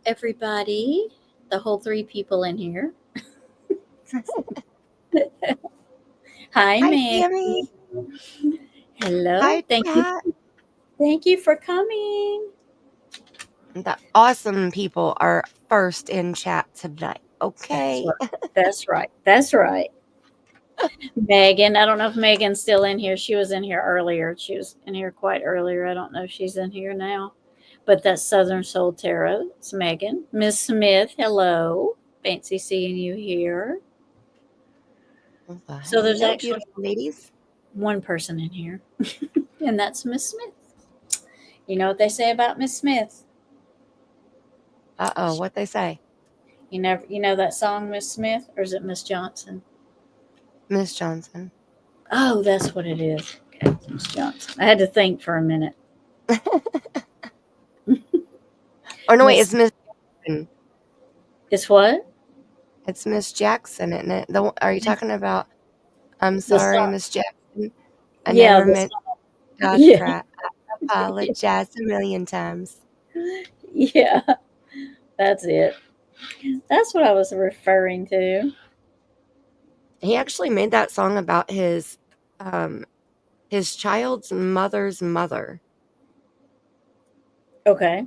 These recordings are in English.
everybody, the whole three people in here. Hi, Hi, Maggie. Tammy. Hello. Hi, Pat. Thank you for coming. The awesome people are first in chat tonight. That's Okay. right. That's right. That's right. Megan, I don't know if Megan's still in here. She was in here earlier. She was in here quite earlier. I don't know if she's in here now. But that's Southern Soul Tarot. It's Megan. Miss Smith, hello. Fancy seeing you here. Well, So there's hello, actually beautiful ladies. one person in here, and that's Miss Smith. You know what they say about Miss Smith? Uh-oh, what they say? You know that song, Miss Smith, or is it Miss Johnson? Miss Johnson. Oh, that's what it is. Okay, Miss Johnson. I had to think for a minute. Oh, no, wait, it's Miss, Miss Jackson. it's what? It's Miss Jackson, isn't it? Are you talking about, I'm The sorry, song. Miss Jackson. I Yeah, never the meant song. to Yeah, cry. I apologize a million times. yeah, that's it. That's what I was referring to. He actually made that song about his child's mother's mother. Okay.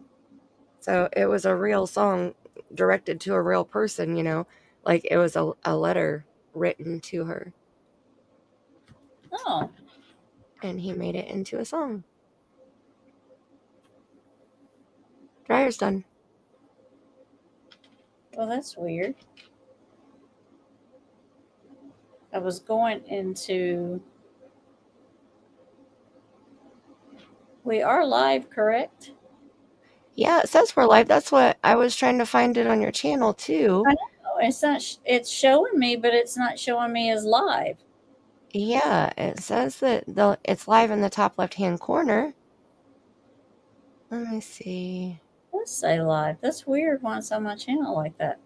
So it was a real song directed to a real person, like it was a letter written to her, Oh, and he made it into a song. Dryer's done. well, that's weird. I was going into. We are live, correct? Yeah, it says we're live. That's what I was trying to find it on your channel too. I know it's not. It's showing me, but it's not showing me as live. Yeah, it says that it's live in the top left-hand corner. Let me see. Let's say live. That's weird when it's on my channel like that.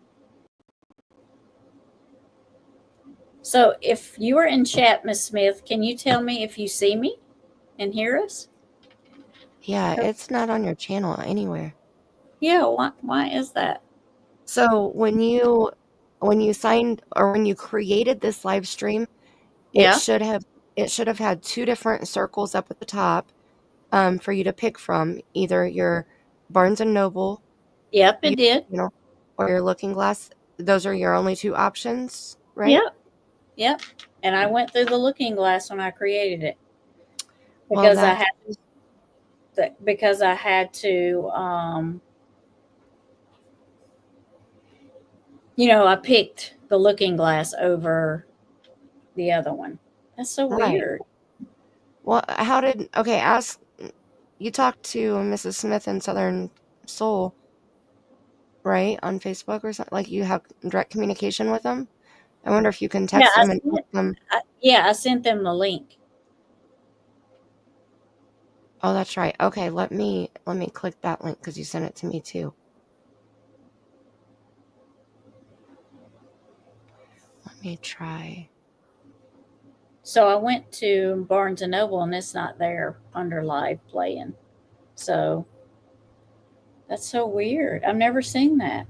So if you are in chat, Miss Smith, can you tell me if you see me and hear us? Yeah, it's not on your channel anywhere. Yeah. Why is that? So when you signed or when you created this live stream, It Yeah. should have it should have had two different circles up at the top, for you to pick from, either your Barnes& and Noble, Yep. It you did. you know, or your Looking Glass. Those are your only two options, right? Yep. Yep. And I went through the looking glass when I created it Well, because I that's had to. I picked the looking glass over the other one. That's so right. weird. Well, ask you talked to Mrs. Smith in Southern Soul, right, on Facebook or something? Like, you have direct communication with them? I wonder if you can Yeah, text them and ask them. I sent them the link. Oh, that's right. Okay, let me click that link because you sent it to me too. Let me try. So I went to Barnes and Noble and it's not there under live playing. So that's so weird. I've never seen that.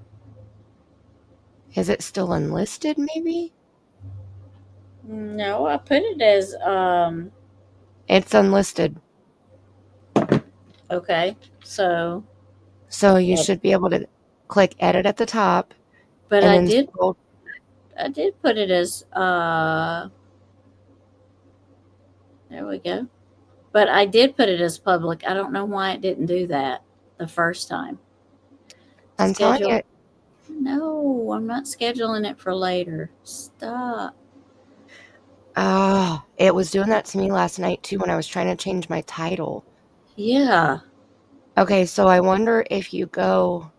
Is it still unlisted, maybe? No, I put it as It's unlisted. okay. So, So you uh, should be able to click edit at the top but and I then did scroll. I did put it as there we go. But I did put it as public. I don't know why it didn't do that the first time. I'm telling Schedule. you, No, I'm not scheduling it for later. Stop. it was doing that to me last night too when I was trying to change my title. Yeah. Okay, so I wonder if you go.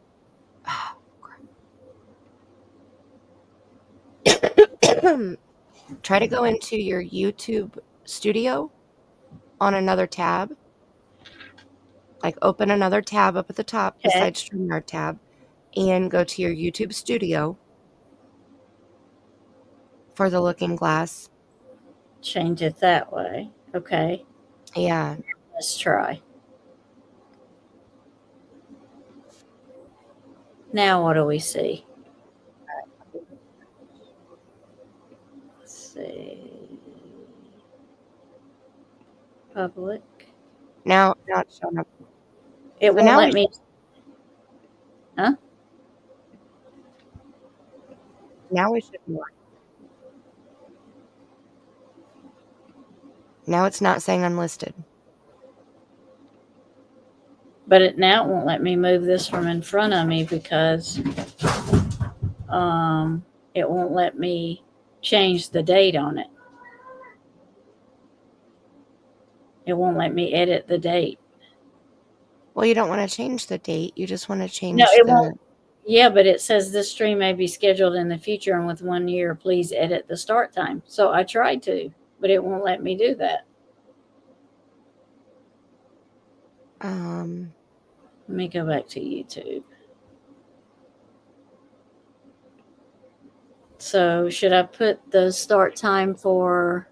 Try to go into your YouTube studio on another tab. Like, open another tab up at the top Okay. besides StreamYard tab and go to your YouTube studio for the Looking Glass. Change it that way. Okay. Yeah. Let's try. Now what do we see? Let's see. Public. Now it's showing up. It So won't now let me. Huh? we should be live. Now it's not saying unlisted. But now it won't let me move this from in front of me because um, it won't let me change the date on it. It won't let me edit the date. Well, you don't want to change the date. You just want to No, change it the. won't. Yeah, but it says this stream may be scheduled in the future and with 1 year, please edit the start time. So I tried to, but it won't let me do that. Let me go back to YouTube. So should I put the start time for?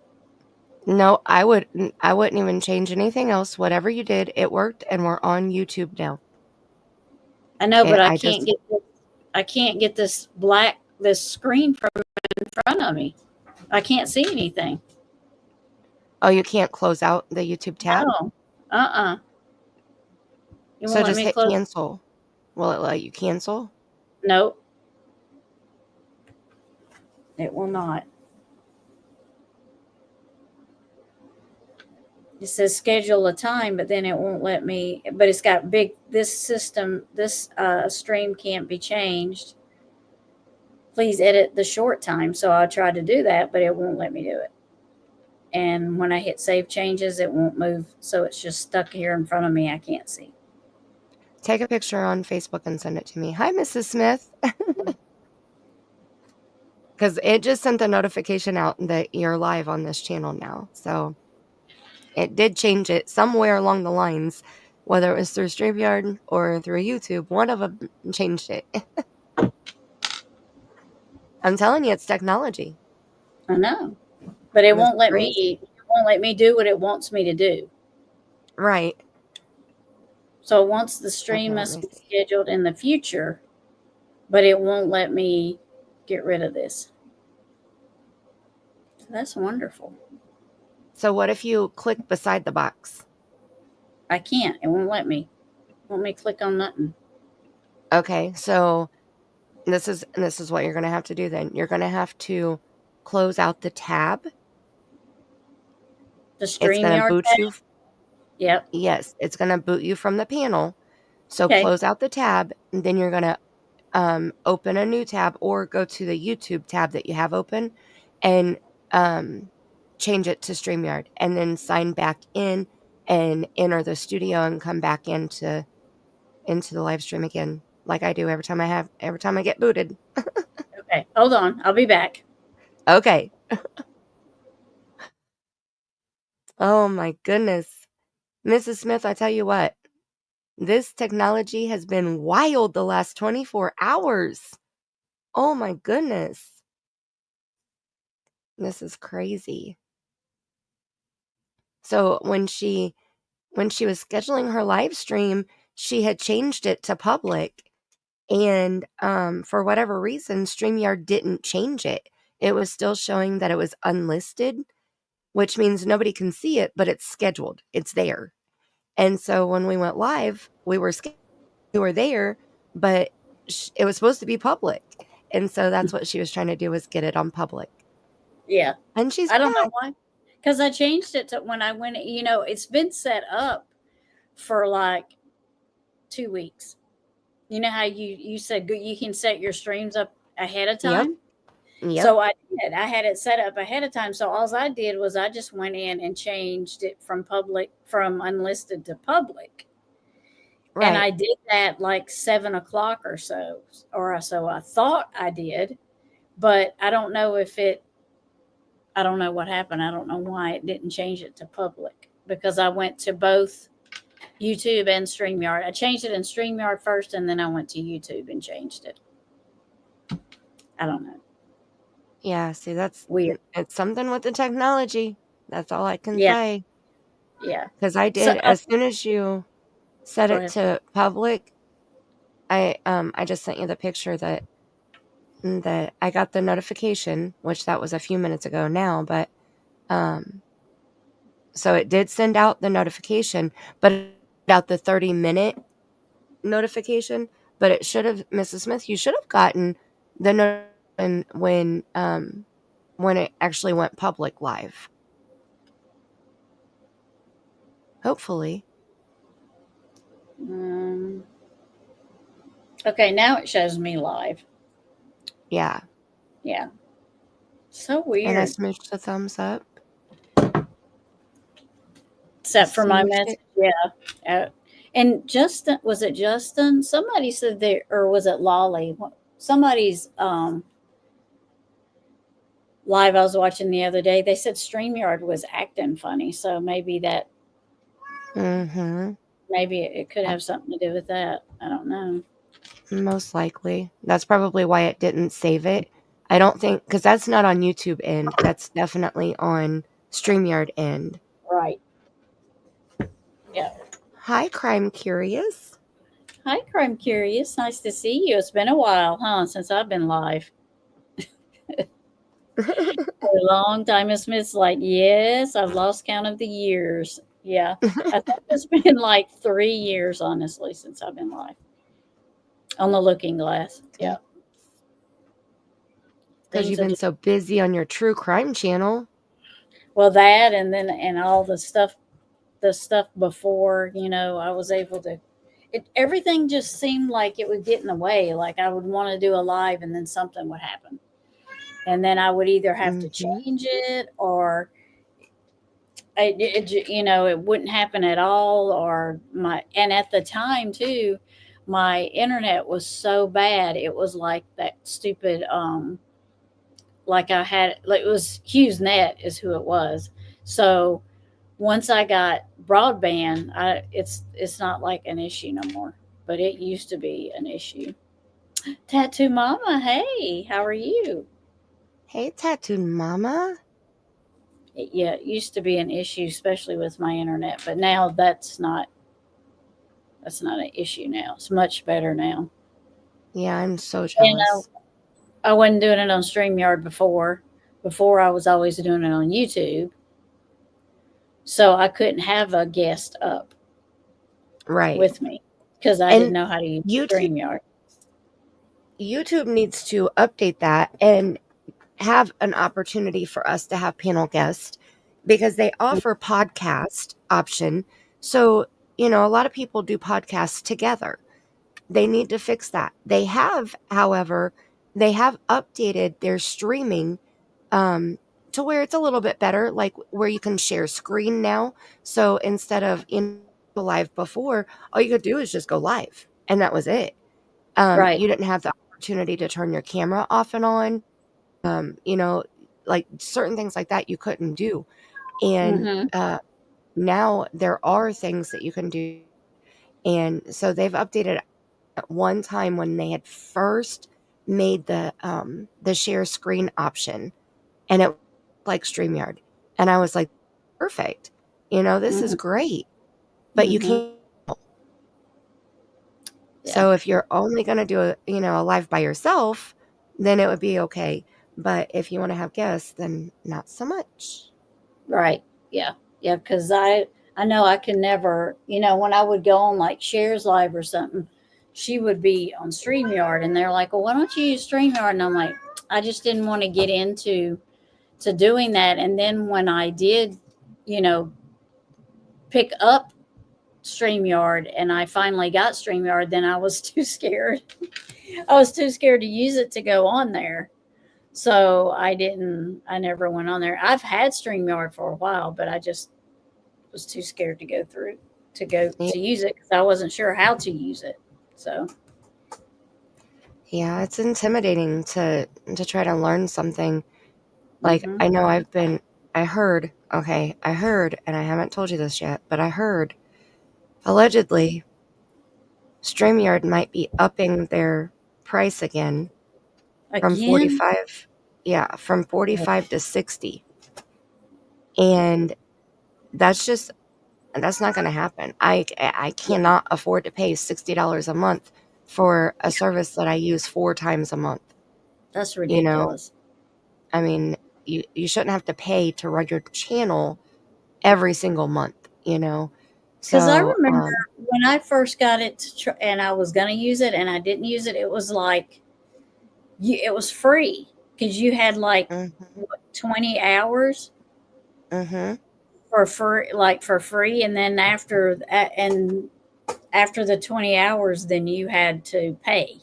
No, I wouldn't even change anything else. Whatever you did, it worked, and we're on YouTube now. I know, but And I I can't just. get this, I can't get this screen from in front of me. I can't see anything. Oh, you can't close out the YouTube tab? No. Uh-uh. You So won't let just me hit close. cancel. Will it let you cancel? Nope. It will not. It says schedule a time, but then it won't let me. But it's got big. This system, this stream can't be changed. Please edit the short time. So I tried to do that, but it won't let me do it. And when I hit save changes, it won't move. So it's just stuck here in front of me. I can't see. Take a picture on Facebook and send it to me. Hi, Mrs. Smith. Because it just sent the notification out that you're live on this channel now. So it did change it somewhere along the lines, whether it was through StreamYard or through YouTube. One of them changed it. I'm telling you, it's technology. I know, but it It's won't let me. crazy. It won't let me do what it wants me to do. Right. So once the Okay, stream let me must be see. scheduled in the future, but it won't let me get rid of this. That's wonderful. So what if you click beside the box? I can't. It won't let me. Won't me click on nothing. Okay, so this is what you're going to have to do then. You're going to have to close out the tab. The It's going to StreamYard boot you. tab? Yep. Yes, it's going to boot you from the panel. So Okay. close out the tab, and then you're going to open a new tab or go to the YouTube tab that you have open and change it to StreamYard and then sign back in and enter the studio and come back into the live stream again like I do every time I get booted. Okay. Hold on. I'll be back. Okay. Oh my goodness. Mrs. Smith, I tell you what, this technology has been wild the last 24 hours. Oh my goodness. This is crazy. So when she was scheduling her live stream, she had changed it to public. And for whatever reason, StreamYard didn't change it. It was still showing that it was unlisted, which means nobody can see it, but it's scheduled. It's there. And so when we went live, we were there, but it was supposed to be public. And so that's what she was trying to do, was get it on public. Yeah. And she's I don't know back. why. Because I changed it to when I went, it's been set up for like 2 weeks. You know how you said you can set your streams up ahead of Yep. time? Yep. So I did. I had it set up ahead of time. So all I did was I just went in and changed it from unlisted to public. And Right. I did that like 7 o'clock or so, or so I thought I did. But I don't know what happened. I don't know why it didn't change it to public because I went to both YouTube and StreamYard. I changed it in StreamYard first and then I went to YouTube and changed it. I don't know. Yeah, see, Weird. it's something with the technology. That's all I can Yeah. say. Yeah. Because I So, did, as soon as you set go it ahead. to public, I just sent you the picture that I got the notification, which that was a few minutes ago now, but um so it did send out the notification, but it sent out the 30-minute notification, but it should have, Mrs. Smith, you should have gotten the notification when it actually went public live. Hopefully. Um, okay, now it shows me live. Yeah. Yeah. So And I weird. smooched the thumbs up. Except for my Smooched message. it. Yeah. Uh, and Justin, was it Justin? Somebody said there, or was it Lolly? Somebody's live I was watching the other day, they said StreamYard was acting funny. So Mm-hmm. maybe it could have something to do with that. I don't know. Most likely. That's probably why it didn't save it. I don't think, because that's not on YouTube end. That's definitely on StreamYard end. Right. Yeah. Hi, Crime Curious. Hi, Crime Curious. Nice to see you. It's been a while, huh, since I've been live. A long time. Miss Smith's like, yes, I've lost count of the years. Yeah. I think it's been like 3 years, honestly, since I've been live on the looking glass. Yeah. Because you've Things are been just, so busy on your true crime channel. well, that and all the stuff before, I was able to, everything just seemed like it would get in the way. Like I would want to do a live and then something would happen. And then I would either have to Mm-hmm. change it or it wouldn't happen at all, or and at the time too, my internet was so bad. It was like that stupid, like I had, like it was HughesNet is who it was. So once I got broadband, it's not like an issue no more, but it used to be an issue. Tattoo Mama, hey, how are you? Hey, Tattooed Mama. Yeah, it used to be an issue, especially with my internet, but now that's not an issue now. It's much better now. Yeah, I'm so And jealous. I wasn't doing it on StreamYard before. Before I was always doing it on YouTube, so I couldn't have a guest up Right. with me because I didn't And know how to use YouTube StreamYard. YouTube needs to update that and have an opportunity for us to have panel guests because they offer podcast option. So, a lot of people do podcasts together. They need to fix that. They have, however, they have updated their streaming to where it's a little bit better, like where you can share screen now. So instead of in live before, all you could do is just go live, and that was it. Right. You didn't have the opportunity to turn your camera off and on. Um, you know, like certain things like that you couldn't do. And Mm-hmm. now there are things that you can do. And so they've updated at one time when they had first made the share screen option, and it like StreamYard. And I was like, perfect. This is Mm-hmm. great. But you Mm-hmm. can't. Yeah. So if you're only going to do a live by yourself, then it would be okay. But if you want to have guests, then not so much. Right. Yeah. Yeah. Because I know I can never, when I would go on like Shares Live or something, she would be on StreamYard, and they're like, well, why don't you use StreamYard? And I'm like, I just didn't want to get into to doing that. And then when I did, you know, pick up StreamYard and I finally got StreamYard, then I was too scared. I was too scared to use it to go on there. So I never went on there. I've had StreamYard for a while, but I just was too scared to go through to go Yeah, to use it because I wasn't sure how to use it. So, yeah, it's intimidating to try to learn something. Like hmm, I know I heard, and I haven't told you this yet, but I heard allegedly StreamYard might be upping their price again from again, 45, yeah, from 45 to 60. And that's not going to happen. I yeah, cannot afford to pay $60 a month for a service that I use 4 times a month, That's you know? ridiculous. I mean, you shouldn't have to pay to run your channel every single month, you know? Because I So, remember when I first got it and I was going to use it and I didn't use it, it was like, it was free because you had like mhm, what, 20 hours mhm, for free, like for free. And then and after the 20 hours, then you had to pay.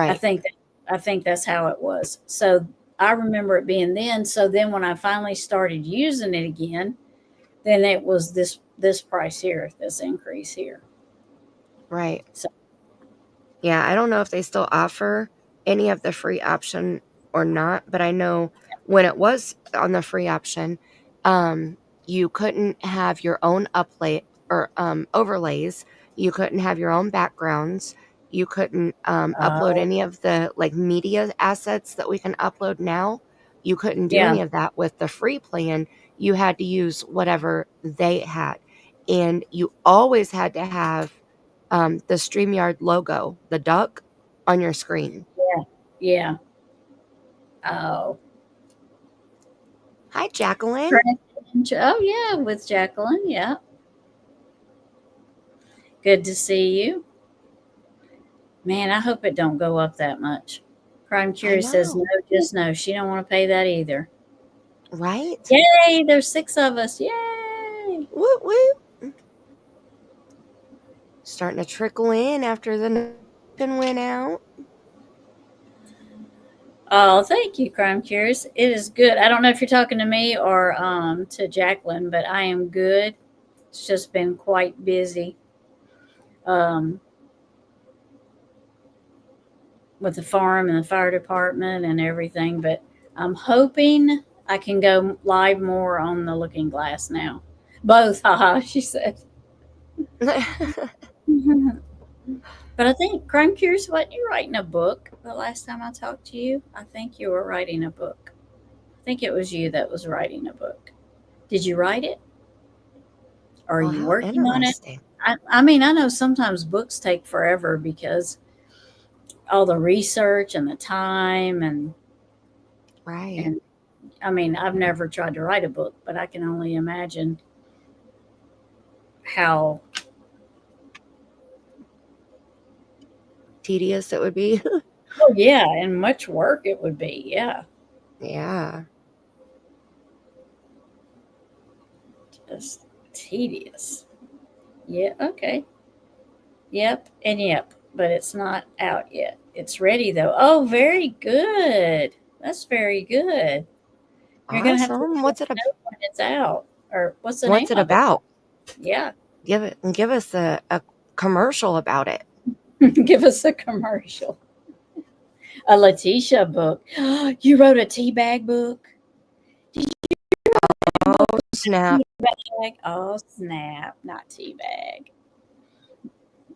I right, think that, I think that's how it was. So I remember it being then. So then when I finally started using it again, then it was this price here, this increase here. right. So Yeah, I don't know if they still offer any of the free option or not, but I know when it was on the free option, you couldn't have your own uplay or overlays. You couldn't have your own backgrounds. You couldn't upload uh, any of the like media assets that we can upload now. You couldn't do yeah, any of that with the free plan. You had to use whatever they had. And you always had to have the StreamYard logo, the duck, on your screen. yeah, yeah. Oh, Hi, Jacqueline. correct. Oh yeah, with Jacqueline. Yeah, good to see you, man. I hope it don't go up that much. Crime I Curious says no, know, just no. She don't want to pay that either. right? Yay! There's 6 of us. Yay! Woo woo. Starting to trickle in after the notification went out. Oh, thank you, Crime Curious. It is good. I don't know if you're talking to me or to Jacqueline, but I am good. It's just been quite busy um, with the farm and the fire department and everything. But I'm hoping I can go live more on the Looking Glass now. Both, haha, she said. But I think, Crime Curious, wasn't you writing a book the last time I talked to you? I think you were writing a book. I think it was you that was writing a book. Did you write it? Are Well, you how working on it? interesting. I mean, I know sometimes books take forever because all the research and the time Right. and I mean, I've never tried to write a book, but I can only imagine how. Tedious it would be. Oh yeah, and much work it would be. Yeah, Yeah. just tedious. Yeah. Okay. Yep. And yep. But it's not out yet. It's ready though. Oh, very good. That's very good. You're gonna have to Awesome. let us know when it's out. Or what's the name What's it of it? about? Yeah. Give us a commercial about it. Give us a commercial. A Letitia book. You wrote a tea bag book? Did you Oh, book snap. tea bag? Oh snap! Not tea bag.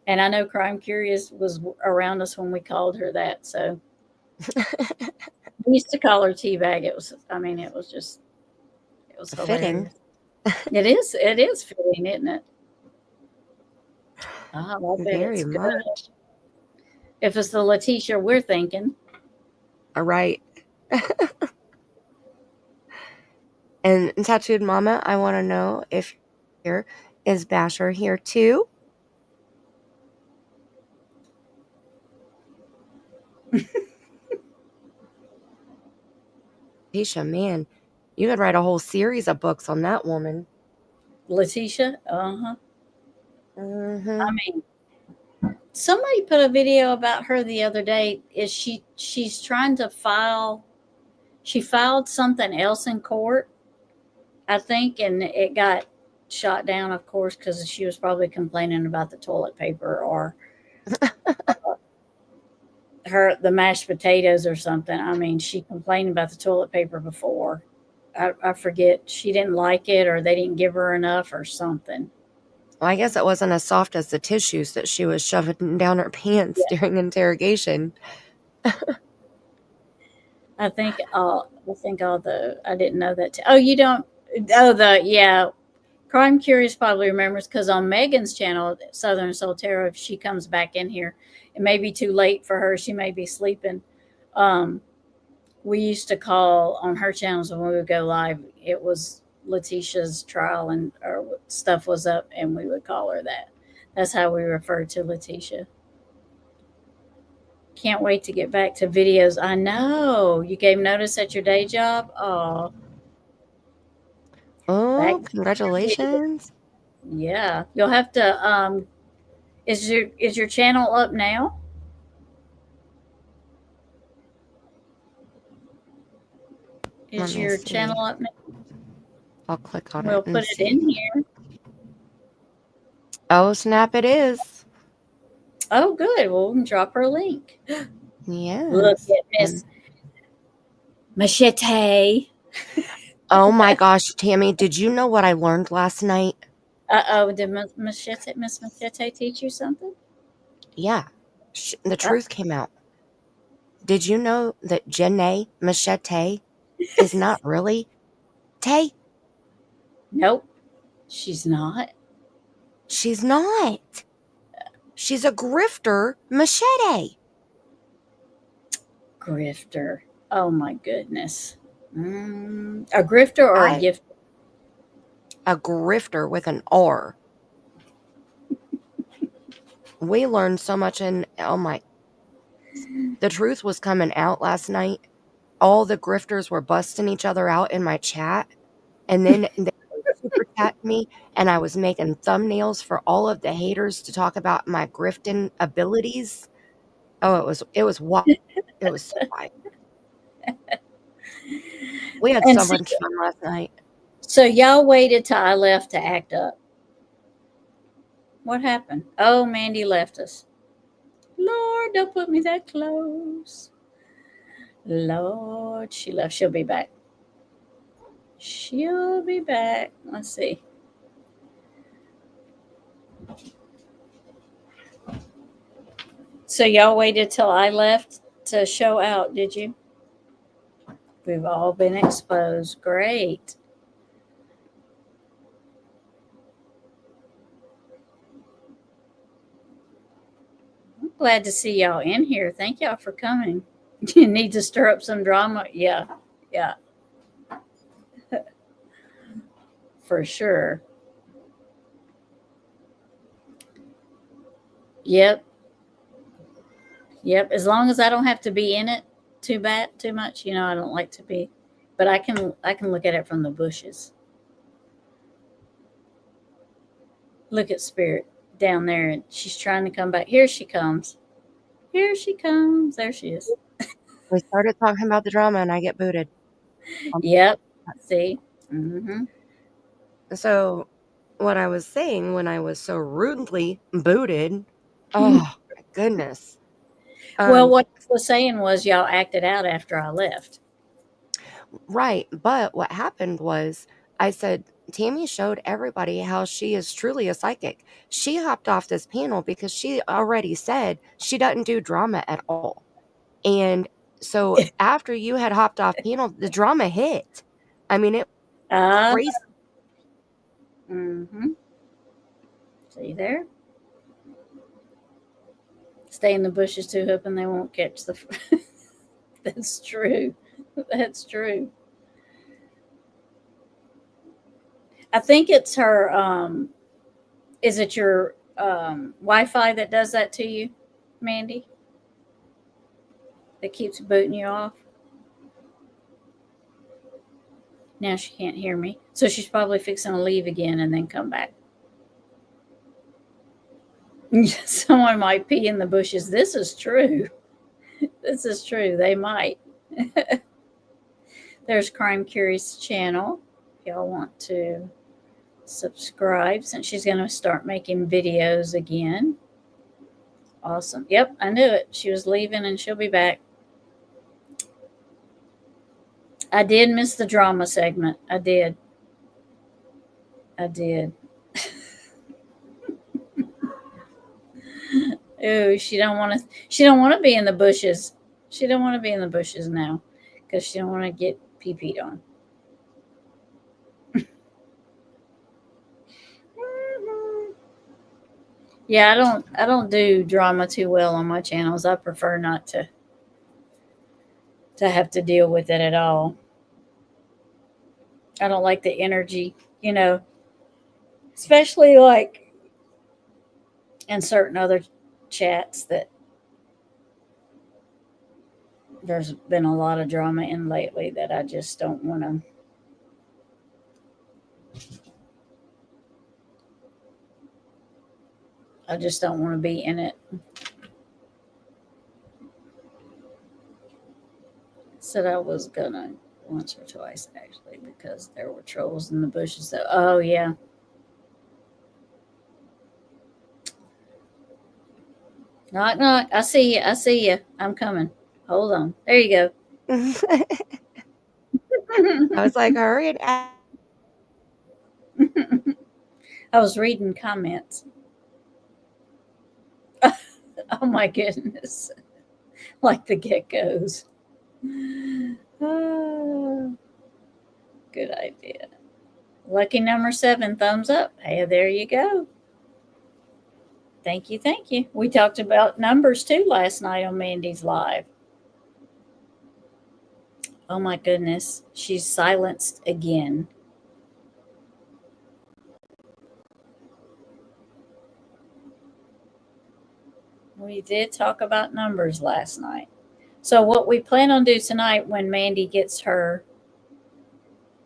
And I know Crime Curious was around us when we called her that. So we used to call her tea bag. It was. I mean, it was just. It was Fitting. hilarious. It is. It is fitting, isn't it? Oh, I bet Very it's good. much. If it's the Letitia we're thinking. All right. And Tattooed Mama, I want to know if here is Basher here too. Tisha, man, you could write a whole series of books on that woman. Letitia. Uh huh. I Mm-hmm. mean, somebody put a video about her the other day. Is she's trying to file, she filed something else in court, I think, and it got shot down, of course, because she was probably complaining about the toilet paper or the mashed potatoes or something. I mean, she complained about the toilet paper before. I forget, she didn't like it or they didn't give her enough or something. Well, I guess it wasn't as soft as the tissues that she was shoving down her pants during interrogation. I think all the I didn't know that. Oh, you don't. Oh, the yeah. Crime Curious probably remembers because on Megan's channel, Southern Soltero, if she comes back in here, It may be too late for her. She may be sleeping. Um, we used to call on her channels when we would go live. It was Letitia's trial and or stuff was up, and we would call her that. That's how we referred to Letitia. Can't wait to get back to videos. I know you gave notice at your day job. Oh, back Oh, to video. congratulations. Yeah, you'll have to. Is your channel up now? Let Is me your channel see. up now? I'll click on it We'll and put it see. in here. Oh, snap, it is. Oh, good. Well, we can drop her a link. Look Yes. at Miss Machete. Oh my gosh, Tammy, did you know what I learned last night? Oh, did Miss Machete teach you something? Yeah, the Uh, truth came out. Did you know that Janae Machete is not really Tay? nope, she's not. She's not. She's a grifter machete. Grifter. Oh my goodness. A grifter or a I gift? a grifter with an R. We learned so much in oh my the truth was coming out last night. All the grifters were busting each other out in my chat. And then they super chat me and I was making thumbnails for all of the haters to talk about my grifting abilities. Oh, it was wild. It was so wild. We had And so see, much fun last night. so y'all waited till I left to act up. What happened? Oh, Mandy left us. Lord, don't put me that close. Lord, she left. She'll be back. She'll be back. Let's see. So y'all waited till I left to show out, did you? We've all been exposed. Great. I'm glad to see y'all in here. Thank y'all for coming. You need to stir up some drama? Yeah. Yeah, for sure. Yep. Yep. As long as I don't have to be in it too much, I don't like to be. But I can look at it from the bushes. Look at Spirit down there, and she's trying to come back. Here she comes. Here she comes. There she is. We started talking about the drama and I get booted. Um, Yep. See? Mm-hmm. So, what I was saying when I was so rudely booted, oh my goodness. Well, Um, what I was saying was y'all acted out after I left. right. But what happened was I said, Tammy showed everybody how she is truly a psychic. She hopped off this panel because she already said she doesn't do drama at all. And so after you had hopped off panel, the drama hit. I mean, it Ah, crazy. mm-hmm. See there? Stay in the bushes too, hoping they won't catch the. That's true. That's true. I think it's her. Is it your Wi-Fi that does that to you, Mandy? That keeps booting you off. Now she can't hear me, so she's probably fixing to leave again and then come back. Someone might pee in the bushes. This is true. This is true. They might. There's Crime Curious channel. If y'all want to subscribe, since she's going to start making videos again. Awesome. Yep, I knew it. She was leaving and she'll be back. I did miss the drama segment. I did. I did. Ooh, she don't want to. She don't want to be in the bushes. She don't want to be in the bushes now, because she don't want to get pee-peed on. Yeah, I don't do drama too well on my channels. I prefer not to have to deal with it at all. I don't like the energy, you know, especially like in certain other chats that there's been a lot of drama in lately that I just don't want to. I just don't want to be in it. Said I was gonna once or twice actually because there were trolls in the bushes. So, oh yeah, knock knock. I see you. I see you. I'm coming. Hold on. There you I go. was like, hurry and I was reading comments. Oh my goodness. Like the geckos. Oh, good idea. Lucky number 7, thumbs up. Hey, there you go. Thank you, thank you. We talked about numbers too last night on Mandy's Live. Oh my goodness. She's silenced again. We did talk about numbers last night. So, what we plan on do tonight when Mandy gets her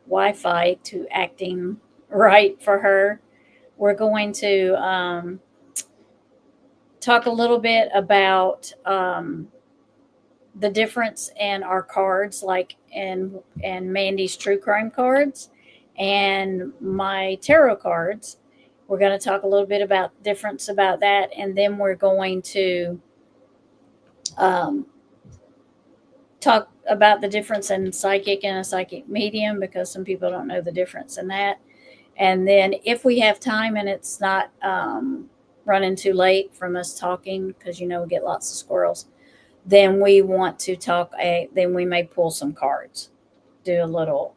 Wi Fi to acting right for her, we're going to talk a little bit about the difference in our cards, like in Mandy's true crime cards and my tarot cards. We're going to talk a little bit about difference about that, and then we're going to um, talk about the difference in psychic and a psychic medium because some people don't know the difference in that. And then if we have time and it's not running too late from us talking, because we get lots of squirrels, then we want to talk. Then we may pull some cards, do a little,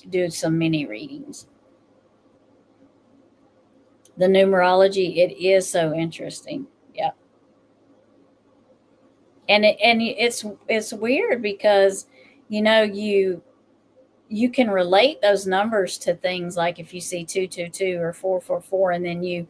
do some mini readings. The numerology, it is so interesting. Yeah, and it's weird because you can relate those numbers to things like if you see 222 or 444, and then you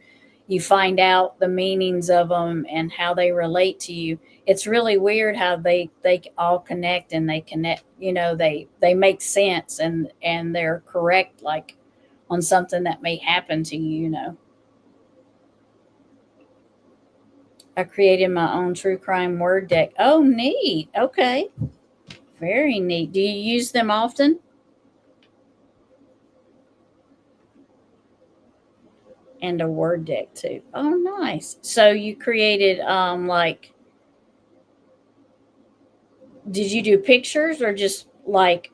find out the meanings of them and how they relate to you. It's really weird how they all connect, and they connect, they make sense, and they're correct, like on something that may happen to you. I created my own true crime word deck. Oh, neat. Okay. Very neat. Do you use them often? And a word deck too. Oh, nice. So you created like, did you do pictures or just like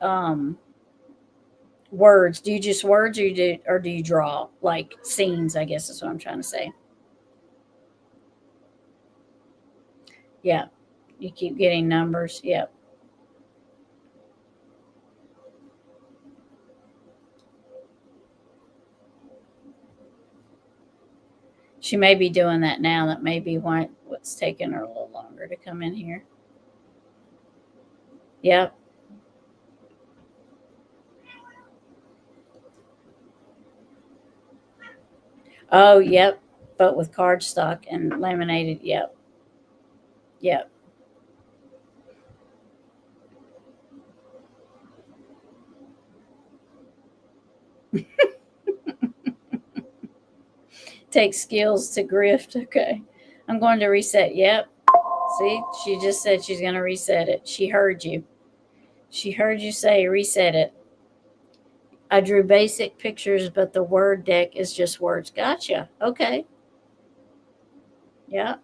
words? Do you just words, or do you draw like scenes? I guess is what I'm trying to say. Yeah. You keep getting numbers. Yep. She may be doing that now. That may be what's taking her a little longer to come in here. Yep. Oh, yep. But with cardstock and laminated. Yep. Yep. Takes skills to grift. Okay. I'm going to reset. Yep. See, she just said she's going to reset it. She heard you. She heard you say reset it. I drew basic pictures, but the word deck is just words. Gotcha. Okay. Yeah.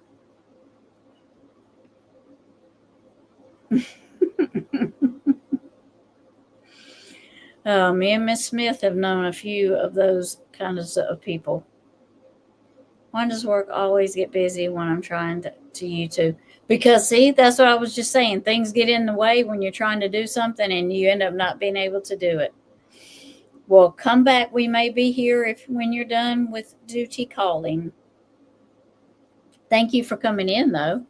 Me and Miss Smith have known a few of those kinds of people. Why does work always get busy when I'm trying to YouTube? Because, see, that's what I was just saying. Things get in the way when you're trying to do something and you end up not being able to do it. Well, come back. We may be here if when you're done with duty calling. Thank you for coming in, though.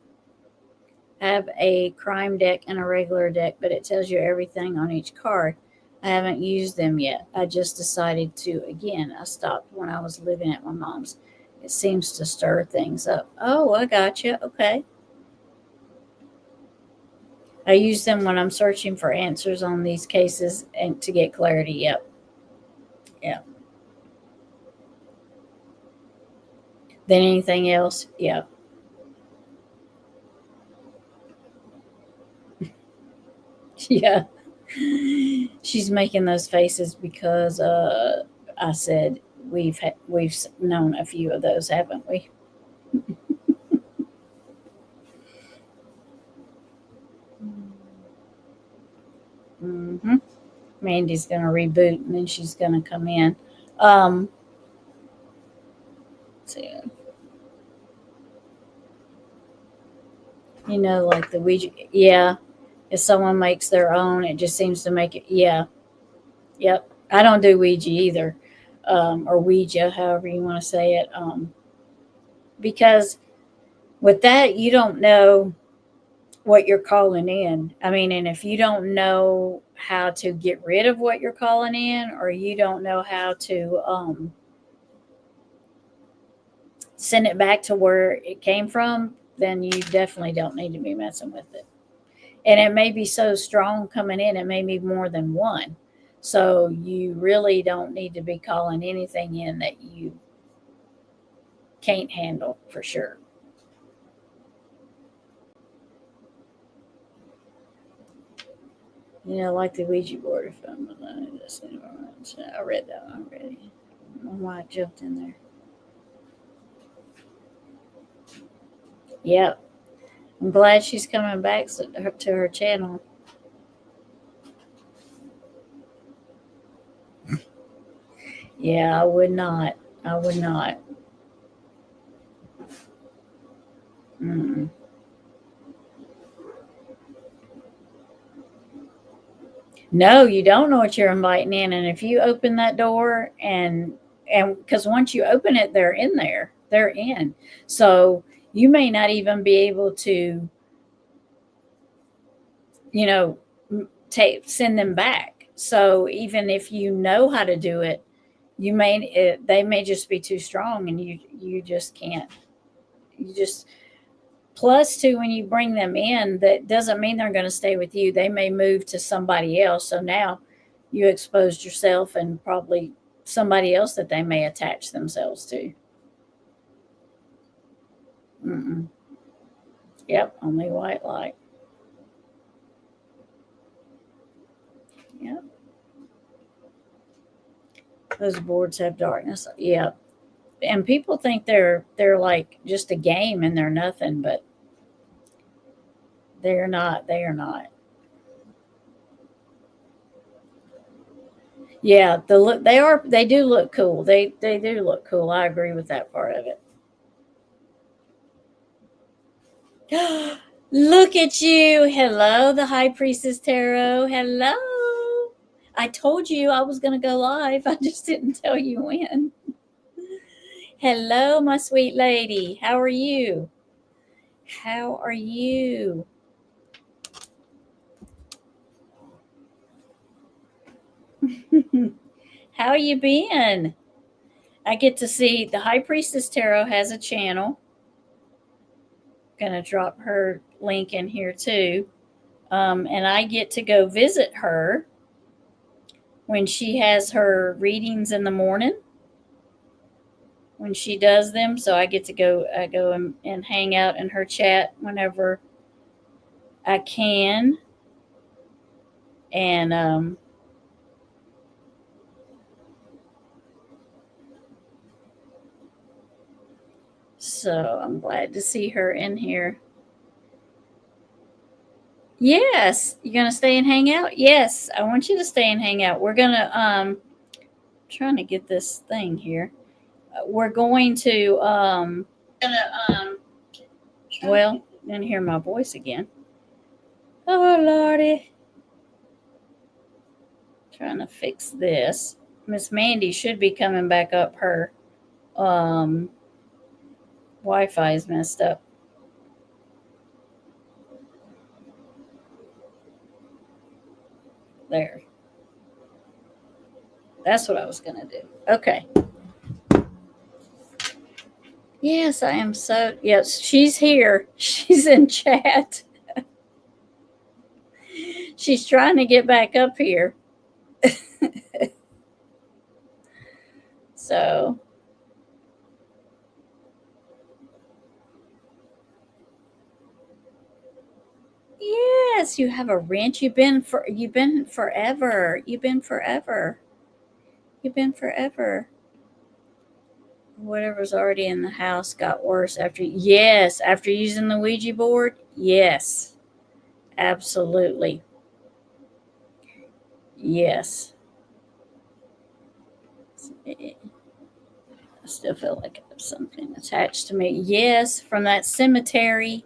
I have a crime deck and a regular deck, but it tells you everything on each card. I haven't used them yet. I just decided to again. I stopped when I was living at my mom's. It seems to stir things up. Oh, I got you. Okay. I use them when I'm searching for answers on these cases and to get clarity. Yep. Yeah. Than anything else. Yeah. Yeah. She's making those faces because I said we've known a few of those, haven't we? Hmm. Mandy's gonna reboot and then she's gonna come in. Um, so, like the Ouija. Yeah, if someone makes their own, it just seems to make it. Yeah, yep. I don't do Ouija either, or Ouija, however you want to say it, because with that you don't know what you're calling in. I mean, and if you don't know how to get rid of what you're calling in, or you don't know how to send it back to where it came from, then you definitely don't need to be messing with it. And it may be so strong coming in, it may be more than one. So you really don't need to be calling anything in that you can't handle for sure. Like the Ouija board. If I'm I read that already. I don't know why I jumped in there. Yeah, I'm glad she's coming back to her channel. Yeah, I would not. I would not. Mm-mm. No, you don't know what you're inviting in, and if you open that door and because once you open it, they're in there. They're in. So you may not even be able to, you know, take send them back. So even if you know how to do it, they may just be too strong, and you just can't. You just plus too when you bring them in, that doesn't mean they're going to stay with you. They may move to somebody else. So now you exposed yourself and probably somebody else that they may attach themselves to. Mm-mm. Yep, only white light. Yep, those boards have darkness. Yep, and people think they're like just a game and they're nothing, but they're not. They are not. Yeah, the look they are. They do look cool. They do look cool. I agree with that part of it. Look at you. Hello, the High Priestess Tarot. Hello. I told you I was going to go live. I just didn't tell you when. Hello, my sweet lady. How are you? How are you? How you been? I get to see the High Priestess Tarot has a channel. Gonna drop her link in here too. And I get to go visit her when she has her readings in the morning when she does them. So I get to go and hang out in her chat whenever I can. And so I'm glad to see her in here. Yes, you're gonna stay and hang out. Yes, I want you to stay and hang out. We're gonna trying to get this thing here. We're going to well, didn't hear my voice again. Oh lordy, trying to fix this. Miss Mandy should be coming back up her um Wi-Fi is messed up. There. That's what I was going to do. Okay. Yes, I am so. Yes, she's here. She's in chat. She's trying to get back up here. So, yes, you have a wrench. You've been forever. You've been forever. You've been forever. Whatever's already in the house got worse after. Yes, after using the Ouija board. Yes, absolutely. Yes. I still feel like I have something attached to me. Yes, from that cemetery.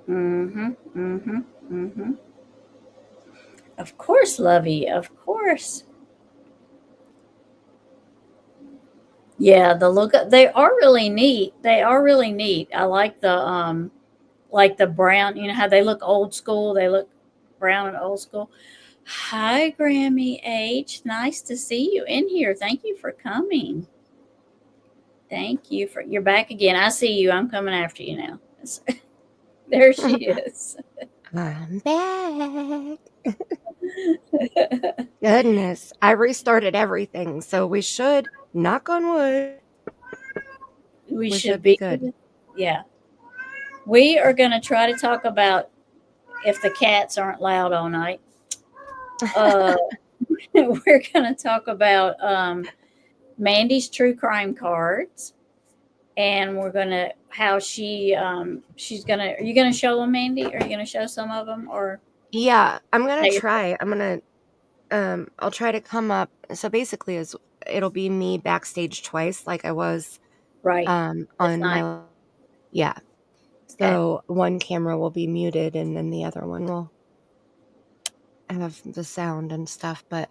Mm-hmm. Mm-hmm. Mm-hmm. Of course, Lovey. Of course. Yeah, the look they are really neat. They are really neat. I like the brown, you know how they look old school? They look brown and old school. Hi, Grammy H. Nice to see you in here. Thank you for coming. Thank you for you're back again. I see you. I'm coming after you now. There she is. I'm back. Goodness, I restarted everything, so we should, knock on wood, We we should should be be good. yeah. We are going to try to talk about if the cats aren't loud all night. Uh, we're going to talk about Mandy's true crime cards, and we're going to how she's going to. Are you going to show them, Mandy? Are you going to show some of them, or Yeah, I'm gonna hey, try. I'll try to come up. So basically, is it'll be me backstage twice, like I was right? That's on nice. my yeah. Okay. So one camera will be muted, and then the other one will have the sound and stuff. But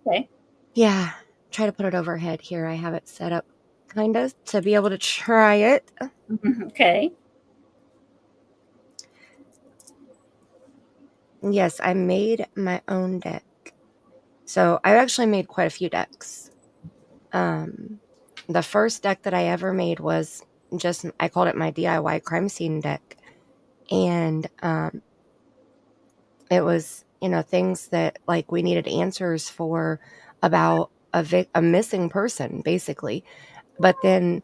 Okay. yeah, try to put it overhead here. I have it set up kind of to be able to try it. Okay. Yes, I made my own deck. So I've actually made quite a few decks. Um, the first deck that I ever made was just, I called it my DIY crime scene deck. And it was, things that like we needed answers for about a missing person, basically. But then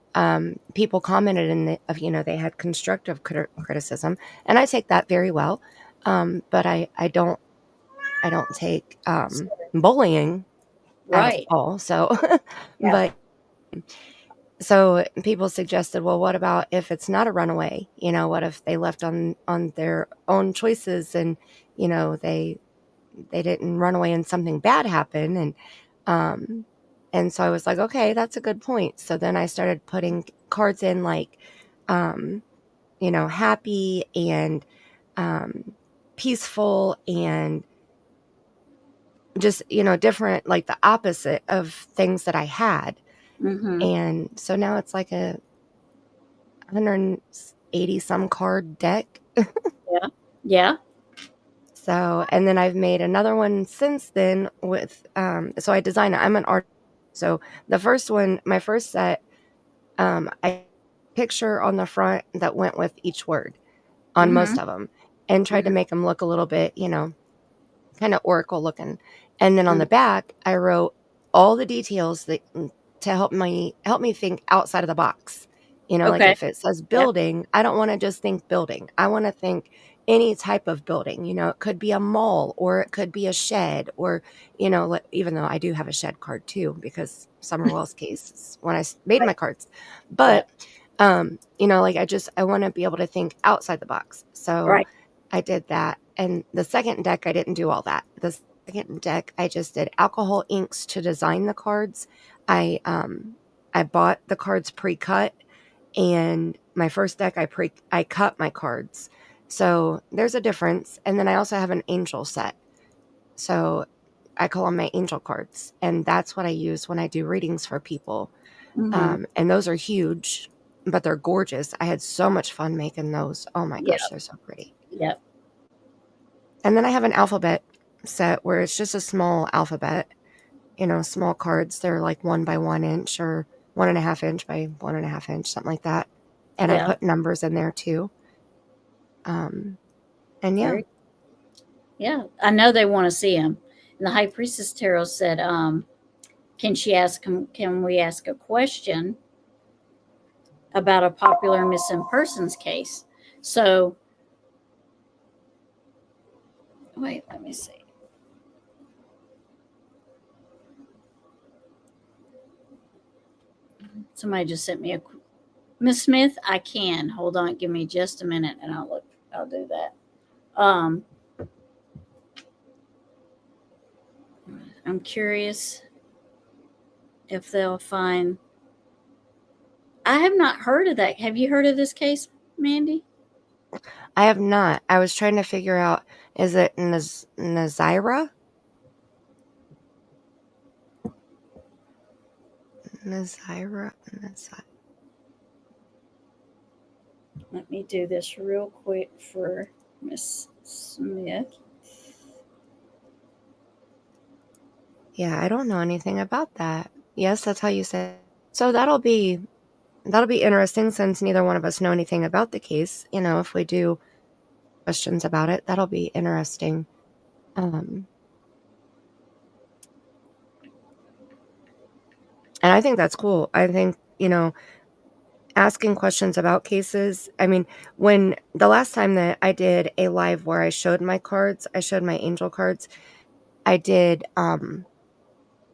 people commented they had constructive criticism, and I take that very well. But I don't take bullying at Right. all. So, Yeah. but so people suggested, well, what about if it's not a runaway? What if they left on their own choices, and they didn't run away and something bad happened? Um and so I was like, okay, that's a good point. So then I started putting cards in, like um happy and um peaceful, and just different, like the opposite of things that I had. Mm-hmm. And so now it's like a 180 some card deck. Yeah. Yeah. So, and then I've made another one since then with so I design, I'm an artist. So the first one, my first set, I picture on the front that went with each word on Mm-hmm. most of them, and tried to Mm-hmm. make them look a little bit, kind of oracle looking. And then on Mm-hmm. the back, I wrote all the details that to help me think outside of the box. Like Okay. if it says Yeah. building, I don't want to just think building. I want to think any type of building. It could be a mall, or it could be a shed, or even though I do have a shed card too, because Summer Wells case is when I made my Right. cards. Yeah. But like I want to be able to think outside the box. So Right. I did that. And the second deck, I didn't do all that. The second deck, I just did alcohol inks to design the cards. I bought the cards pre-cut, and my first deck, I cut my cards. So there's a difference. And then I also have an angel set. So I call them my angel cards, and that's what I use when I do readings for people. And those are huge, but they're gorgeous. I had so much fun making those. Oh my Yep. gosh, they're so pretty. Yep. And then I have an alphabet set where it's just a small alphabet, small cards. They're like 1 by 1 inch or 1.5 inch by 1.5 inch, something like that. And I Yeah. put numbers in there too. And yeah, Very. Yeah. I know they want to see him. And the high priestess tarot said, can she ask him? Can we ask a question about a popular missing persons case? So wait, let me see. Somebody just sent me a Miss Smith. I can hold on. Give me just a minute, and I'll look. I'll do that. I'm curious if they'll find. I have not heard of that. Have you heard of this case, Mandy? I have not. I was trying to figure out, is it Nazira? Nazira? Let me do this real quick for Miss Smith. Yeah, I don't know anything about that. Yes, that's how you say it. So that'll be interesting since neither one of us know anything about the case. If we do questions about it, that'll be interesting. And I think that's cool. I think, asking questions about cases. I mean, when the last time that I did a live where I showed my cards, I showed my angel cards, I did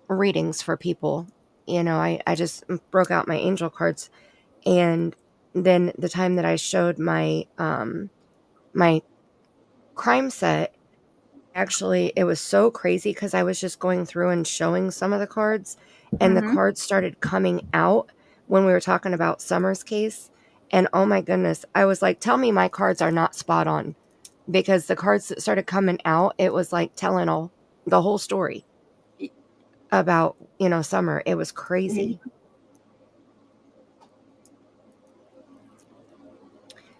readings for people. I just broke out my angel cards. And then the time that I showed my crime set, actually, it was so crazy because I was just going through and showing some of the cards, and the Mm-hmm. cards started coming out when we were talking about Summer's case. And oh my goodness, I was like, tell me my cards are not spot on, because the cards that started coming out, it was like telling the whole story about, Summer. It was crazy. Mm-hmm.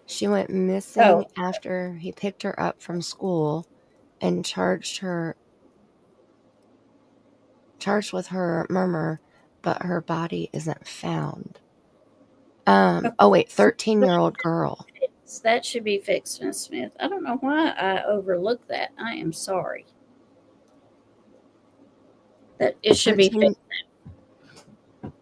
She went missing Oh, after he picked her up from school and charged with her murmur, but her body isn't found. Oh wait, okay. 13-year-old girl. That should be fixed, Miss Smith. I don't know why I overlooked that. I am sorry. That it should be fixed. 13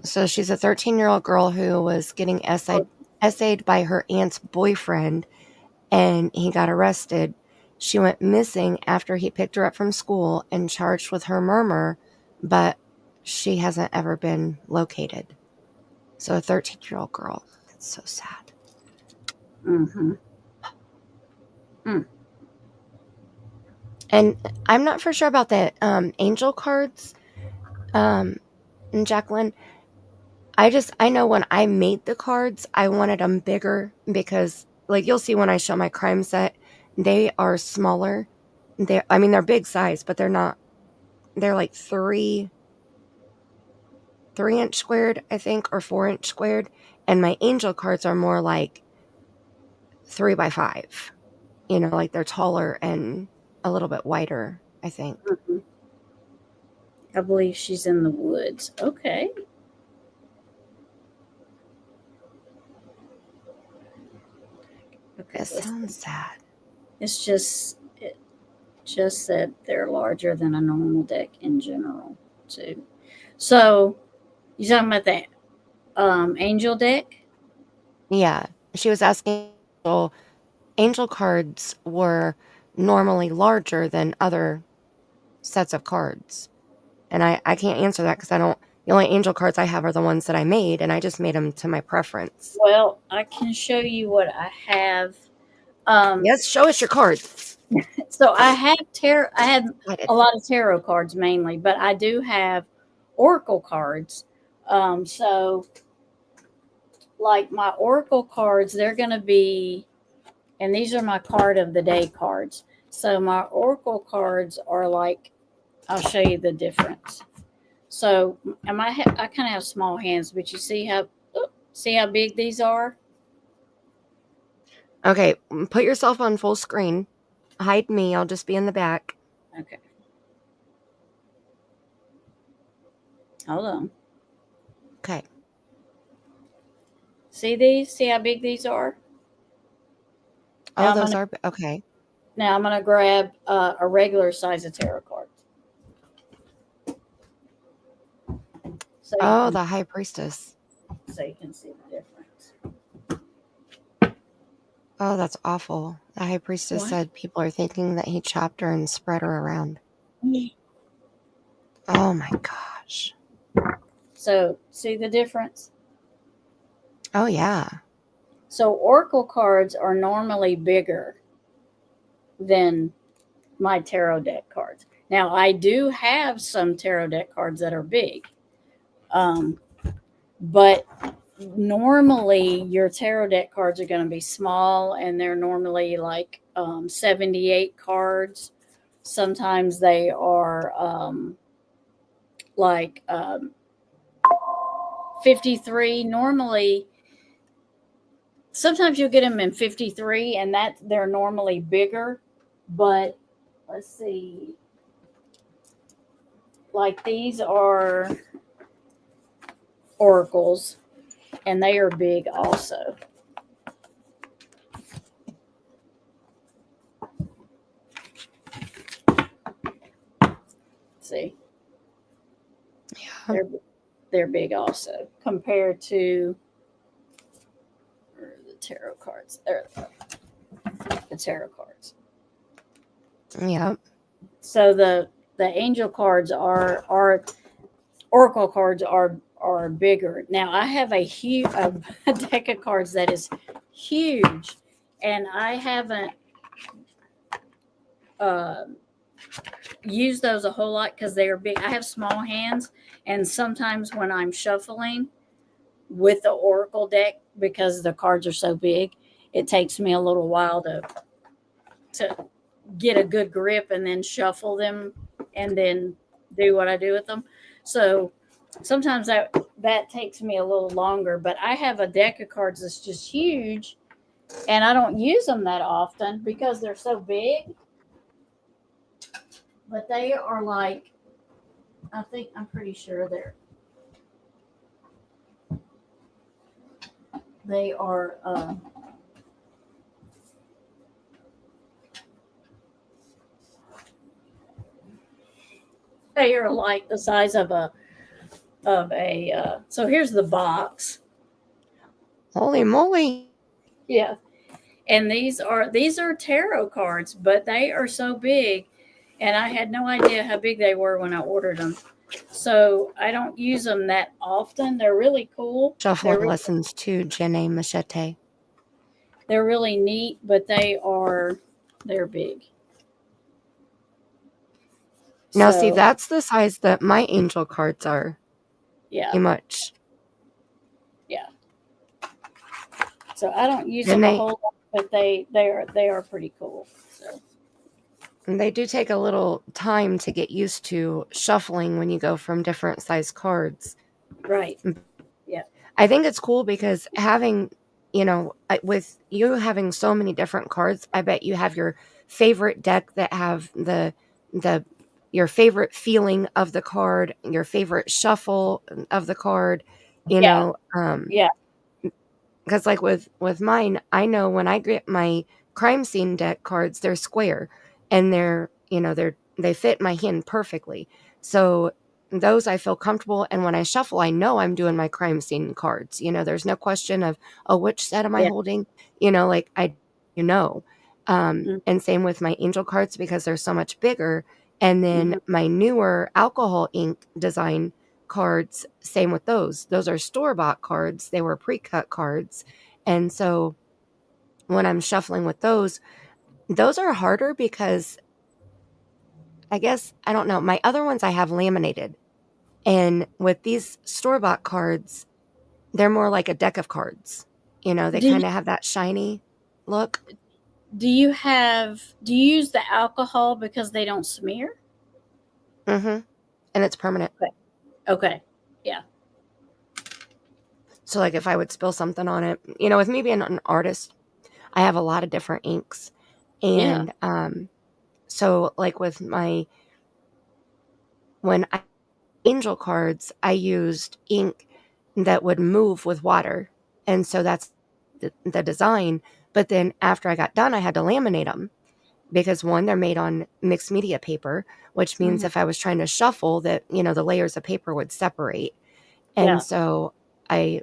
So she's a 13-year-old girl who was getting essayed by her aunt's boyfriend, and he got arrested. She went missing after he picked her up from school and charged with her murmur, but she hasn't ever been located. So a 13-year-old girl. That's so sad. Mm-hmm. Mm. And I'm not for sure about the angel cards, Jacqueline. I know when I made the cards, I wanted them bigger because, like, you'll see when I show my crime set, they are smaller. They're big size, but they're like 3 inch squared, I think, or 4 inch squared. And my angel cards are more like 3 by 5, like they're taller and a little bit wider, I think. Mm-hmm. I believe she's in the woods. Okay. Okay. It sounds sad. It's just that they're larger than a normal deck in general, too. So you talking about the angel deck? Yeah. She was asking, so angel cards were normally larger than other sets of cards. And I can't answer that because the only angel cards I have are the ones that I made, and I just made them to my preference. Well, I can show you what I have. Um, Yes, show us your cards. so I have tarot. I have Excited. a lot of tarot cards mainly, but I do have oracle cards. So like my oracle cards, they're going to be, and these are my card of the day cards. So my oracle cards are like, I'll show you the difference. So, I kind of have small hands, but you see how big these are? Okay, put yourself on full screen. Hide me. I'll just be in the back. Okay, hold on. Okay. See these? See how big these are? Now Oh, I'm those gonna are okay. now I'm gonna grab a regular size of tarot card, so you Oh, can the High Priestess. see the difference. Oh, that's awful. The High Priestess What? said people are thinking that he chopped her and spread her around. Oh my gosh. So see the difference? Oh, yeah. So oracle cards are normally bigger than my tarot deck cards. Now I do have some tarot deck cards that are big, um, but normally your tarot deck cards are going to be small, and they're normally like 78 cards. Sometimes they are like 53. Normally, sometimes you'll get them in 53, and that they're normally bigger. But let's see, like these are oracles, and they are big also. See, Yeah. they're they're big also compared to the tarot cards. There, the tarot cards. Yeah. So the angel cards are oracle cards are bigger. Now I have a deck of cards that is huge, and I haven't uh, used those a whole lot because they are big. I have small hands, and sometimes when I'm shuffling with the oracle deck, because the cards are so big, it takes me a little while to get a good grip and then shuffle them and then do what I do with them. So sometimes that takes me a little longer, but I have a deck of cards that's just huge, and I don't use them that often because they're so big. But they are like, I'm pretty sure they are they are like the size of a so here's the box. Holy moly. Yeah. And these are tarot cards, but they are so big, and I had no idea how big they were when I ordered them. So I don't use them that often. They're really cool. Shuffling lessons too, Jenny Machete. They're really neat, but they're big. Now, see, So that's the size that my angel cards are. yeah, Pretty much. yeah. So I don't use And them a whole lot, but they are pretty cool. So they do take a little time to get used to shuffling when you go from different size cards. right, yeah, I think it's cool because having, with you having so many different cards, I bet you have your favorite deck that have the your favorite feeling of the card, your favorite shuffle of the card, you yeah, know, yeah, because like with mine, I know when I get my crime scene deck cards, they're square and they fit my hand perfectly. So those I feel comfortable, and when I shuffle, I know I'm doing my crime scene cards. There's no question of, oh, which set am I yeah. holding? Like I you know. Mm-hmm. And same with my angel cards because they're so much bigger. And then Mm-hmm. my newer alcohol ink design cards, same with those. Those are store-bought cards. They were pre-cut cards. And so when I'm shuffling with those are harder because I guess I don't know. My other ones I have laminated. And with these store-bought cards, they're more like a deck of cards. They Do kind of have that shiny look. do you use the alcohol because they don't smear? Mhm. And it's permanent. Okay. Okay. Yeah. So like if I would spill something on it, you know, with me being an artist, I have a lot of different inks. Yeah. And so like with my when I angel cards, I used ink that would move with water. And so that's the design. But then after I got done, I had to laminate them because one, they're made on mixed media paper, which means Mhm. if I was trying to shuffle that, you know, the layers of paper would separate. And Yeah. so I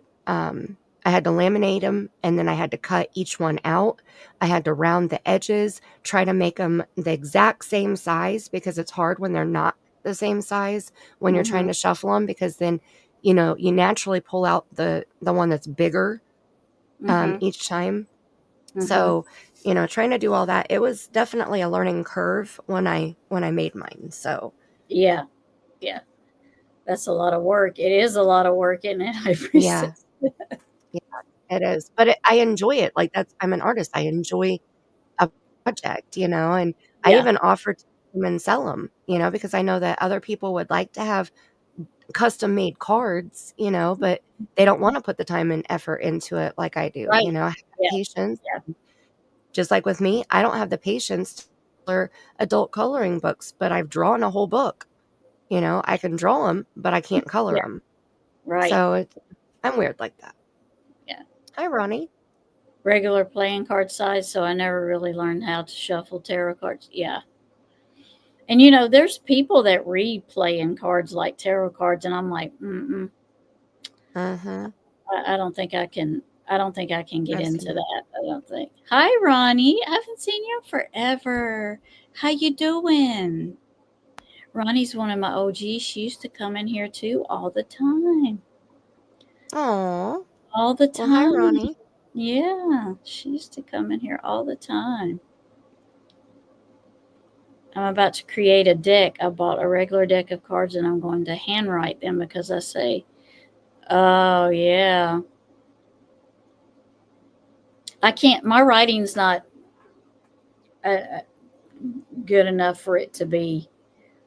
I had to laminate them and then I had to cut each one out. I had to round the edges, try to make them the exact same size because it's hard when they're not the same size when you're trying Mhm. to shuffle them because then, you know, you naturally pull out the one that's bigger Mhm. each time. Mhm. So, you know, trying to do all that, it was definitely a learning curve when I made mine. So, Yeah. Yeah. That's a lot of work. It is a lot of work, isn't it? I appreciate. yeah. Yeah, it is. But I enjoy it. Like that's I'm an artist. I enjoy a project, you know, and I Yeah. even offer to them and sell them, you know, because I know that other people would like to have custom made cards, you know, but they don't want to put the time and effort into it like I do, you Right. know. I have Yeah. patience. Yeah. Just like with me, I don't have the patience to color adult coloring books, but I've drawn a whole book. You know, I can draw them, but I can't color Yeah. them. Right. So I'm weird like that. Yeah. Hi, Ronnie. Regular playing card size, so I never really learned how to shuffle tarot cards. Yeah. And there's people that read playing cards like tarot cards, and I'm like, mm-mm, Mm-hmm. I don't think I can. I don't think I can get I've into seen it. that. I don't think. Hi, Ronnie. I haven't seen you in forever. How you doing? Ronnie's one of my OGs. She used to come in here too all the time. Oh, All the well, hi, time. Ronnie. Yeah, she used to come in here all the time. I'm about to create a deck. I bought a regular deck of cards and I'm going to handwrite them because I say, oh, yeah. I can't, my writing's not uh, good enough for it to be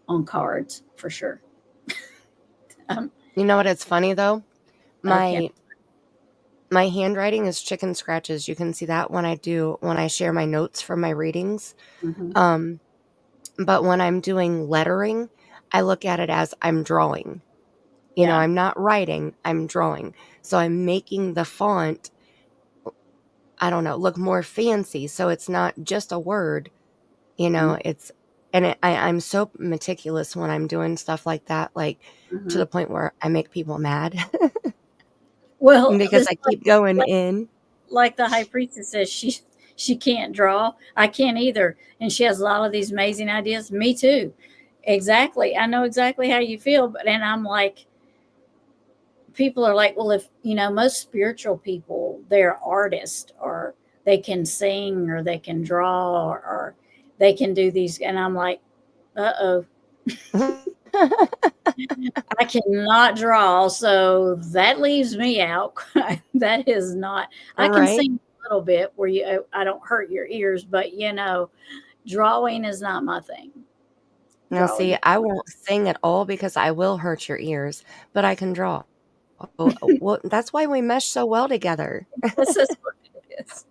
on cards for sure. Um, You know what? It's funny though. okay. My my handwriting is chicken scratches. You can see that when I share my notes from my readings. Hmm. Um, but when I'm doing lettering, I look at it as I'm drawing. You know, Yeah. I'm not writing, I'm drawing. So I'm making the font, I don't know, look more fancy. So it's not just a word, you know, I'm so meticulous when I'm doing stuff like that, like to Mm-hmm. the point where I make people mad Well, because this I keep going like, in. like the high priestess says, she can't draw. I can't either, and she has a lot of these amazing ideas. Me too. Exactly. I know exactly how you feel, but and I'm like, people are like, well, if most spiritual people, they're artists, or they can sing, or they can draw, or they can do these, and I'm like, uh-oh, I cannot draw, so that leaves me out. That is not. I can Right? sing a little bit where I don't hurt your ears, but drawing is not my thing. Now, Drawing see, is I not. won't sing at all because I will hurt your ears, but I can draw. Well, that's why we mesh so well together. This is what it is.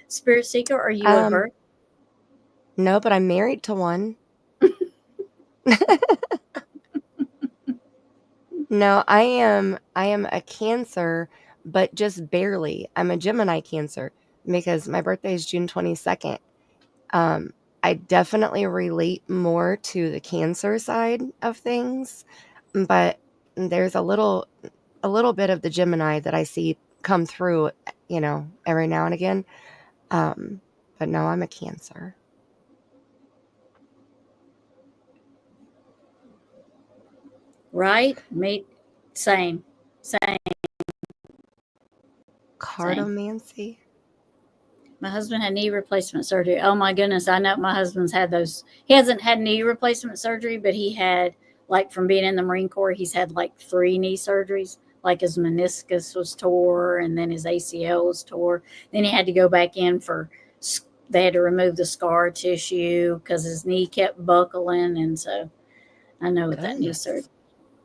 Spirit seeker, are you a Um, birth? no, but I'm married to one. No, I am a Cancer, but just barely. I'm a Gemini Cancer because my birthday is June 22nd. Um, I definitely relate more to the Cancer side of things, but there's a little bit of the Gemini that I see come through, you know, every now and again. Um, but no, I'm a Cancer. Right? Me, same, same, same. Cartomancy? My husband had knee replacement surgery. Oh my goodness, I know my husband's had those. He hasn't had knee replacement surgery, but he had, like, from being in the Marine Corps, he's had like 3 knee surgeries. Like his meniscus was tore, and then his ACL was tore. Then he had to go back in for. They had to remove the scar tissue because his knee kept buckling, and so I know what that knee surgery. Goodness.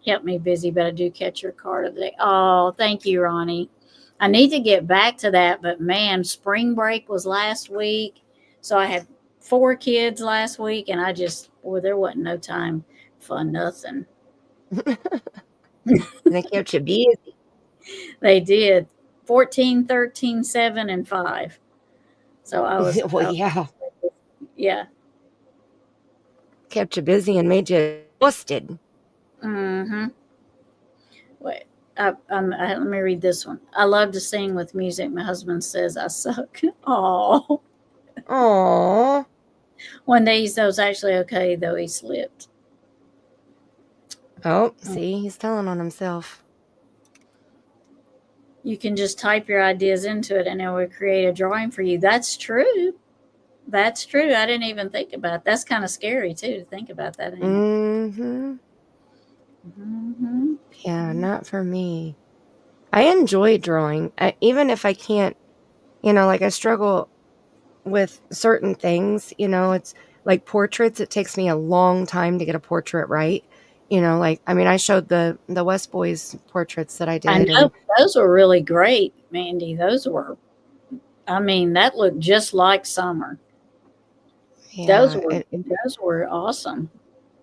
Kept me busy, but I do catch your card of the day. Oh, thank you, Ronnie. I need to get back to that, but man, spring break was last week. So I had 4 kids last week, and I just, well, there wasn't no time for nothing. And they kept you busy. They did 14, 13, 7, and 5. So Well, yeah, yeah. kept you busy and made you exhausted. Mm-hmm. Wait, let me read this one. I love to sing with music. My husband says I suck. Oh, Aww. one day he said it was actually okay, though he slipped. Oh, see, he's telling on himself. You can just type your ideas into it and it will create a drawing for you. That's true. That's true. I didn't even think about it. That's kind of scary too to think about that, ain't it? Mm-hmm. Mm-hmm. Yeah, not for me. I enjoy drawing, even if I can't, like I struggle with certain things, it's like portraits. It takes me a long time to get a portrait right. Like, I mean, I showed the West Boys portraits that I I did, know and those were really great, Mandy. Those were, I mean, that looked just like summer. Those yeah, were those were awesome.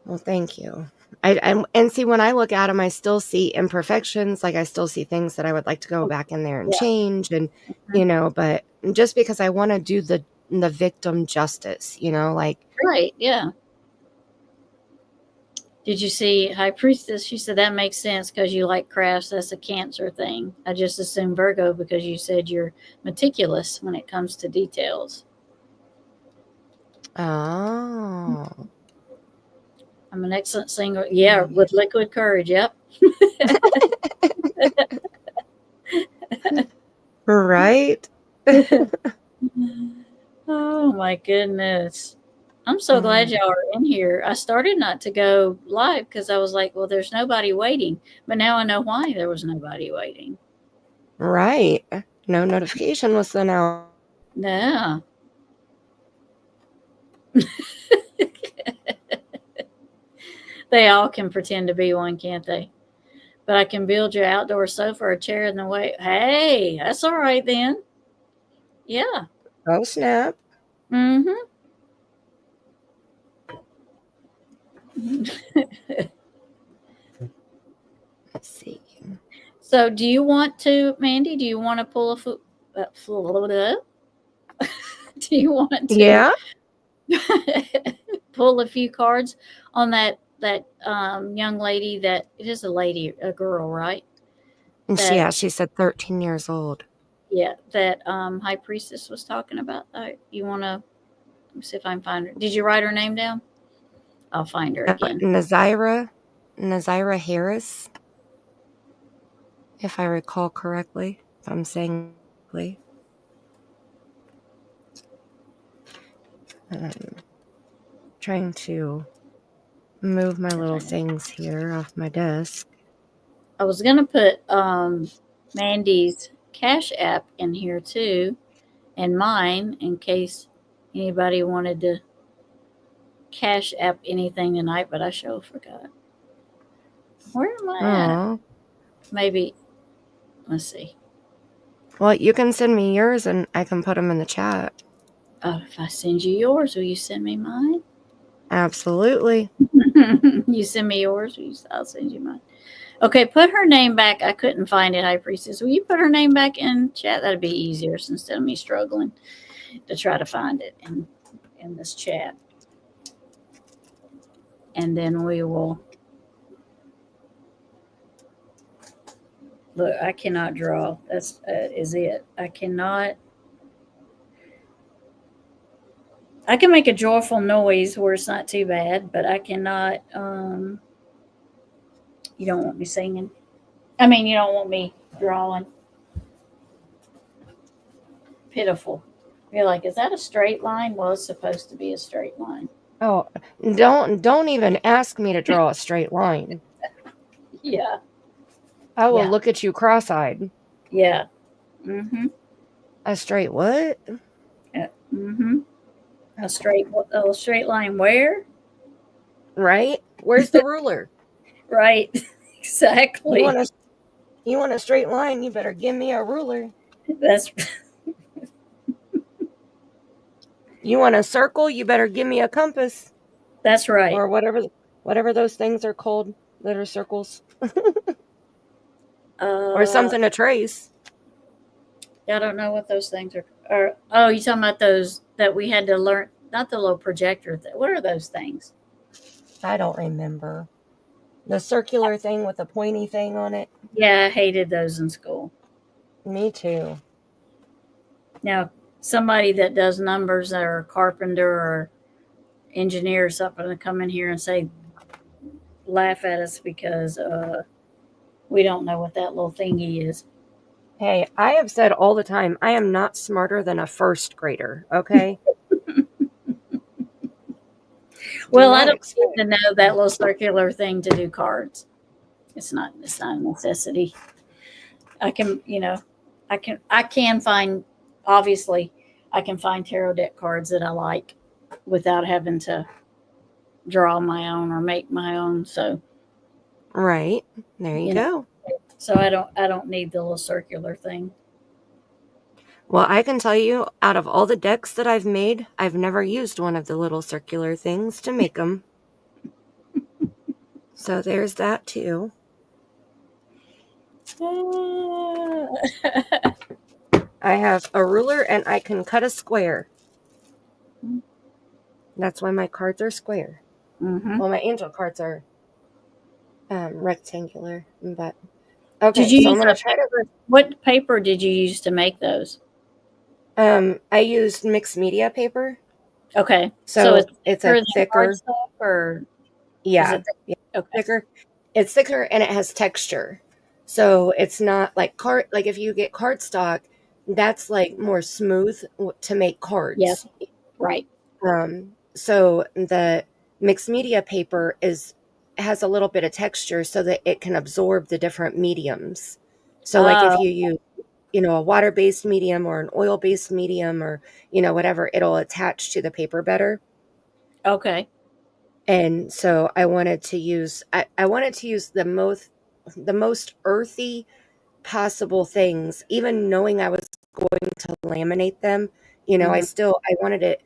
well, thank you. And see, when I look at them, I still see imperfections. Like I still see things that I would like to go back in there and Yeah. change, and Mhm. but just because I want to do the victim justice, like Right. Yeah. Did you see High Priestess? She said that makes sense because you like crafts. That's a Cancer thing. I just assumed Virgo because you said you're meticulous when it comes to details. oh, I'm an excellent singer. Yeah, with liquid courage. Yep. right. Oh my goodness. I'm so glad Mm, y'all are in here. I started not to go live because I was like, well, there's nobody waiting. But now I know why there was nobody waiting. right. No notification was sent out. Yeah. They all can pretend to be one, can't they? But I can build your outdoor sofa or chair in the way. Hey, that's all right then. Yeah. Oh, snap. Mm-hmm. Let's see. So, do you want to, Mandy? Do you want to pull a foot? Do you want to Yeah. pull a few cards on that young lady? That it is a lady, a girl, right? And That she said 13 years old. yeah, that High Priestess was talking about. You want to see if I can find her? Did you write her name down? I'll find her again. Nazira Harris, if I recall correctly, if I'm saying correctly. Trying to move my If little I can. things here off my desk. I was gonna put Mandy's Cash App in here too, and mine in case anybody wanted to Cash App anything tonight, but I sure forgot. Where am I at? Oh, Maybe let's see. well, you can send me yours and I can put them in the chat. Oh, if I send you yours, will you send me mine? Absolutely. You send me yours, I'll send you mine. Okay, put her name back. I couldn't find it, High Priestess. Will you put her name back in chat? That'd be easier instead of me struggling to try to find it in this chat. And then we will look. I cannot draw. That's is it. I cannot. I can make a joyful noise where it's not too bad, but I cannot. You don't want me singing. I mean, you don't want me drawing. Pitiful. You're like, is that a straight line? Well, it's supposed to be a straight line. Oh, don't even ask me to draw a straight line. Yeah. I will Yeah. look at you cross-eyed. Yeah. Mm-hmm. A straight what? Yeah. Mm-hmm. Okay. A straight line where? Right? Where's the ruler? Right. Exactly. You want a straight line, you better give me a ruler. That's You want a circle, you better give me a compass. that's right. Or whatever those things are called that are circles. Or Uh, something to trace. I don't know what those things are. Oh, you talking about those that we had to learn? Not the little projector. What are those things? I don't remember. The circular thing with the pointy thing on it. Yeah, I hated those in school. Me too. Now, somebody that does numbers or a carpenter or engineer or something to come in here and say, laugh at us because we don't know what that little thingy is. Hey, I have said all the time, I am not smarter than a first grader, okay? Do Well, I not don't expect. need to know that little circular thing to do cards. It's not a necessity. I can, I can find, obviously, I can find tarot deck cards that I like without having to draw my own or make my own. So, Right. There you you know, go. so I don't need the little circular thing. Well, I can tell you, out of all the decks that I've made, I've never used one of the little circular things to make them. So there's that too. I have a ruler and I can cut a square. That's why my cards are square. Mm-hmm. Well, my angel cards are rectangular. But Did okay, you so I'm use gonna try to. what paper did you use to make those? I used mixed media paper, Okay, so so it's it's a thicker than thicker. cardstock, or is Yeah, it? yeah, Okay. thicker. It's thicker and it has texture. So it's not like like if you get cardstock, that's like more smooth to make Yes. cards. Right. So the mixed media paper has a little bit of texture so that it can absorb the different mediums. So like if Oh, you use, a water-based medium or an oil-based medium or, whatever, it'll attach to the paper better. okay. And so I wanted to use the most earthy possible things, even knowing I was going to laminate them. Hmm. I wanted it,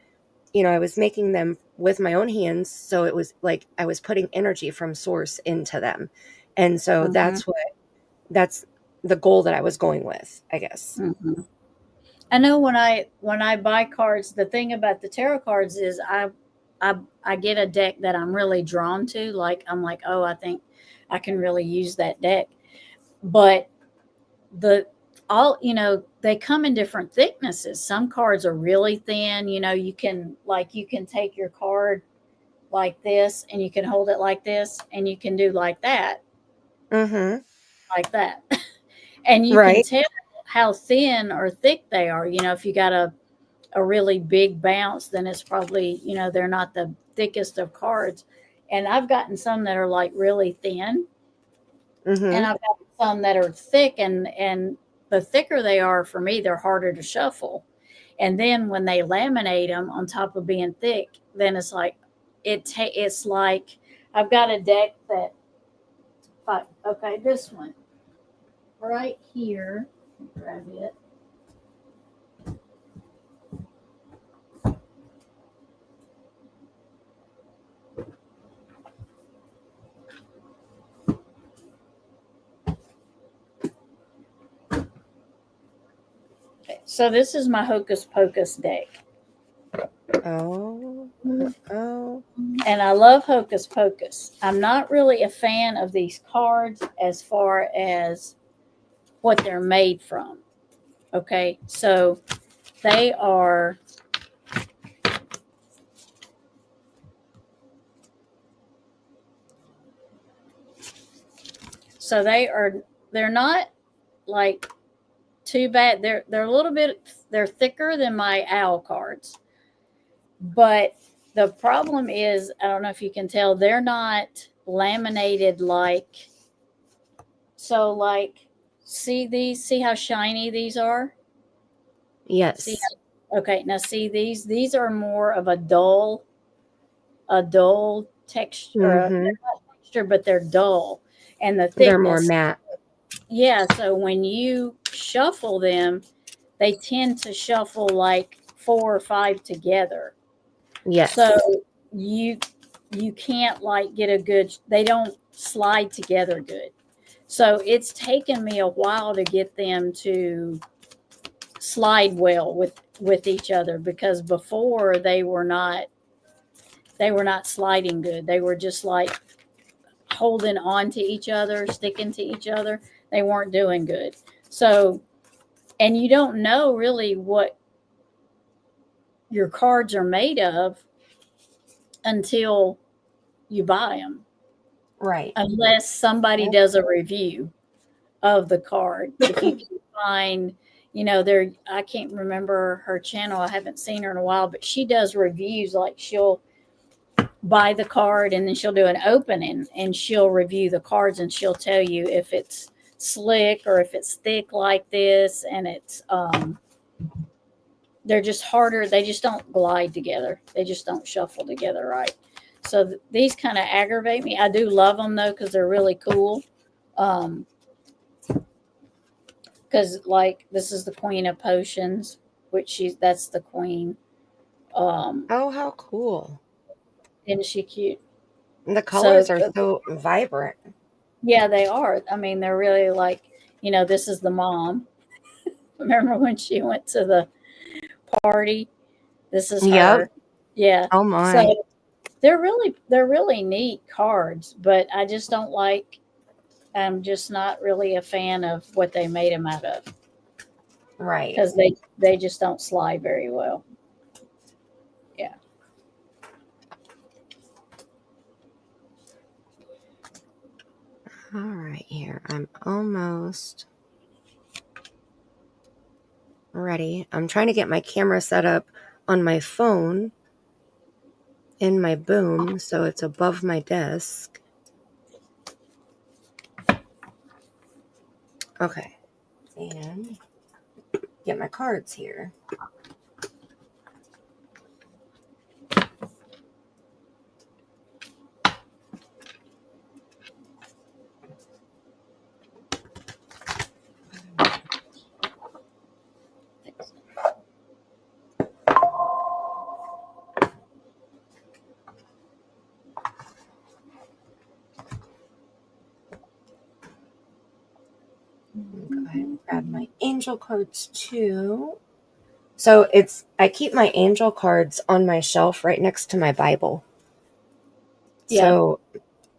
I was making them with my own hands, so it was like I was putting energy from source into them. And so Hmm. that's the goal that I was going with, I guess. Hmm. I know when I buy cards, the thing about the tarot cards is I I get a deck that I'm really drawn to. Like I'm like, oh, I think I can really use that deck. But the all they come in different thicknesses. Some cards are really thin. You can take your card like this and you can hold it like this and you can do Mhm. like that. And you can Right. tell how thin or thick they are. If you got a really big bounce, then it's probably, they're not the thickest of cards. And I've gotten some that are like really thin, and Mhm. I've got some that are thick, and the thicker they are for me, they're harder to shuffle. And then when they laminate them on top of being thick, then it's like it's like I've got a deck that okay, this one right here, grab it. Okay, so this is my Hocus Pocus deck. Oh. Oh. And I love Hocus Pocus. I'm not really a fan of these cards as far as what they're made from. Okay, so they are so they're not like too bad. They're a little bit they're thicker than my owl cards. But the problem is, I don't know if you can tell, they're not laminated like see how shiny these are? See Yes. okay, now see these are more of a dull texture, or Mhm. they're not texture, but they're dull. and the They're more thickness. matte. Yeah, so when you shuffle them, they tend to shuffle like 4 or 5 together. Yes. So you you can't like get a good, they don't slide together good. So it's taken me a while to get them to slide well with each other, because before they were not sliding good. They were just like holding on to each other, sticking to each other. They weren't doing good. So, and you don't know really what your cards are made of until you buy them, Right. unless somebody does a review of the card. If you can find, there, I can't remember her channel. I haven't seen her in a while, but she does reviews. Like she'll buy the card and then she'll do an opening and she'll review the cards and she'll tell you if it's slick or if it's thick like this, and it's they're just harder. They just don't glide together. They just don't shuffle together right. So these kind of aggravate me. I do love them though because they're really cool. Because like this is the Queen of Potions, which that's the queen. Oh, how cool. Isn't she cute? The So colors are so vibrant. yeah, they are. I mean, they're really like, this is the mom. Remember when she went to the party? This is Yep. her. Yeah. Oh my. So they're really neat cards, but I just don't like. I'm just not really a fan of what they made them out of, Right. because they just don't slide very well. Yeah. All right, here. I'm almost ready. I'm trying to get my camera set up on my phone in my boom so it's above my desk. Okay. And get my cards here. Go ahead and grab my angel cards too. So I keep my angel cards on my shelf right next to my Bible. Yeah. So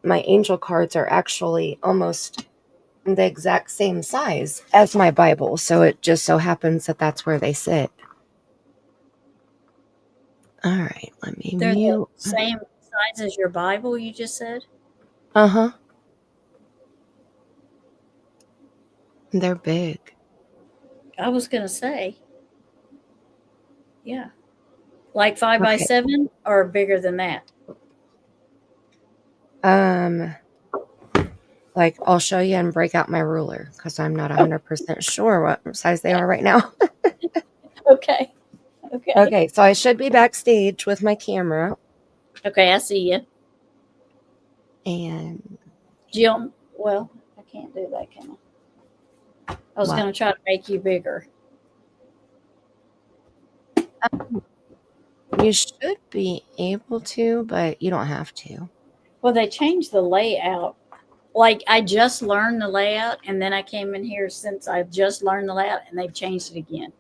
my angel cards are actually almost the exact same size as my Bible. So it just so happens that that's where they sit. All right, let me They're the mute. same size as your Bible, you just said? Uh-huh. They're big. I was going to say, yeah. Like 5 by Okay. 7 or bigger than that? Like I'll show you and break out my ruler because I'm not 100% sure what size they are right now. Okay. Okay. Okay, so I should be backstage with my camera. Okay, I see you. And Jill, well, I can't do that, can I? I was what? going to try to make you bigger. You should be able to, but you don't have to. Well, they changed the layout. Like I just learned the layout, and then I came in here since I've just learned the layout, and they've changed it again.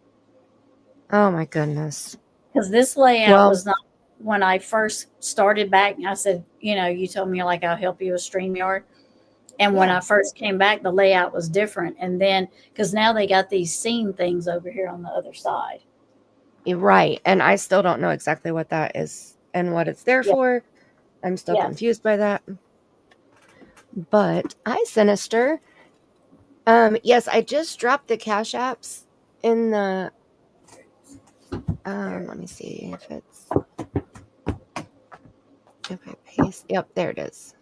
Oh my goodness. Because this layout Well, was not when I first started back. I said, you told me like I'll help you with StreamYard. And when yeah, I first came back, the layout was different. And then, because now they got these scene things over here on the other side. you're right. And I still don't know exactly what that is and what it's there Yeah. for. I'm still Yeah. confused by that. But hi, Sinister. Yes, I just dropped the Cash Apps in the let me see if I paste. Yep, there it is.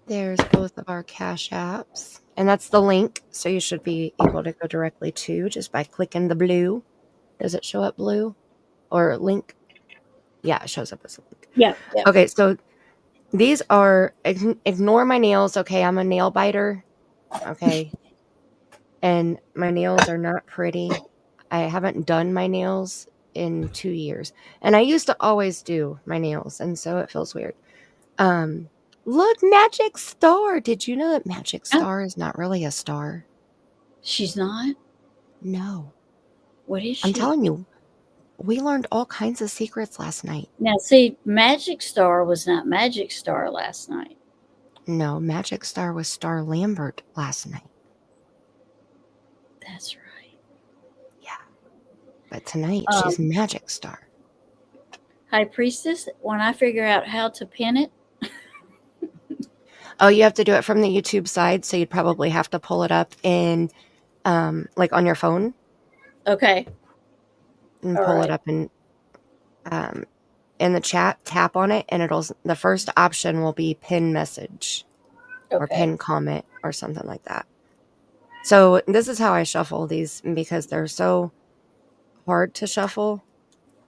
There's both of our Cash Apps. And that's the link. So you should be able to go directly to just by clicking the blue. Does it show up blue or link? Yeah, it shows up as a link. Yeah. Yeah. Okay, so These are ignore my nails, okay? I'm a nail biter, okay? And my nails are not pretty. I haven't done my nails in 2 years. And I used to always do my nails, and so it feels weird. Um, Look, Magic Star. Did you know that Magic Oh, Star is not really a star? she's not? No. What is I'm she? telling you, we learned all kinds of secrets last night. Now, see, Magic Star was not Magic Star last night. No, Magic Star was Star Lambert last night. That's right. Yeah. But tonight, Um, she's Magic Star. High Priestess, when I figure out how to pin it, Oh, you have to do it from the YouTube side, so you'd probably have to pull it up in, like on your phone okay, and all pull it right, up um, in the chat, tap on it, and the first option will be pin message or okay. pin comment or something like that. So this is how I shuffle these because they're so hard to shuffle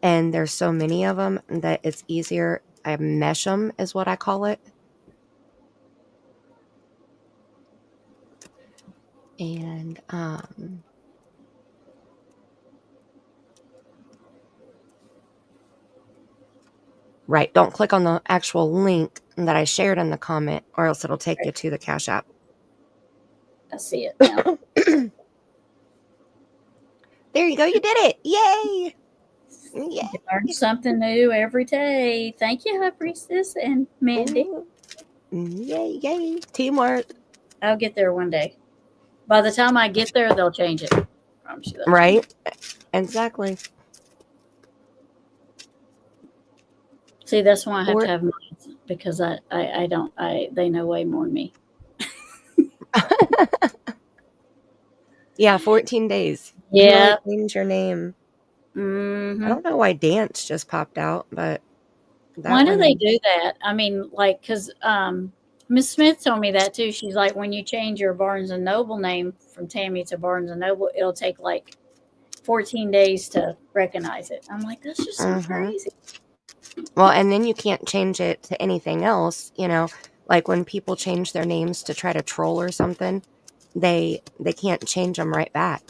and there's so many of them that it's easier. I mesh them is what I call it. And right, don't click on the actual link that I shared in the comment or else it'll take you Right. to the Cash App. I see it now. There you go, you did it. Yay! You learn Yay! something new every day. Thank you, High Priestess and Mandy. Ooh, yay, yay. Teamwork. I'll get there one day. By the time I get there, they'll change it. I promise you that. Right? Exactly. See, that's why I have to Or have mine because I don't, they know way more than me. yeah, 14 days. You can only Yeah. change your name. I Mm-hmm. don't know why Dance just popped out, but Why that do they one. do that? I mean, like, because Miss Smith told me that too. She's like, when you change your Barnes and Noble name from Tammy to Barnes and Noble, it'll take like 14 days to recognize it. I'm like, that's just so Mm-hmm. crazy. Well, and then you can't change it to anything else, like when people change their names to try to troll or something, they can't change them right back.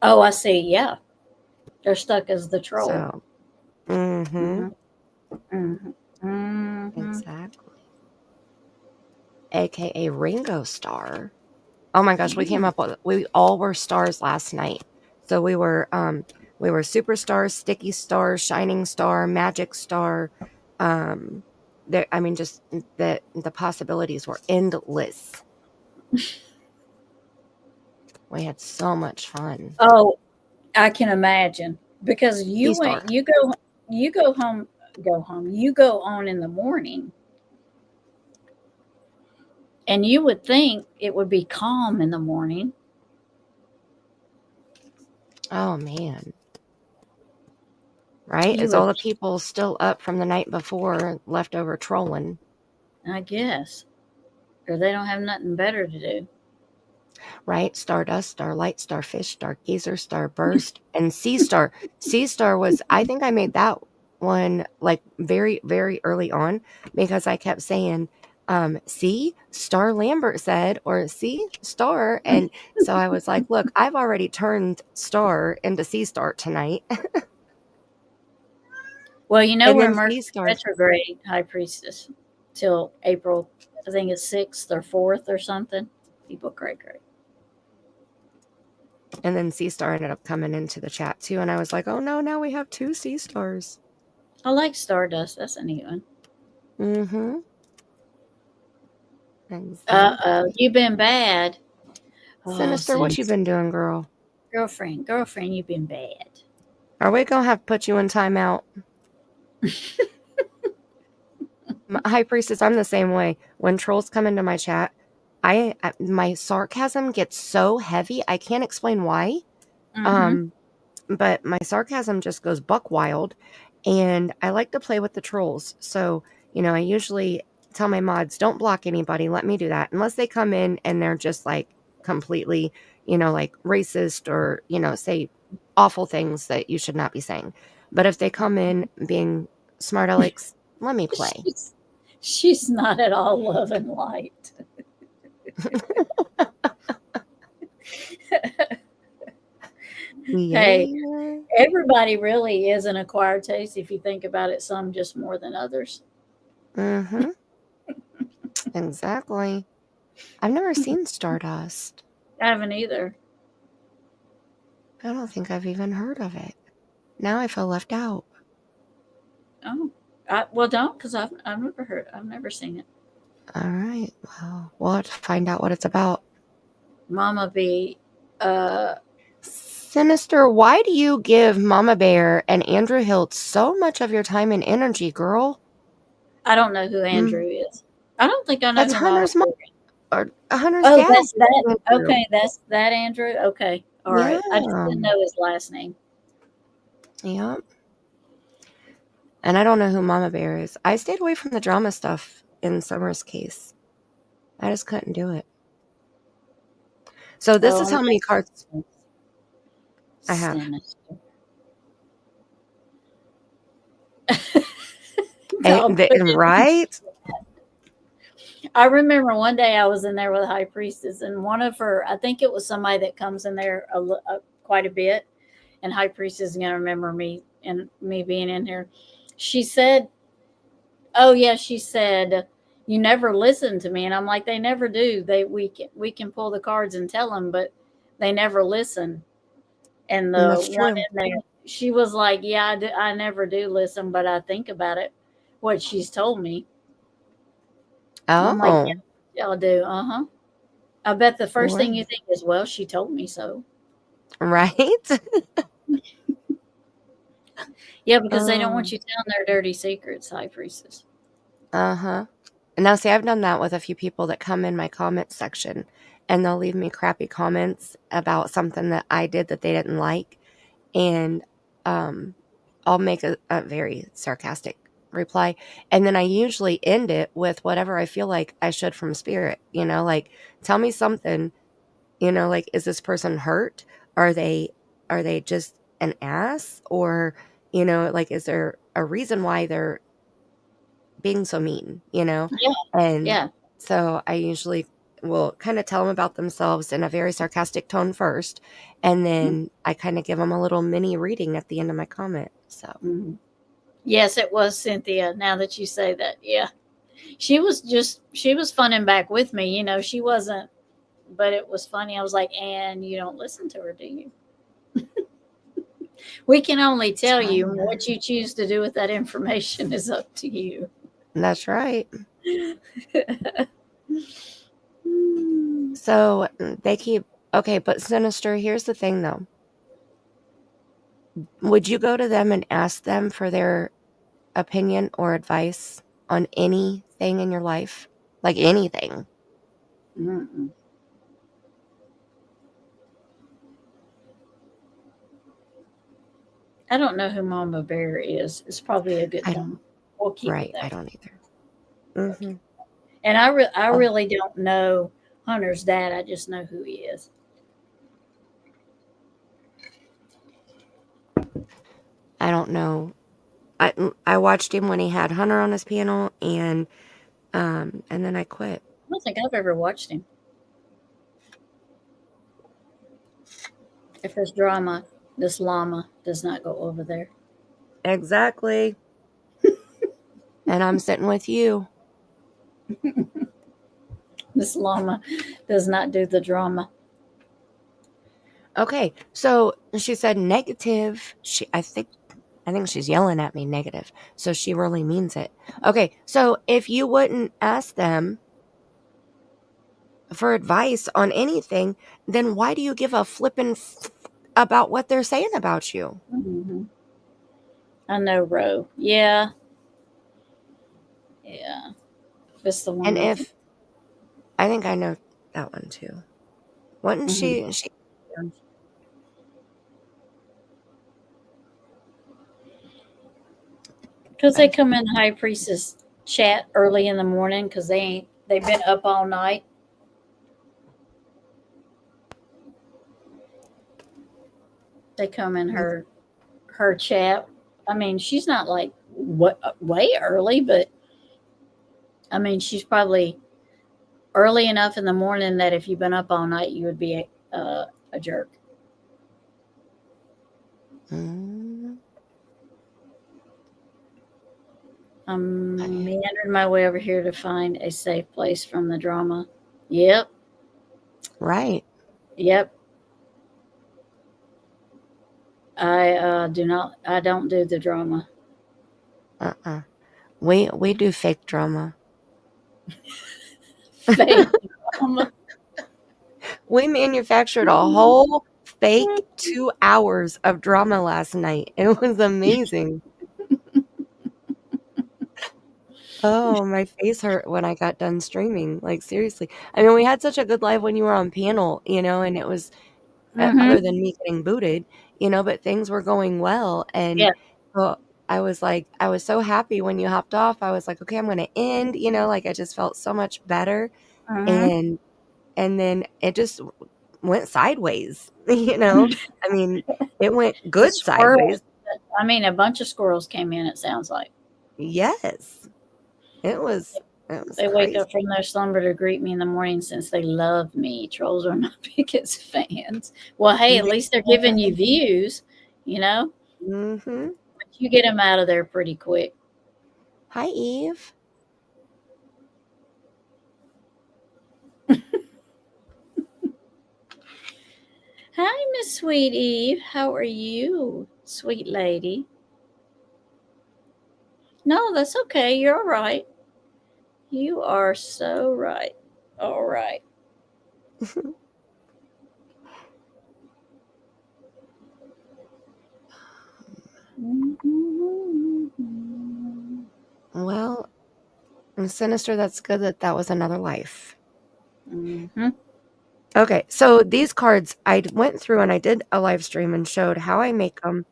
Oh, I see. Yeah. They're stuck as the troll. So, mm-hmm, Mm-hmm. Mm-hmm. Mm-hmm. exactly. AKA Ringo Star. Oh my gosh, we all were stars last night. So we were superstars, sticky star, shining star, magic star. Um there I mean just the possibilities were endless. We had so much fun. Oh, I can imagine because Sea star. you go home, you go on in the morning, and you would think it would be calm in the morning. Oh man. Right? You Is all would, the people still up from the night before leftover trolling? I guess, or they don't have nothing better to do. Right? Stardust, Starlight, Starfish, Stargazer, Starburst, and Sea Star. Sea Star was, I think I made that one like very, very early on because I kept saying, see, Star Lambert said, or see, Star. And so I was like, look, I've already turned Star into Sea Star tonight. Well, you know And we're then Sea Mercury Star, retrograde, High Priestess, till April. I think it's 6th or 4th or something. People cray cray. and then Sea Star ended up coming into the chat too. And I was like, oh no, now we have two Sea Stars. I like Stardust. That's a neat one. Mm-hmm. Exactly. You've been bad. Oh, Sinister, what you Sims. been doing, girl? Girlfriend, you've been bad. Are we gonna have to put you in timeout? High Priestess, I'm the same way. When trolls come into my chat, my sarcasm gets so heavy. I can't explain why. Mm-hmm. Um, but my sarcasm just goes buck wild, and I like to play with the trolls. So, I usually tell my mods, don't block anybody. Let me do that. Unless they come in and they're just like completely, like racist or, say awful things that you should not be saying. But if they come in being smart alecks, Let me play. She's, she's not at all love and light. Hey, Yeah. everybody really is an acquired taste if you think about it, some just more than others. Mm-hmm. Exactly. I've never seen Stardust. I haven't either. I don't think I've even heard of it. Now I feel left out. Oh, well, don't because I've never heard. I've never seen it. All right. Well, we'll have to find out what it's about. Mama be, uh, Sinister, why do you give Mama Bear and Andrew Hilt so much of your time and energy, girl? I don't know who Mm, Andrew is. I don't think I know that's who Mama Hunter's mom Bear is. or Hunter's Oh, dad. that's that. Andrew. Okay, that's that Andrew. Okay, all Yeah. right. I just didn't know his last name. Yeah. And I don't know who Mama Bear is. I stayed away from the drama stuff in Summer's case. I just couldn't do it. So this Oh, is I'm how many cards not I have. sinister. I'll put it. Right? I remember one day I was in there with a high priestess, and one of her, I think it was somebody that comes in there quite a bit, and high priestess is gonna remember me and me being in here. She said, "Oh yeah," she said, "You never listen to me," and I'm like, "They never do. We can pull the cards and tell them, but they never listen." And And the that's one true. in there, she was like, "Yeah, I never do listen, but I think about it, what she's told me." And I'm like, Oh, "Yeah, y'all do, uh huh." I bet the first well, thing you think is, "Well, she told me so." right? Yeah, because they don't want Oh, you telling their dirty secrets, high priestess. uh-huh. And now see, I've done that with a few people that come in my comment section and they'll leave me crappy comments about something that I did that they didn't like. And um, I'll make a very sarcastic reply. And then I usually end it with whatever I feel like I should from spirit, like tell me something, like is this person hurt? Are they just an ass? Or, like is there a reason why they're being so mean? Yeah, And yeah. so I usually will kind of tell them about themselves in a very sarcastic tone first, and then I kind of give them a little mini reading at the end of my comment. So, Mm-hmm. Yes, it was Cynthia. Now that you say that, yeah, she was funning back with me. She wasn't, but it was funny. I was like, "And you don't listen to her, do you?" We can only tell you trying what you choose to do with that information is up to you. that's right. Hmm. So they keep okay, but Sinister, here's the thing though. Would you go to them and ask them for their opinion or advice on anything in your life? Like anything. Mm-mm. I don't know who Mama Bear is. It's probably a good I don't thing. We'll keep it right, I that. don't either. Okay. Mhm. And I Oh, really don't know Hunter's dad. I just know who he is. I don't know. I watched him when he had Hunter on his panel and then I quit. I don't think I've ever watched him. If there's drama, this llama does not go over there. Exactly. And I'm sitting with you. This llama does not do the drama. Okay. So she said negative. I think she's yelling at me negative. So she really means it. Okay. So if you wouldn't ask them for advice on anything, then why do you give a flippin' about what they're saying about you? Hmm. I know, Ro. Yeah, yeah. It's the one And I think. if I think I know that one too. Wasn't she Because they I come in high priestess chat early in the morning because they've been up all night. They come in her chat. I mean, she's not like way early, but I mean, she's probably early enough in the morning that if you've been up all night, you would be a jerk. Mm, I'm okay. meandering my way over here to find a safe place from the drama. Yep, Right. yep. I do not. I don't do the drama. Uh-uh. We do fake drama. Fake drama. We manufactured a whole fake 2 hours of drama last night. It was amazing. Oh, my face hurt when I got done streaming, like, seriously. I mean, we had such a good live when you were on panel, and it was other Mm-hmm. than me getting booted, but things were going well, and Yeah. so I was so happy when you hopped off. I was like, "Okay, I'm gonna end," like, I just felt so much better, Mm-hmm. and then it just went sideways, I mean, it went The good squirrels. sideways. I mean, a bunch of squirrels came in. It sounds like Yes. It was they wake crazy. up from their slumber to greet me in the morning since they love me. Trolls are my biggest fans. Well, hey, at They least they're giving you views, you know. Mhm. But you get them out of there pretty quick. Hi, Eve. Hi, Miss Sweet Eve. How are you, sweet lady? No, that's okay. You're all right. You are so right. All right. Well, Sinister, that's good that that was another life. Mm-hmm. Okay, so these cards, went through and I did a live stream and showed how I make them,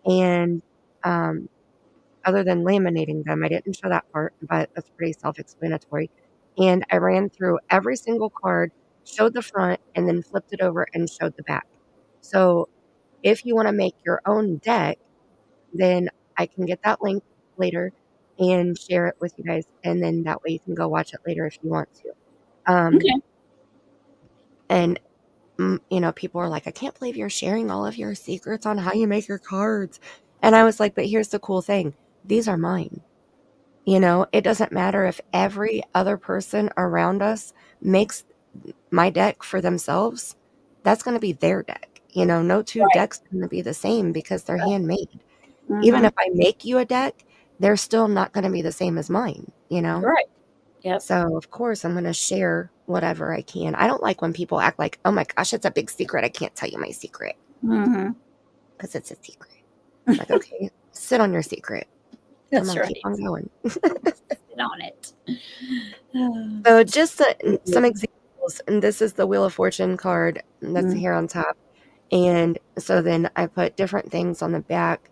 and, um, other than laminating them, I didn't show that part, but that's pretty self-explanatory, and I ran through every single card, showed the front, and then flipped it over and showed the back. So, if you wanna make your own deck, then I can get that link later and share it with you guys, and then that way you can go watch it later if you want to. Um, Okay. and people are like, "I can't believe you're sharing all of your secrets on how you make your cards." And I was like, "But here's the cool thing. These are mine." It doesn't matter if every other person around us makes my deck for themselves. That's going to be their deck. No two Right. decks are going to be the same because they're handmade. Even Mm-hmm. if I make you a deck, they're still not going to be the same as mine. Right. Yep. So, of course, I'm going to share whatever I can. I don't like when people act like, "Oh my gosh, it's a big secret. I can't tell you my secret Mm-hmm. because it's a secret." Like, okay, sit on your secret. I'm That's going to keep right. on going. Sit on it. So, just some examples. And this is the Wheel of Fortune card that's Mm, here on top. And so then I put different things on the back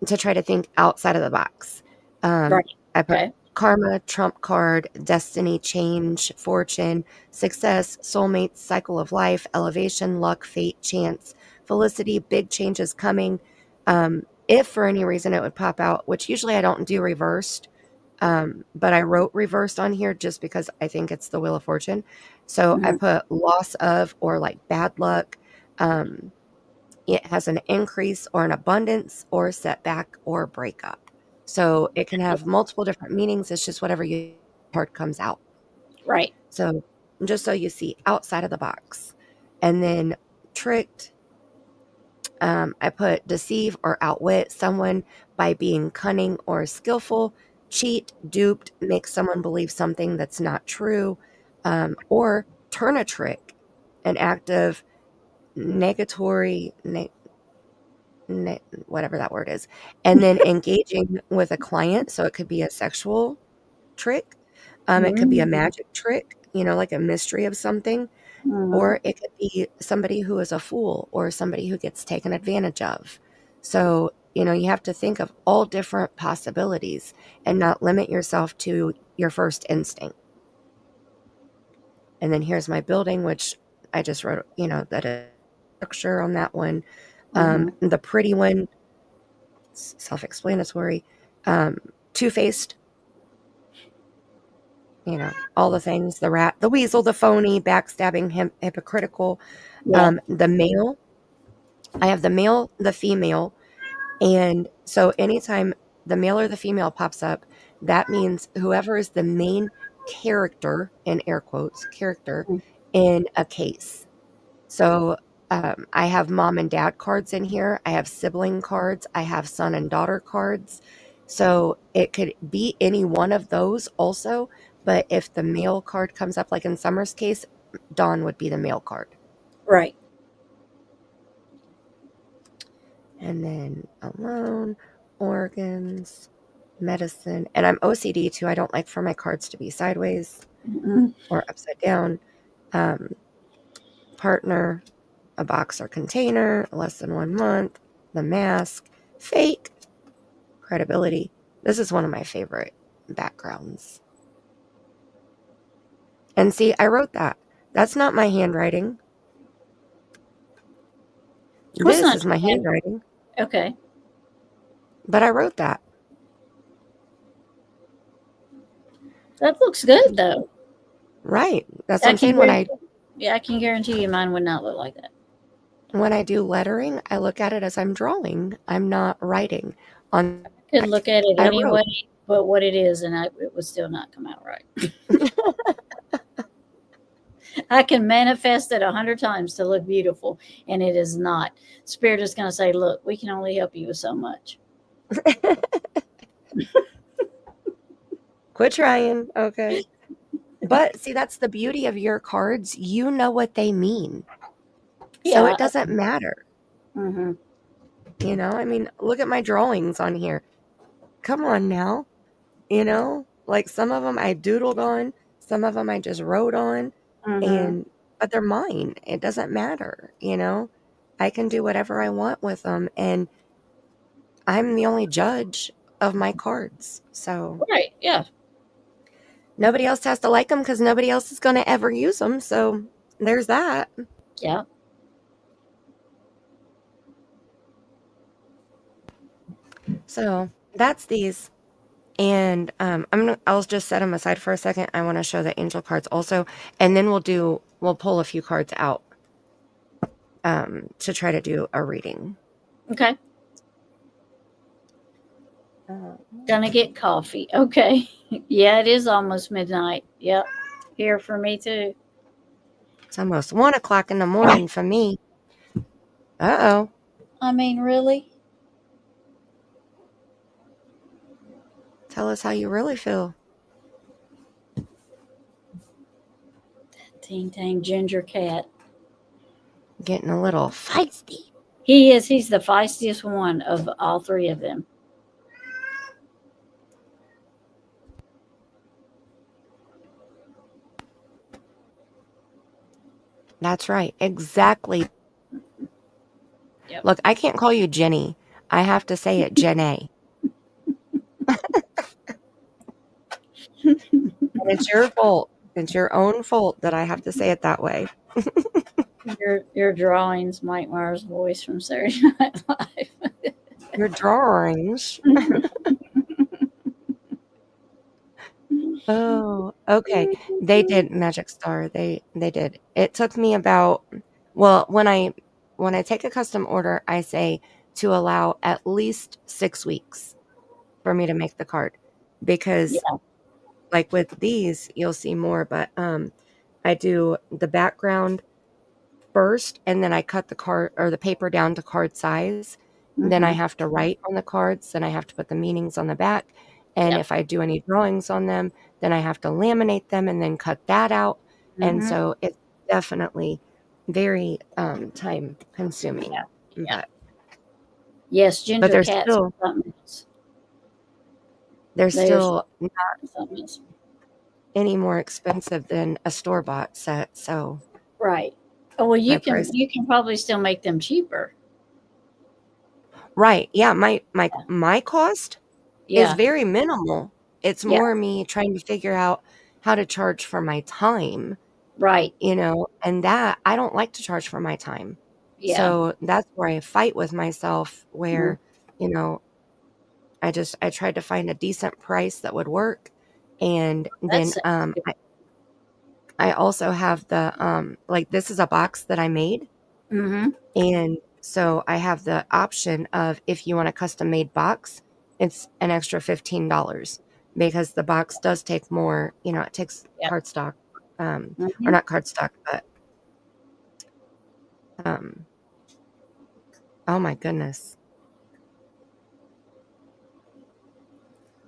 to try to think outside of the box. right. I put Okay. karma, trump card, destiny, change, fortune, success, soulmates, cycle of life, elevation, luck, fate, chance, felicity, big changes coming. If for any reason it would pop out, which usually I don't do reversed, but I wrote reversed on here just because I think it's the Wheel of Fortune. So I Mm-hmm. put loss of or like bad luck. Um, it has an increase or an abundance or setback or breakup. So it can have multiple different meanings. It's just whatever your card comes out. Right. So just so you see outside of the box. And then tricked, I put deceive or outwit someone by being cunning or skillful, cheat, duped, make someone believe something that's not true, or turn a trick, an act of negatory, whatever that word is, and then engaging with a client. So it could be a sexual trick, it could be a Mm-hmm. magic trick, like a mystery of something, Mm-hmm. or it could be somebody who is a fool or somebody who gets taken advantage of. So, you have to think of all different possibilities and not limit yourself to your first instinct. And then here's my building, which I just wrote, that is structure on that one. Mm-hmm. The pretty one, self-explanatory. Um, two-faced, all the things, the rat, the weasel, the phony, backstabbing, hypocritical. Yeah. The male, I have the male, the female, and so anytime the male or the female pops up, that means whoever is the main character, in air quotes, character, Mm. in a case. So I have mom and dad cards in here. I have sibling cards. I have son and daughter cards. So it could be any one of those also. But if the male card comes up, like in Summer's case, Dawn would be the male card. Right. And then alone, organs, medicine. And I'm OCD too. I don't like for my cards to be sideways Mm-mm. or upside down. Um, partner, a box or container, less than 1 month, the mask, fake, credibility. This is one of my favorite backgrounds. And see, I wrote that. That's not my handwriting. Of course This not. is my handwriting, Okay. but I wrote that. That looks good though. Right. That's what I'm saying. I can guarantee you mine would not look like that. When I do lettering, I look at it as I'm drawing. I'm not writing. On I could look at it I any wrote. way but what it is, and it would still not come out right. I can manifest it 100 times to look beautiful, and it is not. Spirit is going to say, "Look, we can only help you with so much." Quit trying. Okay. But see, that's the beauty of your cards. You know what they mean. So Yeah. it doesn't matter. Mm-hmm. I mean, look at my drawings on here. Come on now. Like some of them I doodled on, some of them I just wrote on, Mm-hmm. but they're mine. It doesn't matter. I can do whatever I want with them, and I'm the only judge of my cards. So Right. Yeah. nobody else has to like them because nobody else is going to ever use them. So there's that. Yeah. So that's these. And I'll just set them aside for a second. I want to show the angel cards also, and then we'll pull a few cards out to try to do a reading. Okay. Gonna get coffee. Okay. Yeah, it is almost midnight. Yep. Here for me too. It's almost 1 o'clock in the morning for me. Uh-oh. I mean, really? Tell us how you really feel. Ting tang ginger cat. Getting a little feisty. He is. He's the feistiest one of all three of them. That's right. Exactly. Yep. Look, I can't call you Jenny. I have to say it Jenny. And it's your fault. It's your own fault that I have to say it that way. Your drawings, Mike Myers' voice from Saturday Night Live. Your drawings. Oh, okay. They did Magic Star. They did. It took me about, well, when I take a custom order, I say to allow at least 6 weeks for me to make the card, because Yeah. like with these, you'll see more, but I do the background first, and then I cut the card or the paper down to card size. Then I Mm-hmm. have to write on the cards, then I have to put the meanings on the back. And Yep. if I do any drawings on them, then I have to laminate them and then cut that out. And Mm-hmm. so it's definitely very time consuming. Yeah. Yeah. But Yes, but ginger cats are something else. they're They are still not something else. any more expensive than a store-bought set. So Right. Oh well, my price. you can probably still make them cheaper. Right. Yeah, my cost is Yeah. very minimal. It's Yeah. more me trying to figure out how to charge for my time, Right. and that I don't like to charge for my time. Yeah. So that's where I fight with myself Mhm. where, you know, I tried to find a decent price that would work, and then That's I also have the like this is a box that I made, mm-hmm. and so I have the option of if you want a custom made box, it's an extra $15 because the box does take more. It takes Yep. cardstock, or Mm-hmm. not cardstock, but um, oh my goodness,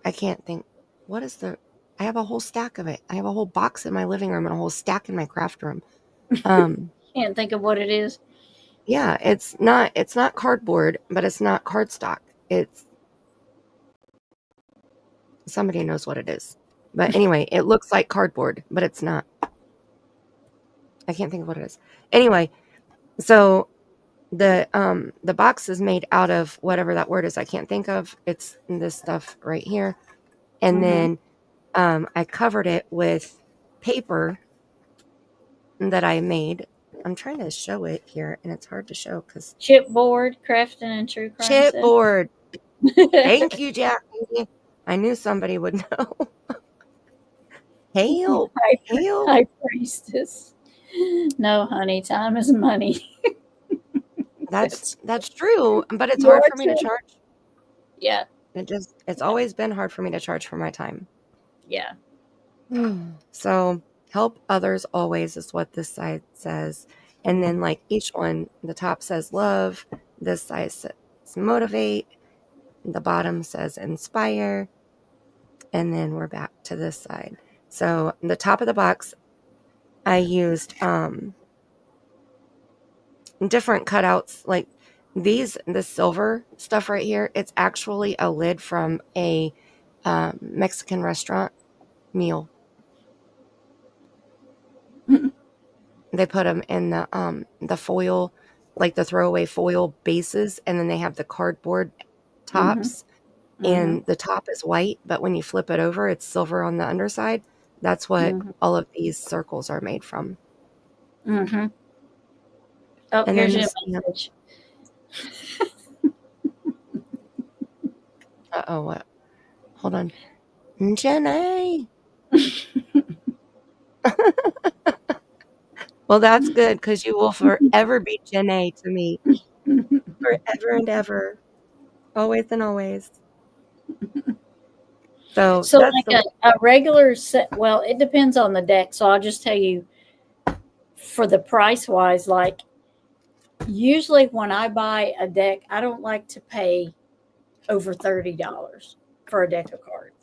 I can't think. What is the? I have a whole stack of it. I have a whole box in my living room and a whole stack in my craft room. Um, Can't think of what it is. yeah, it's not cardboard, but it's not cardstock. It's somebody knows what it is. But anyway, it looks like cardboard, but it's not. I can't think of what it is. Anyway, so the box is made out of whatever that word is I can't think of. It's this stuff right here. And Mm-hmm. then I covered it with paper that I made. I'm trying to show it here and it's hard to show because Chipboard, Crafting and True Crime said. chipboard. Thank you, Jackie. I knew somebody would know. Help. high, Help. high priestess. No, honey, time is money. That's That's that's true, but it's hard your for me to turn. charge. Yeah, It's yeah, always been hard for me to charge for my time. yeah. So help others always is what this side says. And then like each one, the top says love, this side says motivate, the bottom says inspire, and then we're back to this side. So the top of the box, I used different cutouts like the silver stuff right here. It's actually a lid from a Mexican restaurant meal. They put them in the foil, like the throwaway foil bases, and then they have the cardboard Mm-hmm. tops, Mm-hmm. and the top is white, but when you flip it over, it's silver on the underside. That's what Mm-hmm. all of these circles are made from. Mm-hmm. Oh, And then here's your this, message. uh-oh, what? Hold on. Jenny. Well, that's good because you will forever be Jenny to me. Forever and ever. Always and always. So So, that's like the a regular set, well, it depends on the deck. So, I'll just tell you for the price wise, like usually when I buy a deck, I don't like to pay over $30 for a deck of cards.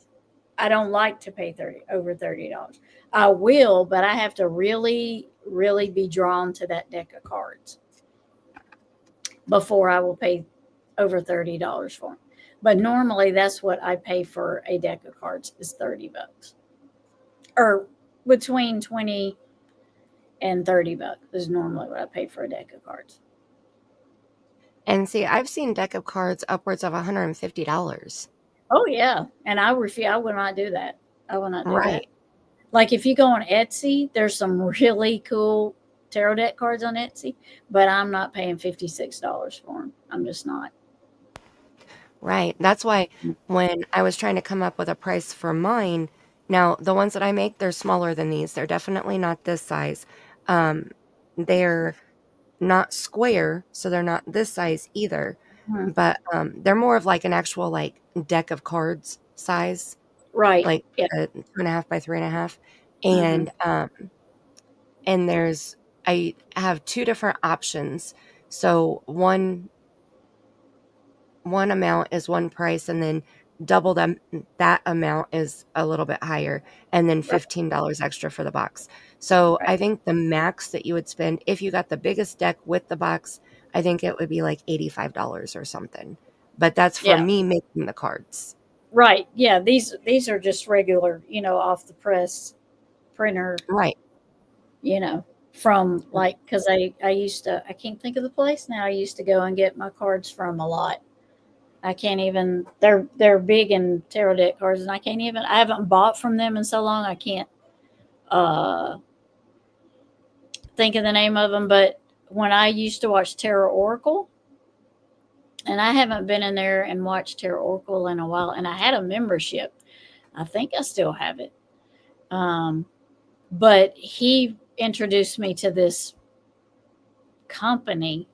I don't like to pay 30 over $30. I will, but I have to really, really be drawn to that deck of cards before I will pay over $30 for them. But normally that's what I pay for a deck of cards is $30. Or between 20 and $30 is normally what I pay for a deck of cards. and see, I've seen deck of cards upwards of $150. Oh yeah, and I refuse. I will not do that. I will not do that. Right. Like if you go on Etsy, there's some really cool tarot deck cards on Etsy, but I'm not paying $56 for them. I'm just not. Right. That's why when I was trying to come up with a price for mine, now the ones that I make, they're smaller than these. They're definitely not this size. Um, they're not square, so they're not this size either. Mhm. But they're more of like an actual like deck of cards size, Right. like Yeah. 2.5 by 3.5. Hmm. And there's I have two different options. So one amount is one price and then double that amount is a little bit higher and then Right. $15 extra for the box. So Right. I think the max that you would spend if you got the biggest deck with the box, I think it would be like $85 or something. But that's for Yeah. me making the cards. Right. Yeah. These are just regular, off the press printer, Right. you know, from like because I used to I can't think of the place now. I used to go and get my cards from a lot. I can't even. They're big in tarot deck cards, and I can't even. I haven't bought from them in so long. I can't uh, think of the name of them. But when I used to watch Tarot Oracle, And I haven't been in there and watched Tarot Oracle in a while. And I had a membership. I think I still have it. Um, but he introduced me to this company,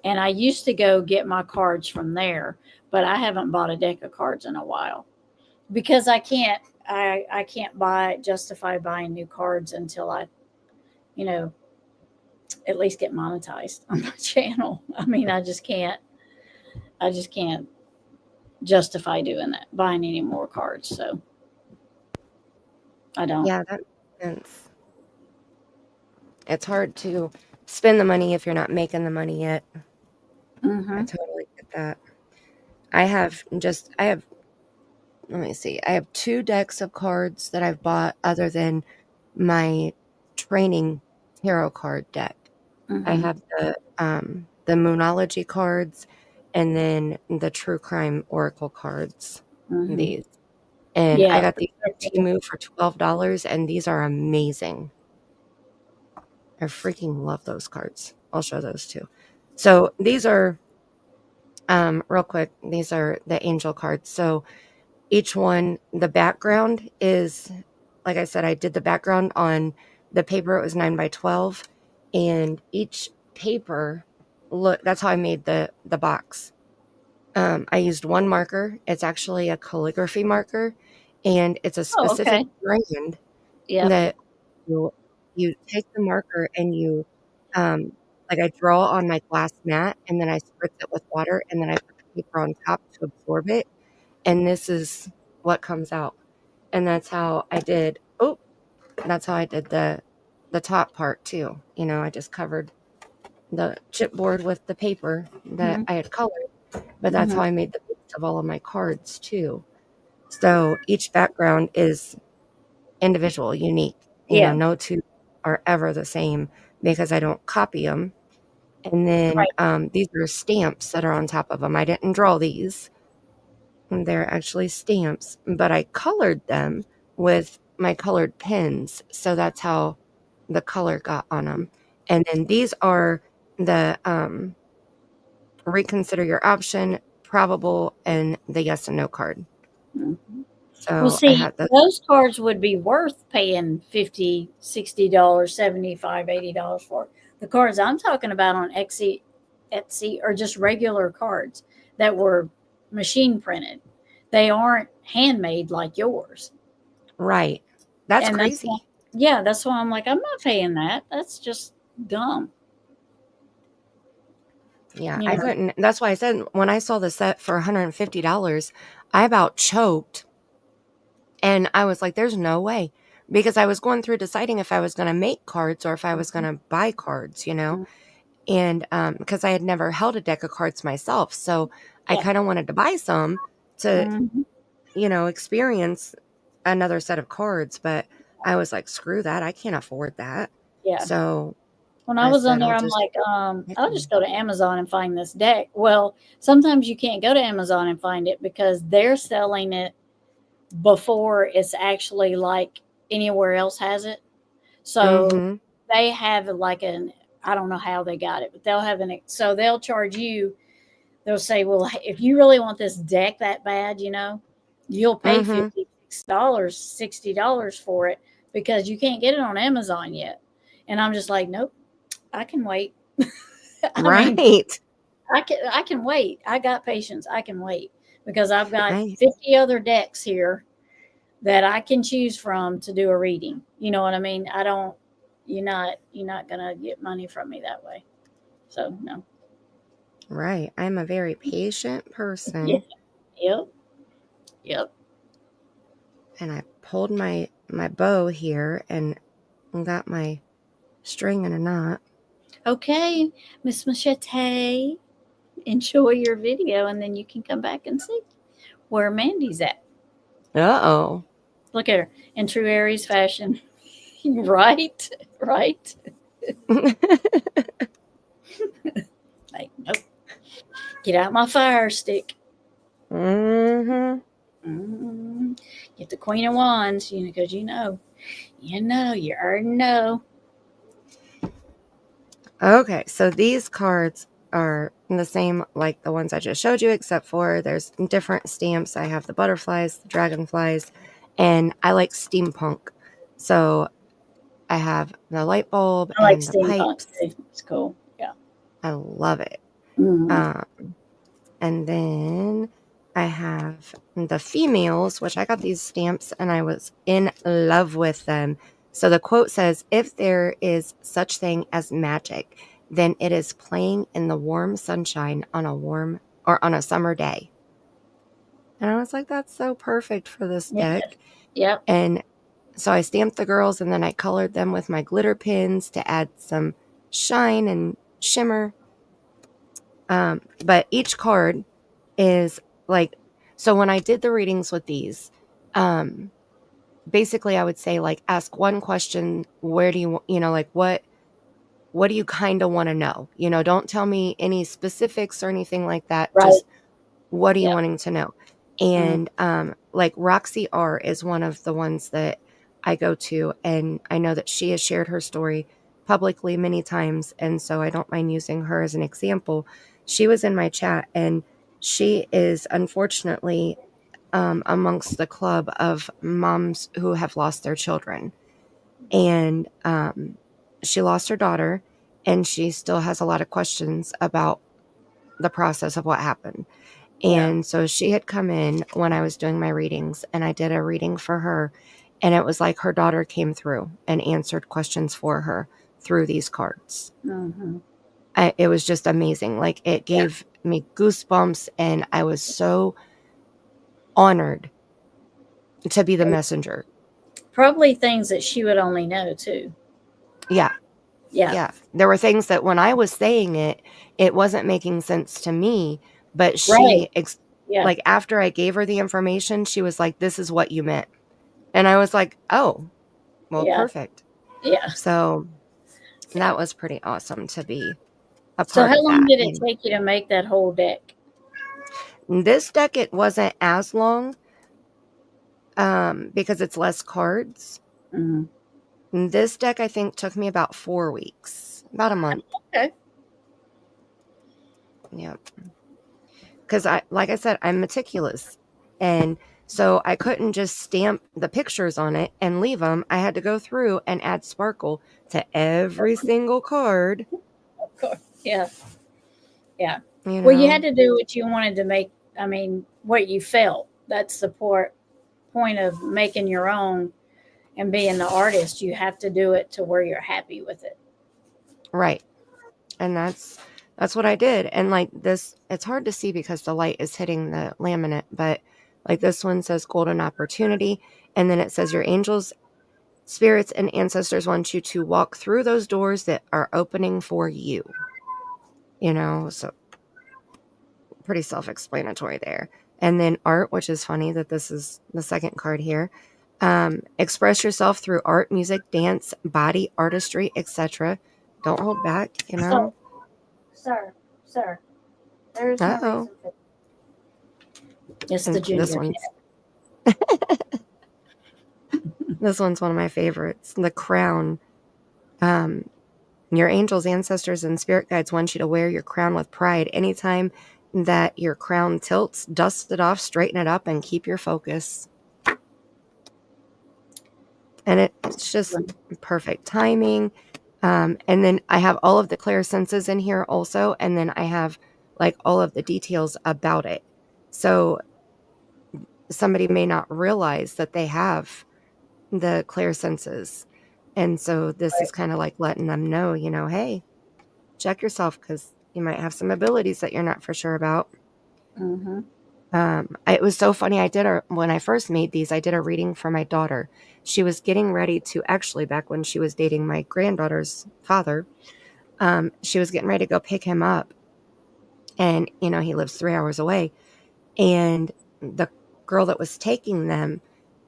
and I used to go get my cards from there, but I haven't bought a deck of cards in a while because I can't justify buying new cards until I, you know, at least get monetized on my channel. I mean, I just can't justify doing that, buying any more cards. So I don't. Yeah, that makes sense. It's hard to spend the money if you're not making the money yet. I Mm-hmm. totally get that. I have, let me see, I have 2 decks of cards that I've bought other than my training tarot card deck. I Mm-hmm. have the Moonology cards and then the True Crime Oracle cards. Mm-hmm. These. And I Yeah. got these at Temu for $12, and these are amazing. I freaking love those cards. I'll show those too. So these are, real quick, these are the angel cards. So each one, the background is, like I said, I did the background on the paper. It was 9 by 12. And each paper, look, that's how I made the box. I used one marker. It's actually a calligraphy marker, and it's a Oh, specific okay. brand Yep. that you take the marker and you, um, like I draw on my glass mat and then I spritz it with water and then I put the paper on top to absorb it. And this is what comes out. And that's how I did the top part too. You know, I just covered the chipboard with the paper that Mm-hmm. I had colored, but that's Mm-hmm. how I made the base of all of my cards too. So each background is individual, unique. You know, Yeah. no two are ever the same because I don't copy them. And then Right. these are stamps that are on top of them. I didn't draw these. They're actually stamps, but I colored them with my colored pens. So that's how the color got on them. And then these are the reconsider your option, probable, and the yes and no card. Mhm. Well, So I see, had the those cards would be worth paying 50, $60, 75, $80 for. The cards I'm talking about on Etsy are just regular cards that were machine printed. They aren't handmade like yours. right. That's And that's why, crazy. yeah, that's why I'm like, I'm not paying that. That's just dumb. Yeah, You I know, couldn't. That's why I said when I saw the set for $150, I about choked. And I was like, there's no way. Because I was going through deciding if I was going to make cards or if I was going to buy cards, you know? Mhm. And because I had never held a deck of cards myself. So I Yeah. kind of wanted to buy some to, Hmm. experience another set of cards. But I was like, screw that. I can't afford that. Yeah. So When I I was on said, there, I'll I'm just like, get I'll just one. go to Amazon and find this deck. Well, sometimes you can't go to Amazon and find it because they're selling it before it's actually like anywhere else has it. So Mm-hmm. they have like I don't know how they got it, but they'll have so they'll charge you, they'll say, well, if you really want this deck that bad, you'll pay Mm-hmm. $56, $60 for it because you can't get it on Amazon yet. And I'm just like, nope, I can wait. I mean, Right. I can wait. I got patience. I can wait because I've got I 50 other decks here that I can choose from to do a reading. You know what I mean? I don't you're not going to get money from me that way. So, no. right. I'm a very patient Yeah. person. Yep. Yep. And I pulled my bow here and got my string in a knot. Okay, Miss Machete, enjoy your video and then you can come back and see where Mandy's at. Uh-oh. Look at her in true Aries fashion. Right? Right? Like, nope. Get out my fire stick. Mm-hmm. Mm, get the Queen of Wands, because you already know. Okay, so these cards, are the same like the ones I just showed you, except for there's different stamps. I have the butterflies, the dragonflies, and I like steampunk. So I have the light bulb I like and the steampunk pipes. too. It's cool. Yeah. I love it. Mhm. Um, and then I have the females, which I got these stamps and I was in love with them. So the quote says, "If there is such thing as magic, then it is playing in the warm sunshine on a warm or on a summer day." And I was like, that's so perfect for this Yeah. deck. Yep. And so I stamped the girls and then I colored them with my glitter pins to add some shine and shimmer. But each card is like, so when I did the readings with these, um, basically I would say like, ask one question. Where do you, like what do you kind of want to know? Don't tell me any specifics or anything like that. Right. Just what are you Yep. wanting to know? Mm. And like Roxy R is one of the ones that I go to, and I know that she has shared her story publicly many times, and so I don't mind using her as an example. She was in my chat, and she is unfortunately amongst the club of moms who have lost their children. And she lost her daughter, and she still has a lot of questions about the process of what happened. Yeah. And so she had come in when I was doing my readings, and I did a reading for her. And it was like her daughter came through and answered questions for her through these cards. Hmm. It was just amazing. Like it Yeah. gave me goosebumps, and I was so honored to be the And messenger. probably things that she would only know too. Yeah. Yeah. Yeah. There were things that when I was saying it, it wasn't making sense to me, but Right. Yeah. like after I gave her the information, she was like, "This is what you meant." And I was like, "Oh, well, Yeah. perfect." Yeah. So Yeah. that was pretty awesome to be a So part how of long that. did it take you to make that whole deck? This deck, it wasn't as long because it's less cards. Hmm. This deck, I think, took me about 4 weeks, about a month. Okay. Yeah. Because like I said, I'm meticulous. And so I couldn't just stamp the pictures on it and leave them. I had to go through and add sparkle to every single card, Of course. Yeah. Yeah. you Well, you had know? to do what you wanted to make. I mean, what you felt. That's the point of making your own and being the artist. You have to do it to where you're happy with it. Right. And that's what I did. And like this, it's hard to see because the light is hitting the laminate, but like this one says golden opportunity. And then it says your angels, spirits, and ancestors want you to walk through those doors that are opening for you. So pretty self-explanatory there. And then art, which is funny that this is the second card here. Express yourself through art, music, dance, body, artistry, etc. Don't hold back. So, sir, sir, there is no Uh-oh. reason for it's the And this ginger one's cat. this one's one of my favorites. The crown. Um, your angels, ancestors, and spirit guides want you to wear your crown with pride. Anytime that your crown tilts, dust it off, straighten it up, and keep your focus. And it's just perfect timing. And then I have all of the clear senses in here also, and then I have like all of the details about it. So somebody may not realize that they have the clear senses. And so this is kind of like letting them know, hey, check yourself because you might have some abilities that you're not for sure about. Mm-hmm. It was so funny. When I first made these, I did a reading for my daughter. She was getting ready to actually, back when she was dating my granddaughter's father, she was getting ready to go pick him up. And, he lives 3 hours away. And the girl that was taking them,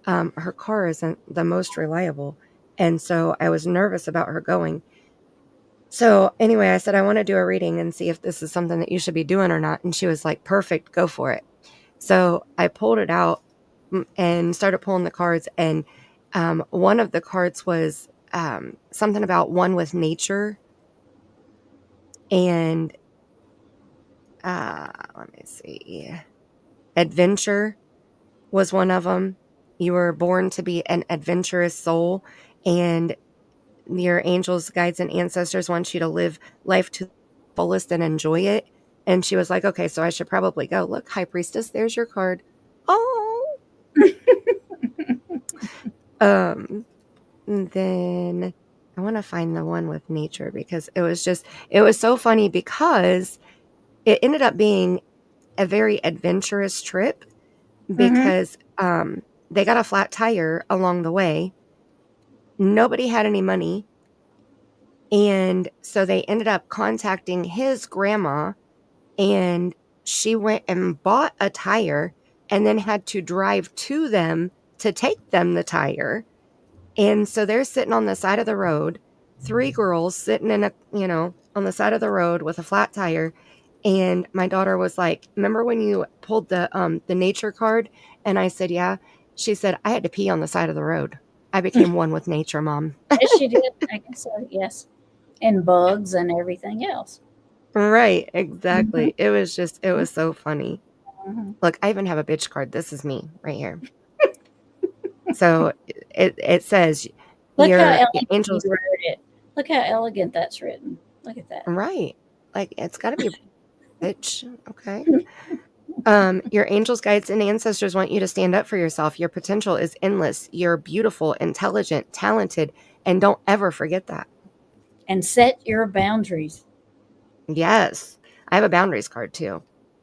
her car isn't the most reliable. And so I was nervous about her going. So anyway, I said, I want to do a reading and see if this is something that you should be doing or not. And she was like, perfect, go for it. So I pulled it out and started pulling the cards. And one of the cards was something about one with nature. And Let me see. Adventure was one of them. You were born to be an adventurous soul, and your angels, guides, and ancestors want you to live life to the fullest and enjoy it. And she was like, okay, so I should probably go. Look, High Priestess, there's your card. Oh. Um, and then I want to find the one with nature because it was so funny because it ended up being a very adventurous trip Mm-hmm. because they got a flat tire along the way. Nobody had any money. And so they ended up contacting his grandma, and she went and bought a tire and then had to drive to them to take them the tire. And so they're sitting on the side of the road, three girls sitting in on the side of the road with a flat tire. And my daughter was like, "Remember when you pulled the nature card?" And I said, "Yeah." She said, "I had to pee on the side of the road. I became one with nature, Mom." Yes, she did. I guess so. Yes, and bugs and everything else. Right, Mm-hmm. exactly. It was so funny. Mm-hmm. Look, I even have a bitch card. This is me right here. So it says Look how your elegant you angels, wrote it. Look how elegant that's written. Look at that. right. Like it's got to be a bitch. Okay. Your angels, guides, and ancestors want you to stand up for yourself. Your potential is endless. You're beautiful, intelligent, talented, and don't ever forget that. And set your boundaries. Yes. I have a boundaries card too.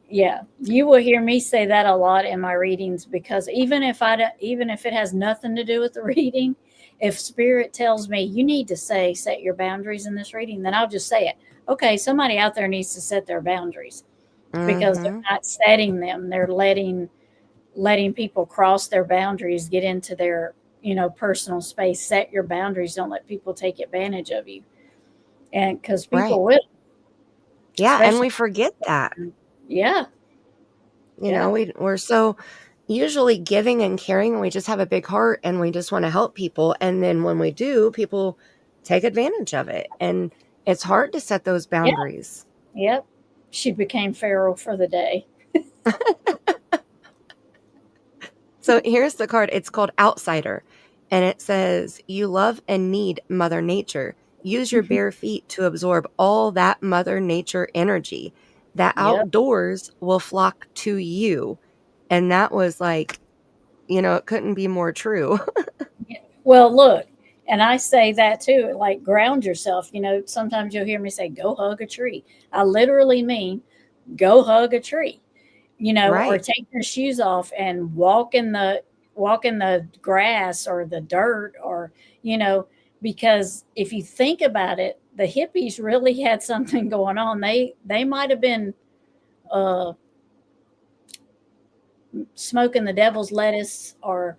Yeah, you will hear me say that a lot in my readings because even if it has nothing to do with the reading, if spirit tells me you need to say set your boundaries in this reading, then I'll just say it. Okay, somebody out there needs to set their boundaries because they're Mm-hmm. not setting them. They're letting people cross their boundaries, get into their, personal space. Set your boundaries. Don't let people take advantage of you. And because Right. people will, Yeah. And especially, we forget that. yeah, yeah, We're so usually giving and caring, and we just have a big heart and we just want to help people. And then when we do, people take advantage of it. And it's hard to set those yeah, boundaries. yep. She became feral for the day. So here's the card. It's called Outsider. And it says, "You love and need Mother Nature. Use your bare feet to absorb all that Mother Nature energy. The Yep. outdoors will flock to you." And that was like, it couldn't be more true. Well, look, and I say that too, like ground yourself. Sometimes you'll hear me say, go hug a tree. I literally mean go hug a tree, or Right. take your shoes off and walk in the grass or the dirt or, you know, because if you think about it, the hippies really had something going on. They might have been uh, smoking the devil's lettuce or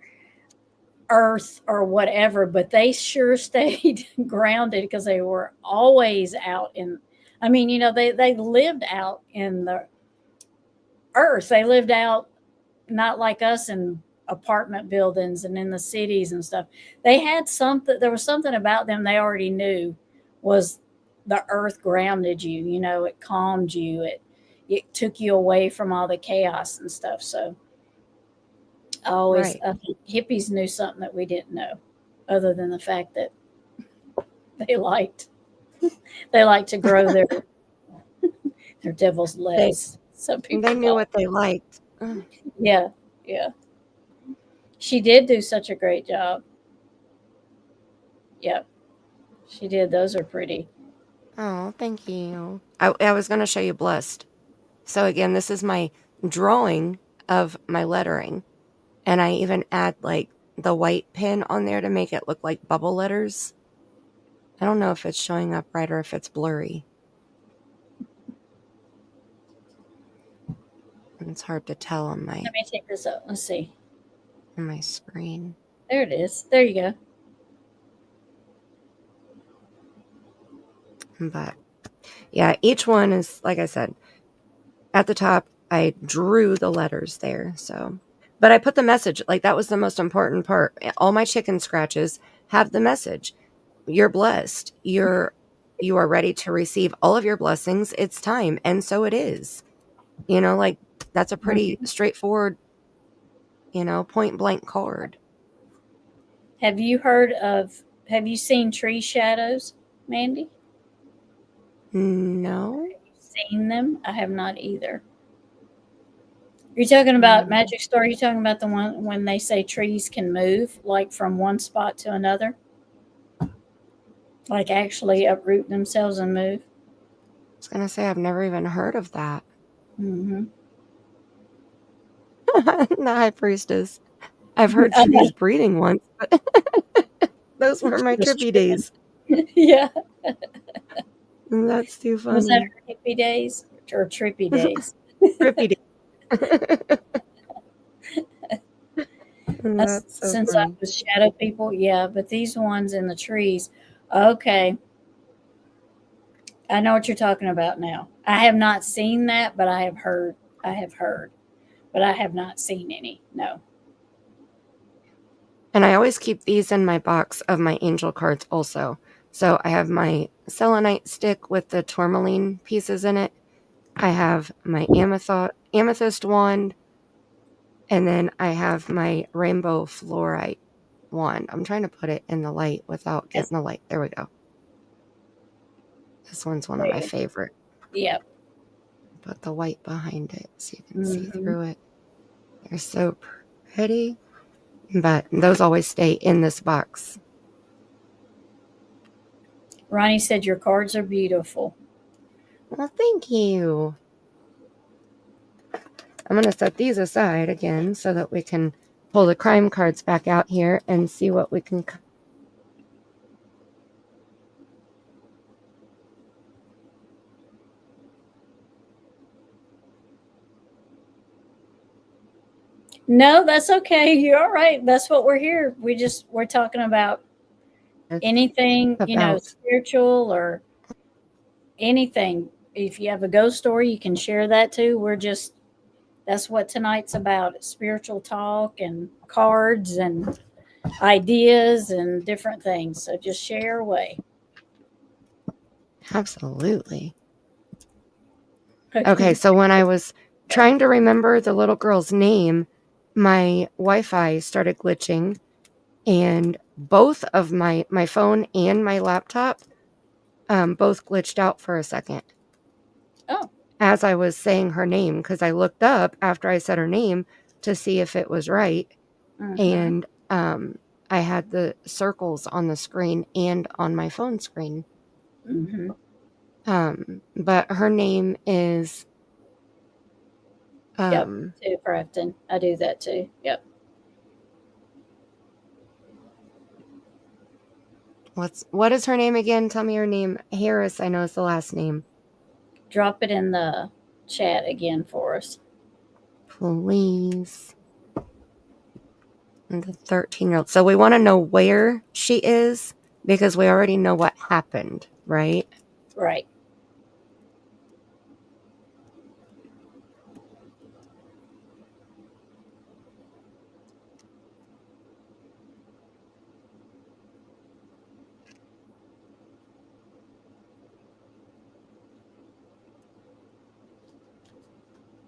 earth or whatever, but they sure stayed grounded because they were always out in, I mean, they lived out in the earth. They lived out not like us in apartment buildings and in the cities and stuff. They had something, there was something about them they already knew was the earth grounded you, it calmed you, it took you away from all the chaos and stuff. So Right. I think hippies knew something that we didn't know, other than the fact that they liked they liked to grow their devil's They lettuce. Some they people knew call what they liked. Ugh. it. Yeah, yeah. She did do such a great job. Yep, she did. Those are pretty. Oh, thank you. I was going to show you Blessed. So again, this is my drawing of my lettering. And I even add like the white pen on there to make it look like bubble letters. I don't know if it's showing up right or if it's blurry. It's hard to tell on Let me take this up. Let's see. my screen. There it is. There you go. But yeah, each one is like I said, at the top I drew the letters there. So but I put the message, like that was the most important part. All my chicken scratches have the message. You're blessed. You are ready to receive all of your blessings. It's time. And so it is. You know, like that's a pretty Mhm. straightforward, point blank card. Have you seen tree shadows, Mandy? No. Seen them? I have not either. You're talking about Mm, Magic Star? You're talking about the one when they say trees can move, like from one spot to another, like actually uproot themselves and move. I was gonna say I've never even heard of that. Hmm. The high priestess. I've heard trees breathing once, but those were my Just trippy tripping. days. Yeah. That's too Was that funny. her hippie days or trippy days? Trippy days. That's That's so since I funny. was shadow people. Yeah, but these ones in the trees. Okay, I know what you're talking about now. I have not seen that, but I have heard. I have heard, but I have not seen any. No. And I always keep these in my box of my angel cards also. So I have my selenite stick with the tourmaline pieces in it. I have my amethyst wand, and then I have my rainbow fluorite wand. I'm trying to put it in the light without That's getting the light. There we go. This one's one of my there. favorite. Yep. Put the white behind it so you can see Hmm. through it. They're so pretty. But those always stay in this box. Ronnie said your cards are beautiful. Well, thank you. I'm going to set these aside again so that we can pull the crime cards back out here and see what we can. No, that's okay. You're all right. That's what we're here. We're talking about anything, About. spiritual or anything. If you have a ghost story, you can share that too. That's what tonight's about. It's spiritual talk and cards and ideas and different things. So just share away. Absolutely. Okay, Okay. so when I was trying to remember the little girl's name, my Wi-Fi started glitching, and both of my phone and my laptop both glitched out for a second Oh. as I was saying her name, because I looked up after I said her name to see if it was right, Mm-hmm. and I had the circles on the screen and on my phone screen. Mm-hmm. But her name is Yep. um, Too, Crafton. I do that too. Yep. what is her name again? Tell me her name. Harris, I know is the last name. Drop it in the chat again for us. Please. And the 13-year-old. So we want to know where she is because we already know what happened, right? Right.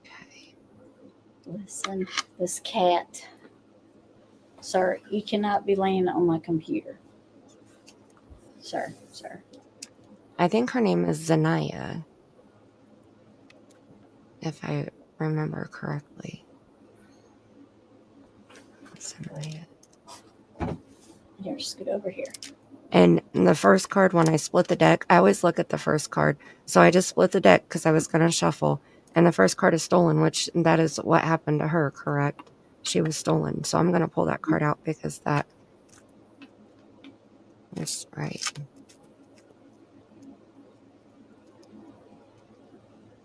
Okay. Listen, this cat. Sir, you cannot be laying on my computer. Sir, sir. I think her name is Zanaya, if I remember correctly. Zanaya. Here, scoot over here. And the first card, when I split the deck, I always look at the first card. So I just split the deck because I was going to shuffle. And the first card is stolen, which that is what happened to her, correct? She was stolen. So I'm going to pull that card out because that is right.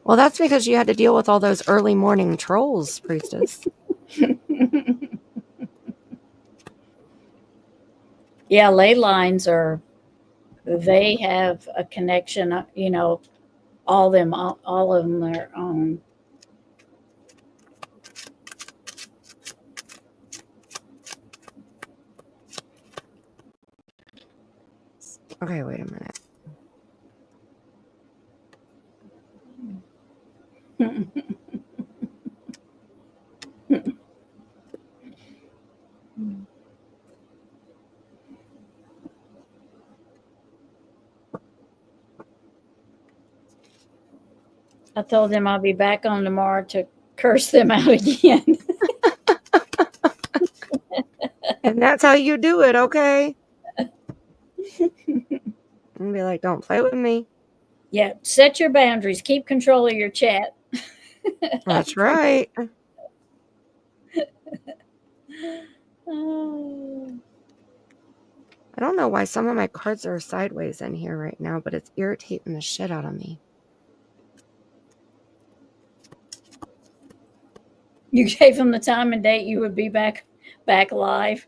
Well, that's because you had to deal with all those early morning trolls, priestess. Yeah, ley lines they have a connection, all of them are on. Okay, wait a minute. I told them I'll be back on tomorrow to curse them out again. And that's how you do it, okay? And be like, don't play with me. Yeah, set your boundaries. Keep control of your chat. That's right. Oh. I don't know why some of my cards are sideways in here right now, but it's irritating the shit out of me. You gave them the time and date you would be back live.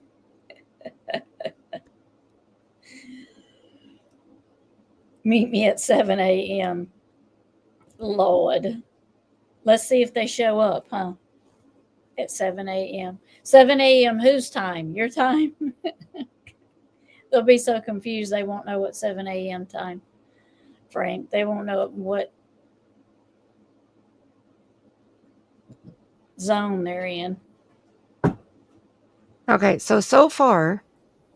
Meet me at 7 a.m. Lord. Let's see if they show up, huh? At 7 a.m. 7 a.m. whose time? Your time? They'll be so confused they won't know what 7 a.m. time, Frank. They won't know what zone they're in. Okay, so far,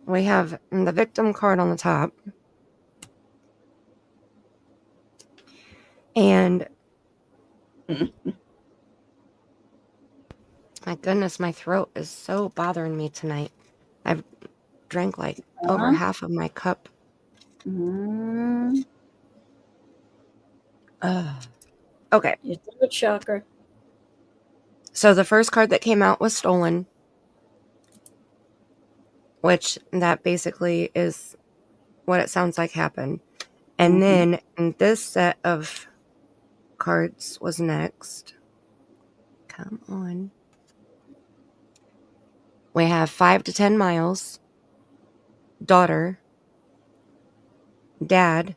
we have the victim card on the top. And my goodness, my throat is so bothering me tonight. I've drank like over half of my cup. Mm. Okay. Your throat chakra. So the first card that came out was stolen, which that basically is what it sounds like happened. And then this set of cards was next. Come on. We have 5 to 10 miles, daughter, dad,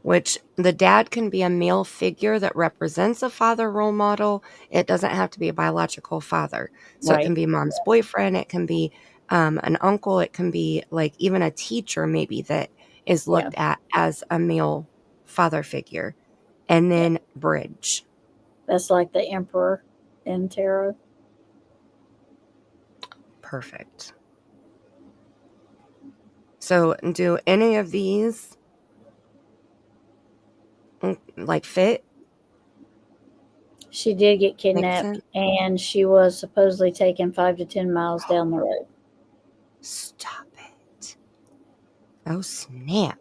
which the dad can be a male figure that represents a father role model. It doesn't have to be a biological father. So it can be mom's boyfriend. It can be an uncle. It can be like even a teacher maybe that is looked at as a male father figure. And then bridge. That's like the emperor in tarot. Perfect. So do any of these like fit? She did get kidnapped, and she was supposedly taken 5 to 10 miles down the road. Stop it. Oh, snap.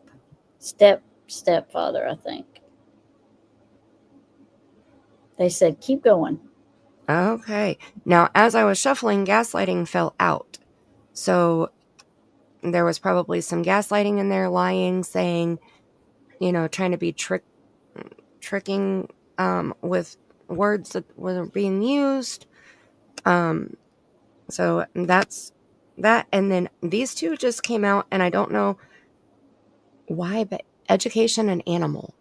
Stepfather, I think. They said, keep going. Okay. Now, as I was shuffling, gaslighting fell out. So there was probably some gaslighting in there, lying, saying, trying to be tricking with words that were being used. So that's that. And then these two just came out, and I don't know why, but education and animal.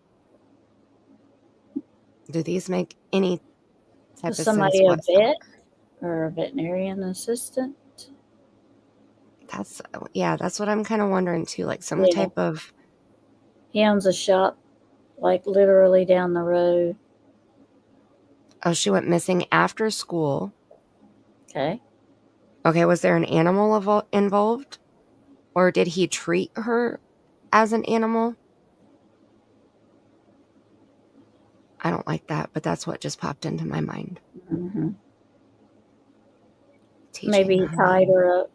Do these make any type Was of sense somebody a whatsoever? vet or a veterinarian assistant? That's what I'm kind of wondering too. Like some type of. He owns a shop, like literally down the road. Oh, she went missing after school. Okay. Okay, was there an animal involved? Or did he treat her as an animal? I don't like that, but that's what just popped into my mind. Mm-hmm. Maybe he tied her up.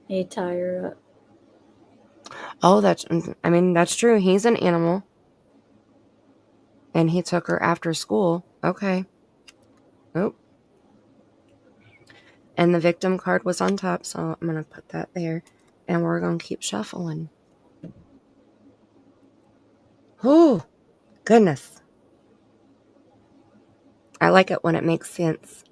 He tied her up. Oh, that's true. He's an animal. And he took her after school. Okay. Oh. And the victim card was on top, so I'm going to put that there. And we're going to keep shuffling. Oh, goodness. I like it when it makes sense.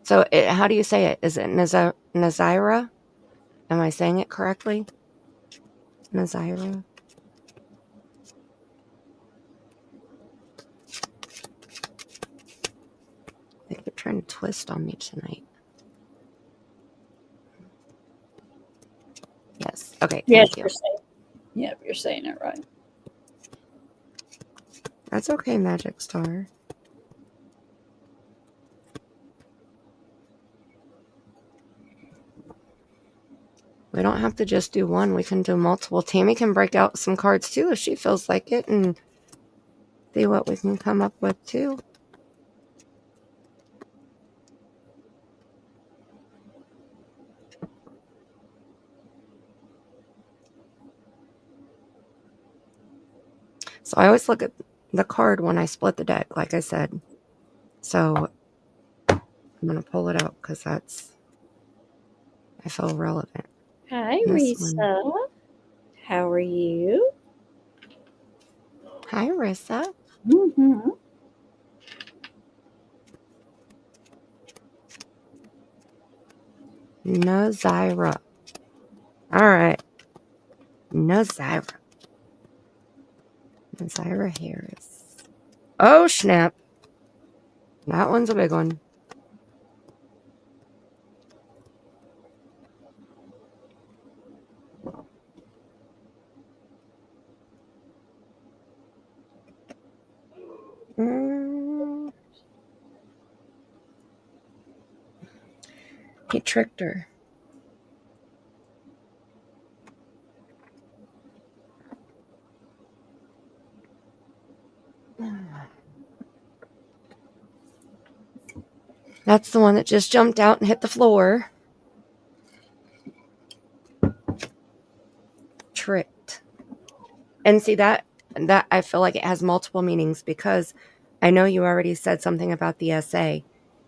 So how do you say it? Is it Nazira? Am I saying it correctly? Nazira? They keep trying to twist on me tonight. Yes. Okay, thank you. You're saying it right. That's okay, Magic Star. We don't have to just do one. We can do multiple. Tammy can break out some cards too if she feels like it and see what we can come up with too. So I always look at the card when I split the deck, like I said. So I'm going to pull it out because I feel relevant. Hi, This Risa. one. How are you? Hi, Rissa. Mm-hmm. Nazira. All right. Nazira. Nazira Harris. Oh, snap. That one's a big one. He tricked her. That's the one that just jumped out and hit the floor. Tricked. And see that I feel like it has multiple meanings because I know you already said something about the essay.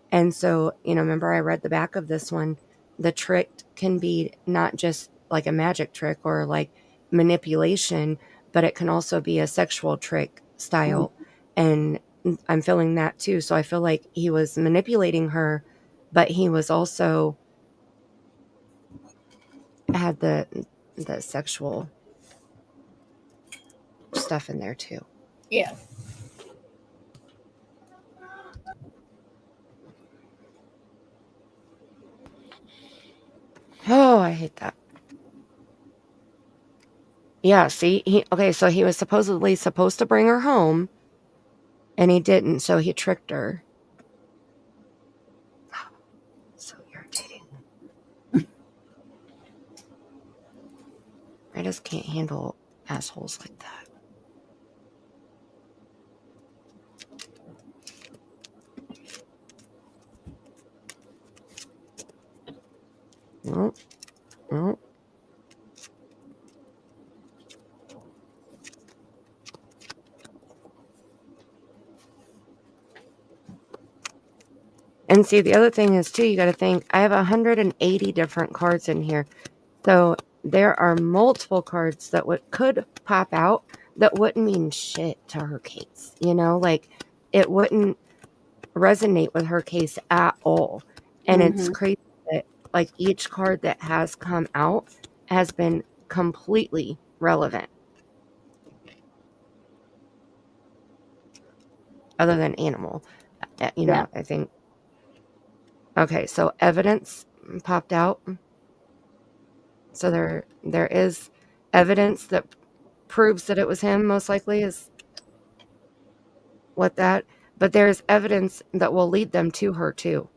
And so, remember I read the back of this one. The tricked can be not just like a magic trick or like manipulation, but it can also be a sexual trick style. And I'm feeling that too. So I feel like he was manipulating her, but he was also had the sexual stuff in there too. Yeah. Oh, I hate that. Yeah, see, okay, so he was supposedly supposed to bring her home, and he didn't, so he tricked her. So irritating. I just can't handle assholes like that. Nope. Nope. And see, the other thing is, too, you got to think, I have 180 different cards in here. So there are multiple cards that could pop out that wouldn't mean shit to her case. Like it wouldn't resonate with her case at all. And it's crazy that like each card that has come out has been completely relevant. Other than animal. Yeah. I think. Okay, so evidence popped out. So there is evidence that proves that it was him, most likely, is what that. But there's evidence that will lead them to her too.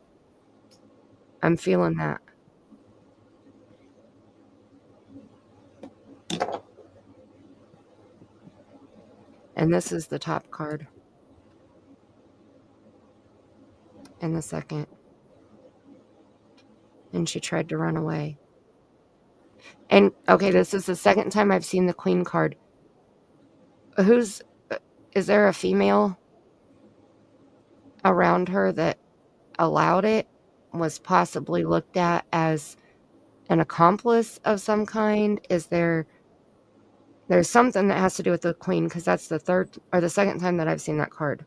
I'm feeling that. And this is the top card. And the second. And she tried to run away. And okay, this is the second time I've seen the queen card. Is there a female around her that allowed it? Was possibly looked at as an accomplice of some kind? There's something that has to do with the queen because that's the third or the second time that I've seen that card.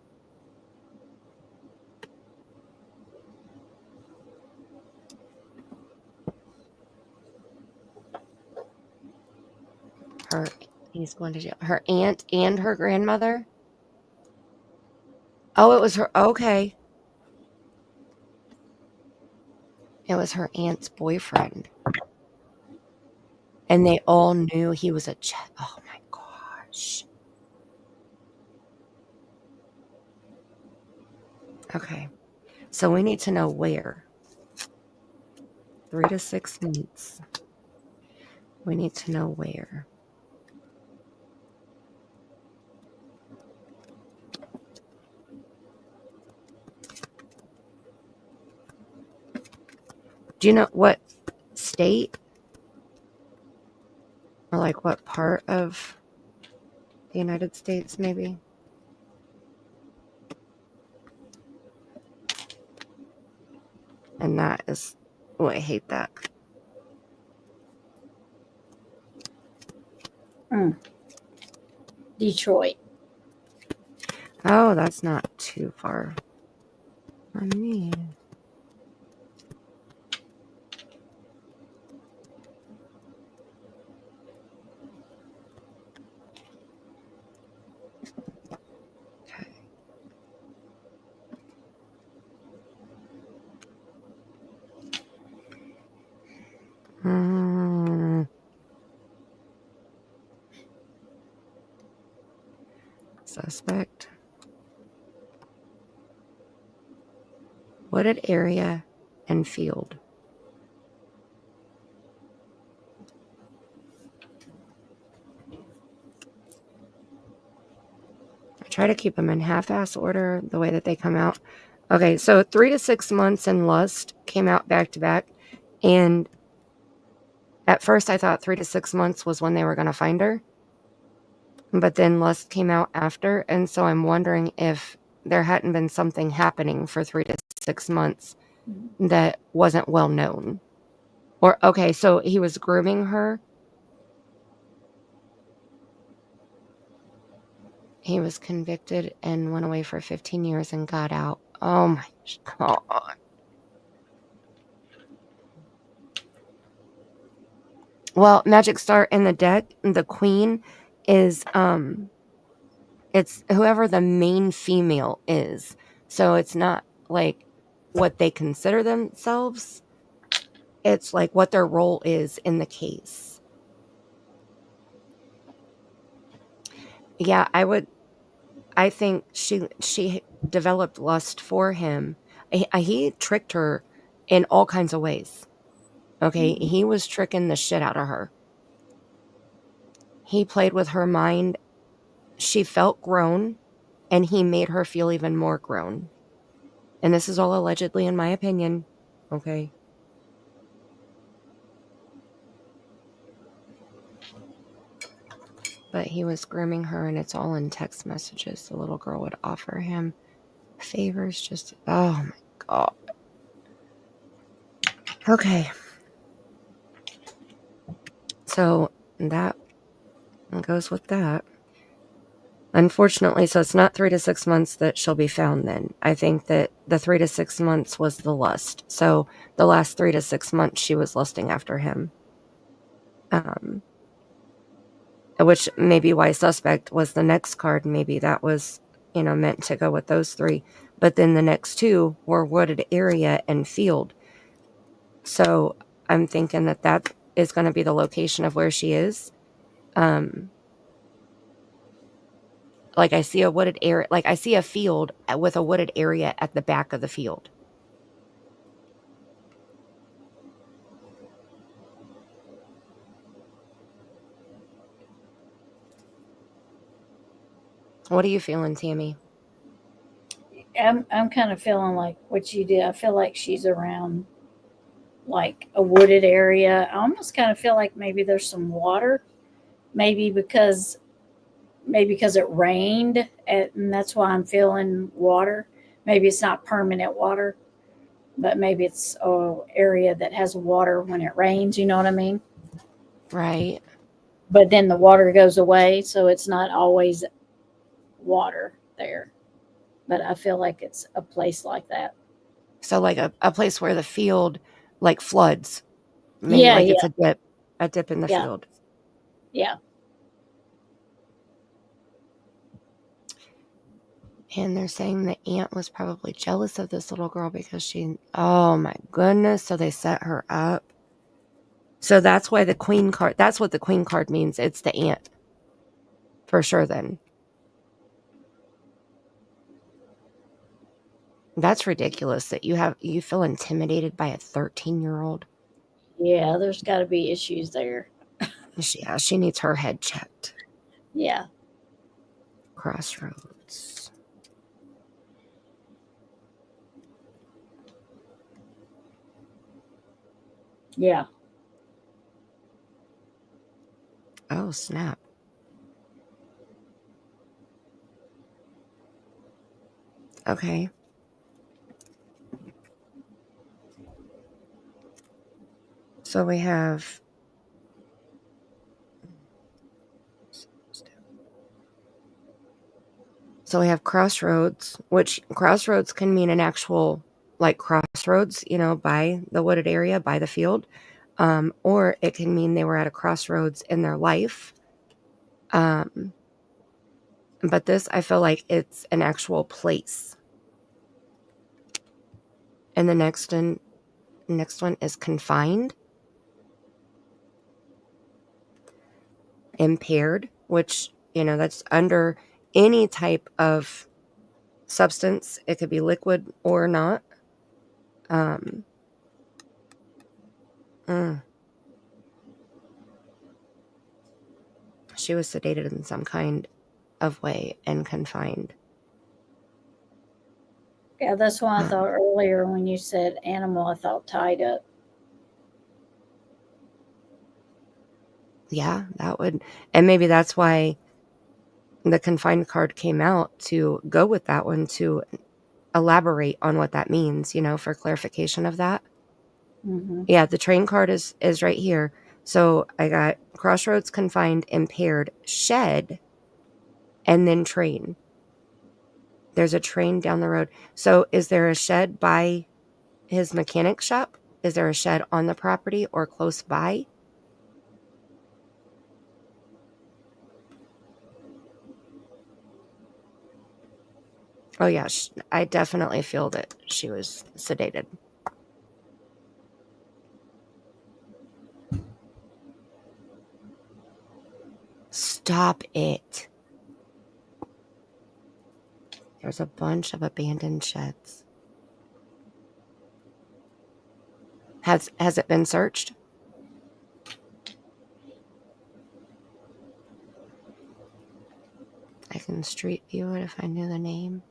Her He's going to jail. Her aunt and her grandmother. Oh, it was her. Okay. It was her aunt's boyfriend. And they all knew he was a oh my gosh. Okay. So we need to know where. 3 to 6 months. We need to know where. Do you know what state or like what part of the United States maybe? And that is, oh, I hate that. Detroit. Oh, that's not too far from me. Okay. Suspect. Wooded area and field. I try to keep them in half-ass order the way that they come out. Okay, so 3 to 6 months and Lust came out back to back. And at first I thought 3 to 6 months was when they were going to find her. But then Lust came out after. And so I'm wondering if there hadn't been something happening for 3 to 6 months that wasn't well known. Or, okay, so he was grooming her. He was convicted and went away for 15 years and got out. Oh my God. Well, Magic Star in the deck, the queen is it's whoever the main female is. So it's not like what they consider themselves. It's like what their role is in the case. Yeah, I think she developed lust for him. He tricked her in all kinds of ways. Okay, he was tricking the shit out of her. He played with her mind. She felt grown, and he made her feel even more grown. And this is all allegedly in my opinion. Okay. But he was grooming her, and it's all in text messages. The little girl would offer him favors just, oh my God. Okay. So that goes with that. Unfortunately, so it's not 3 to 6 months that she'll be found then. I think that the 3 to 6 months was the lust. So the last 3 to 6 months she was lusting after him. Which may be why suspect was the next card. Maybe that was, meant to go with those 3. But then the next 2 were wooded area and field. So I'm thinking that is going to be the location of where she is. Like I see a wooded area, like I see a field with a wooded area at the back of the field. What are you feeling, Tammy? I'm kind of feeling like what you did. I feel like she's around like a wooded area. I almost kind of feel like maybe there's some water, maybe because it rained, and that's why I'm feeling water. Maybe it's not permanent water, but maybe it's a area that has water when it rains. You know what I mean? Right. But then the water goes away, so it's not always water there. But I feel like it's a place like that. So like a place where the field like floods. Maybe Yeah, like it's yeah, a dip in the yeah, field. yeah. And they're saying the aunt was probably jealous of this little girl because oh my goodness. So they set her up. So that's why that's what the queen card means. It's the aunt. For sure then. That's ridiculous that you feel intimidated by a 13-year-old. Yeah, there's got to be issues there. She needs her head checked. Yeah. Crossroads. Yeah. Oh, snap. Okay. So we have crossroads, which crossroads can mean an actual like crossroads, by the wooded area, by the field. Or it can mean they were at a crossroads in their life. But this, I feel like it's an actual place. And the next one is confined, impaired, which, that's under any type of substance. It could be liquid or not. Um, mm. She was sedated in some kind of way and confined. Yeah, that's why I thought earlier when you said animal, I thought tied up. Yeah, that would, and maybe that's why the confined card came out, to go with that one, to elaborate on what that means, for clarification of that. Mm-hmm. Yeah, the train card is right here. So I got crossroads, confined, impaired, shed, and then train. There's a train down the road. So is there a shed by his mechanic shop? Is there a shed on the property or close by? Oh yeah, I definitely feel that she was sedated. Stop it. There's a bunch of abandoned sheds. Has it been searched? I can street view it if I knew the name.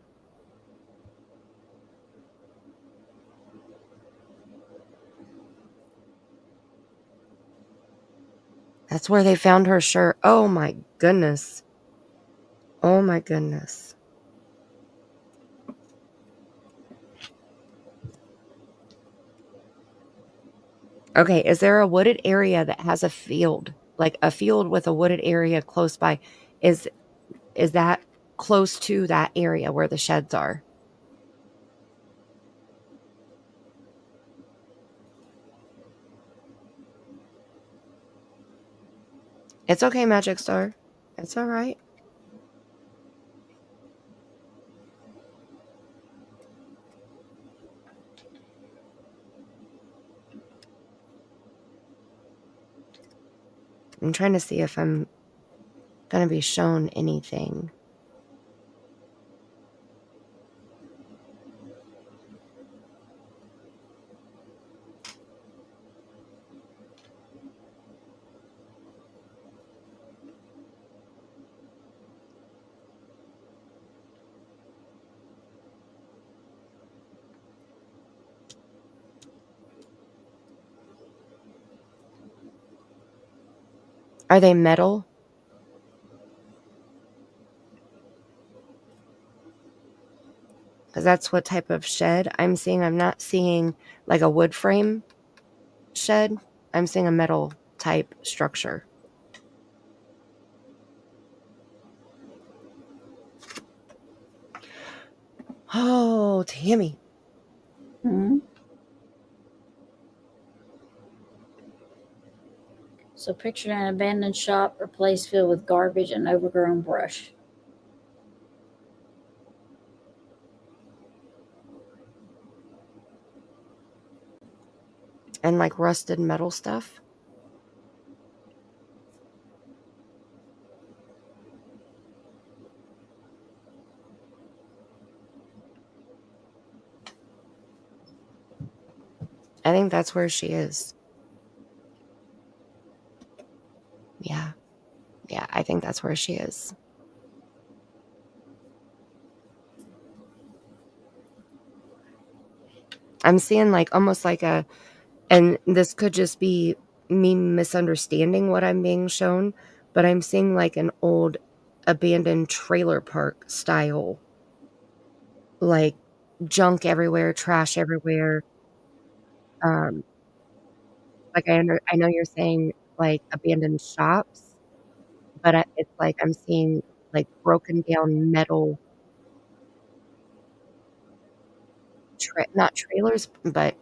That's where they found her shirt. Oh my goodness. Oh my goodness. Okay, is there a wooded area that has a field? Like a field with a wooded area close by? Is that close to that area where the sheds are? It's okay, Magic Star. It's all right. I'm trying to see if I'm going to be shown anything. Are they metal? Because that's what type of shed I'm seeing. I'm not seeing like a wood frame shed. I'm seeing a metal type structure. Oh, Tammy. Mm-hmm. So picture an abandoned shop or place filled with garbage and overgrown brush. And like rusted metal stuff. I think that's where she is. That's where she is. I'm seeing like almost like a, and this could just be me misunderstanding what I'm being shown, but I'm seeing like an old abandoned trailer park style, like junk everywhere, trash everywhere. Um, like I know you're saying like abandoned shops, but it's like I'm seeing like broken down metal, not trailers, but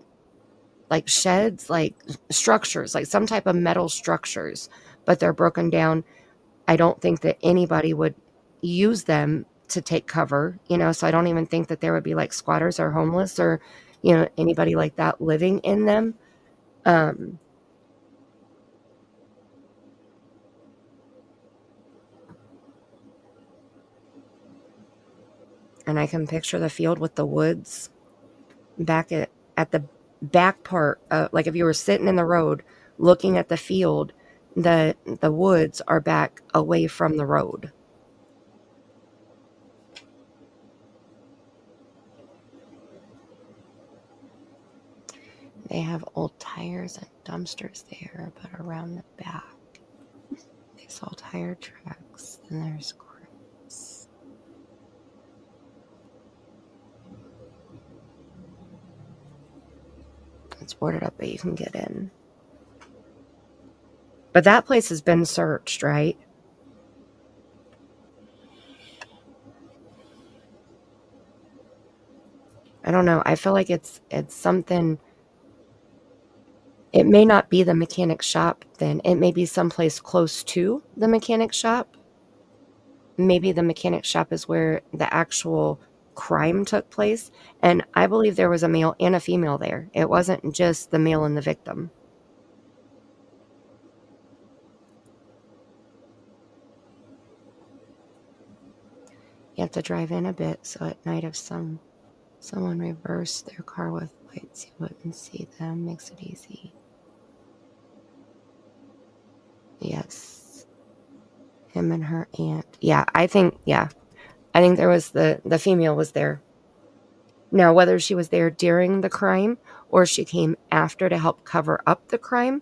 like sheds, like structures, like some type of metal structures, but they're broken down. I don't think that anybody would use them to take cover, so I don't even think that there would be like squatters or homeless or, anybody like that living in them. Um, and I can picture the field with the woods back at the back part, like if you were sitting in the road looking at the field, the woods are back away from the road. They have old tires and dumpsters there, but around the back they saw tire tracks and there's crates. It's boarded up, but you can get in. But that place has been searched, right? I don't know. I feel like it's something. It may not be the mechanic shop then. It may be someplace close to the mechanic shop. Maybe the mechanic shop is where the actual crime took place. And I believe there was a male and a female there. It wasn't just the male and the victim. You have to drive in a bit, so at night if someone reversed their car with lights, you wouldn't see them. Makes it easy. Yes. Him and her aunt. Yeah, I think there was the female was there. Now, whether she was there during the crime or she came after to help cover up the crime,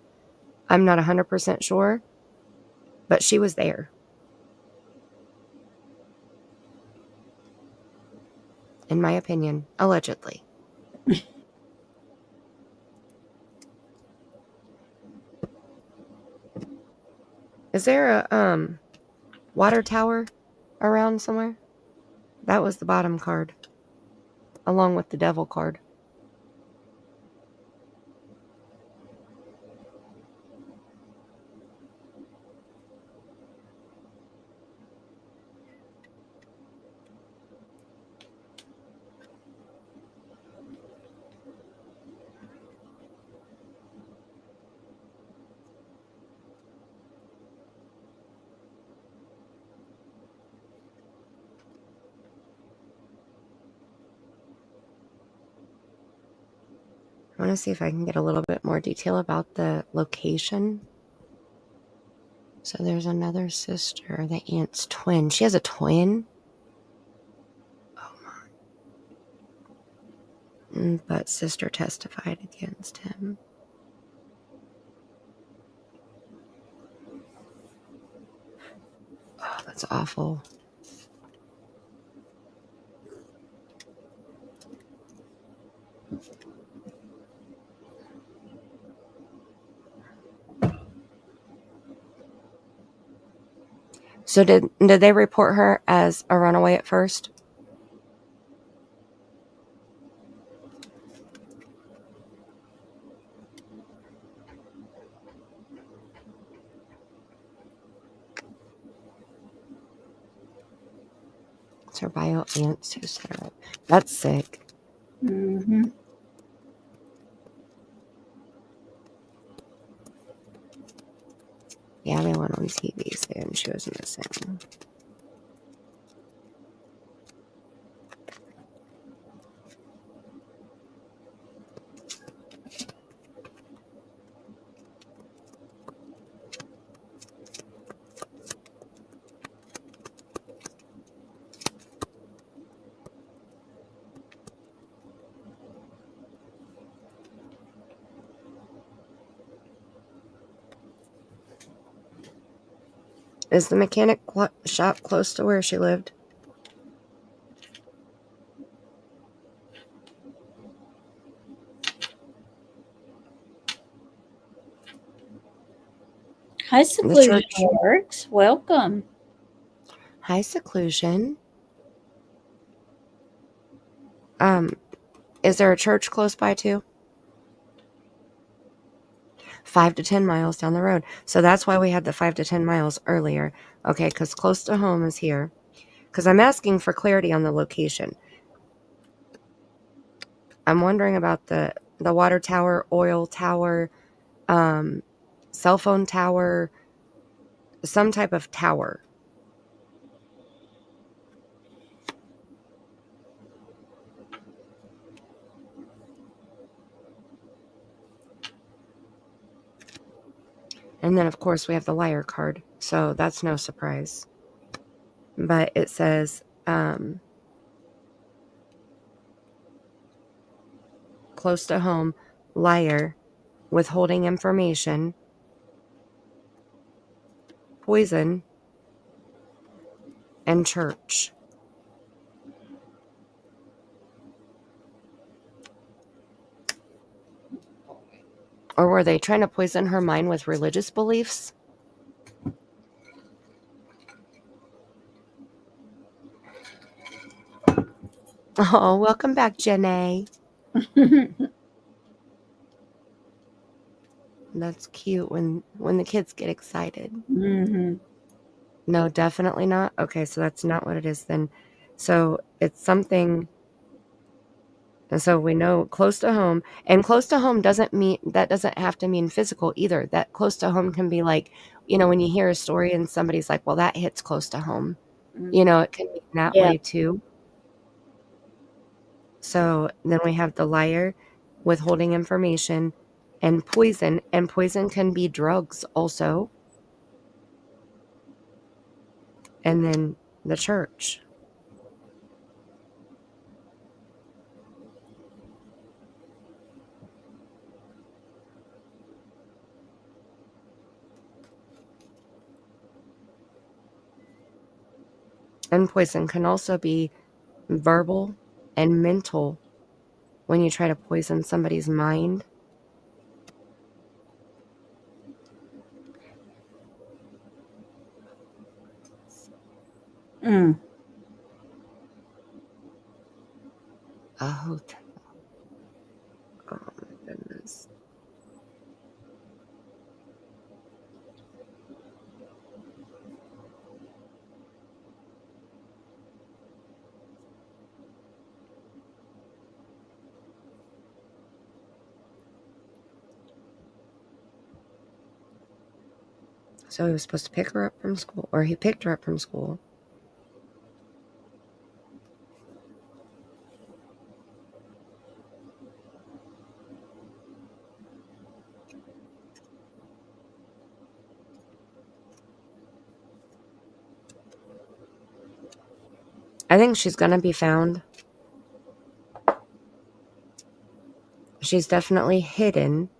I'm not 100% sure, but she was there. In my opinion, allegedly. Is there a water tower around somewhere? That was the bottom card, along with the devil card. I want to see if I can get a little bit more detail about the location. So there's another sister, the aunt's twin. She has a twin? Oh my. But sister testified against him. Oh, that's awful. So did they report her as a runaway at first? It's her bio aunts who set her up. That's sick. Mm-hmm. Yeah, they went on TV saying she was missing. Is the mechanic shop close to where she lived? Hi, The Seclusion church. Works. Welcome. High seclusion. Is there a church close by too? 5 to 10 miles down the road. So that's why we had the 5 to 10 miles earlier. Okay, because close to home is here. Because I'm asking for clarity on the location. I'm wondering about the water tower, oil tower, um, cell phone tower, some type of tower. And then, of course, we have the liar card. So that's no surprise. But it says close to home, liar, withholding information, poison, and church. Or were they trying to poison her mind with religious beliefs? Oh, welcome back, Janae. That's cute when the kids get excited. Mm-hmm. No, definitely not. Okay, so that's not what it is then. So it's something. And so we know close to home, and close to home doesn't have to mean physical either. That close to home can be like, when you hear a story and somebody's like, well, that hits close to home. It can mean that Yeah. way too. So then we have the liar, withholding information, and poison can be drugs also. And then the church. And poison can also be verbal and mental when you try to poison somebody's mind. Mm. Oh, oh my goodness. So he was supposed to pick her up from school, or he picked her up from school. I think she's going to be found. She's definitely hidden.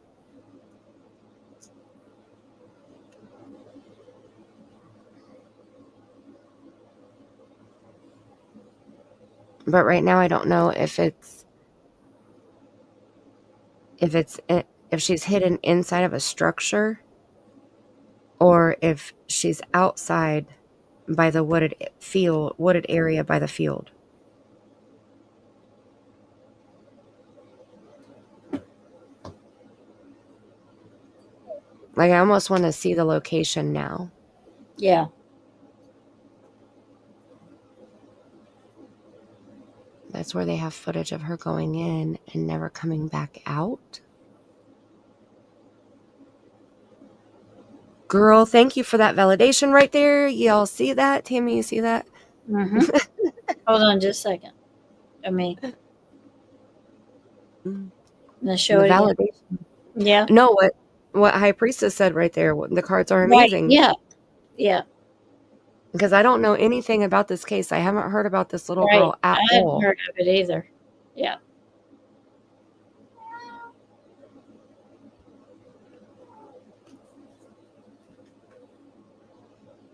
But right now I don't know if she's hidden inside of a structure or if she's outside by the wooded area by the field. Like I almost want to see the location now. Yeah. That's where they have footage of her going in and never coming back out. Girl, thank you for that validation right there. Y'all see that? Tammy, you see that? Mm-hmm. Hold on just a second. I mean, let's show The it again. validation. Yeah. No, what High Priestess said right there. The cards are Right. amazing. Yeah. Yeah. Because I don't know anything about this case. I haven't heard about this little Right. girl at I haven't all. heard of it either. Yeah.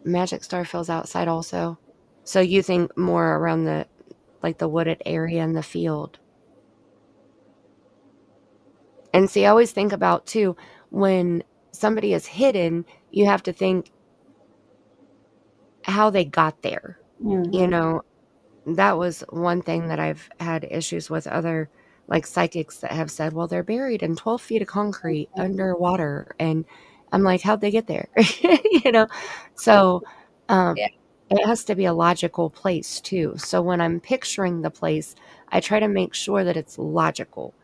Magic Star feels outside also. So you think more around the like the wooded area in the field. And see, I always think about too when somebody is hidden, you have to think how they got there. You Mm-hmm. know, that was one thing that I've had issues with other like psychics that have said, well, they're buried in 12 feet of concrete underwater. And I'm like, how'd they get there? you know? So Yeah. it has to be a logical place too. So when I'm picturing the place, I try to make sure that it's logical,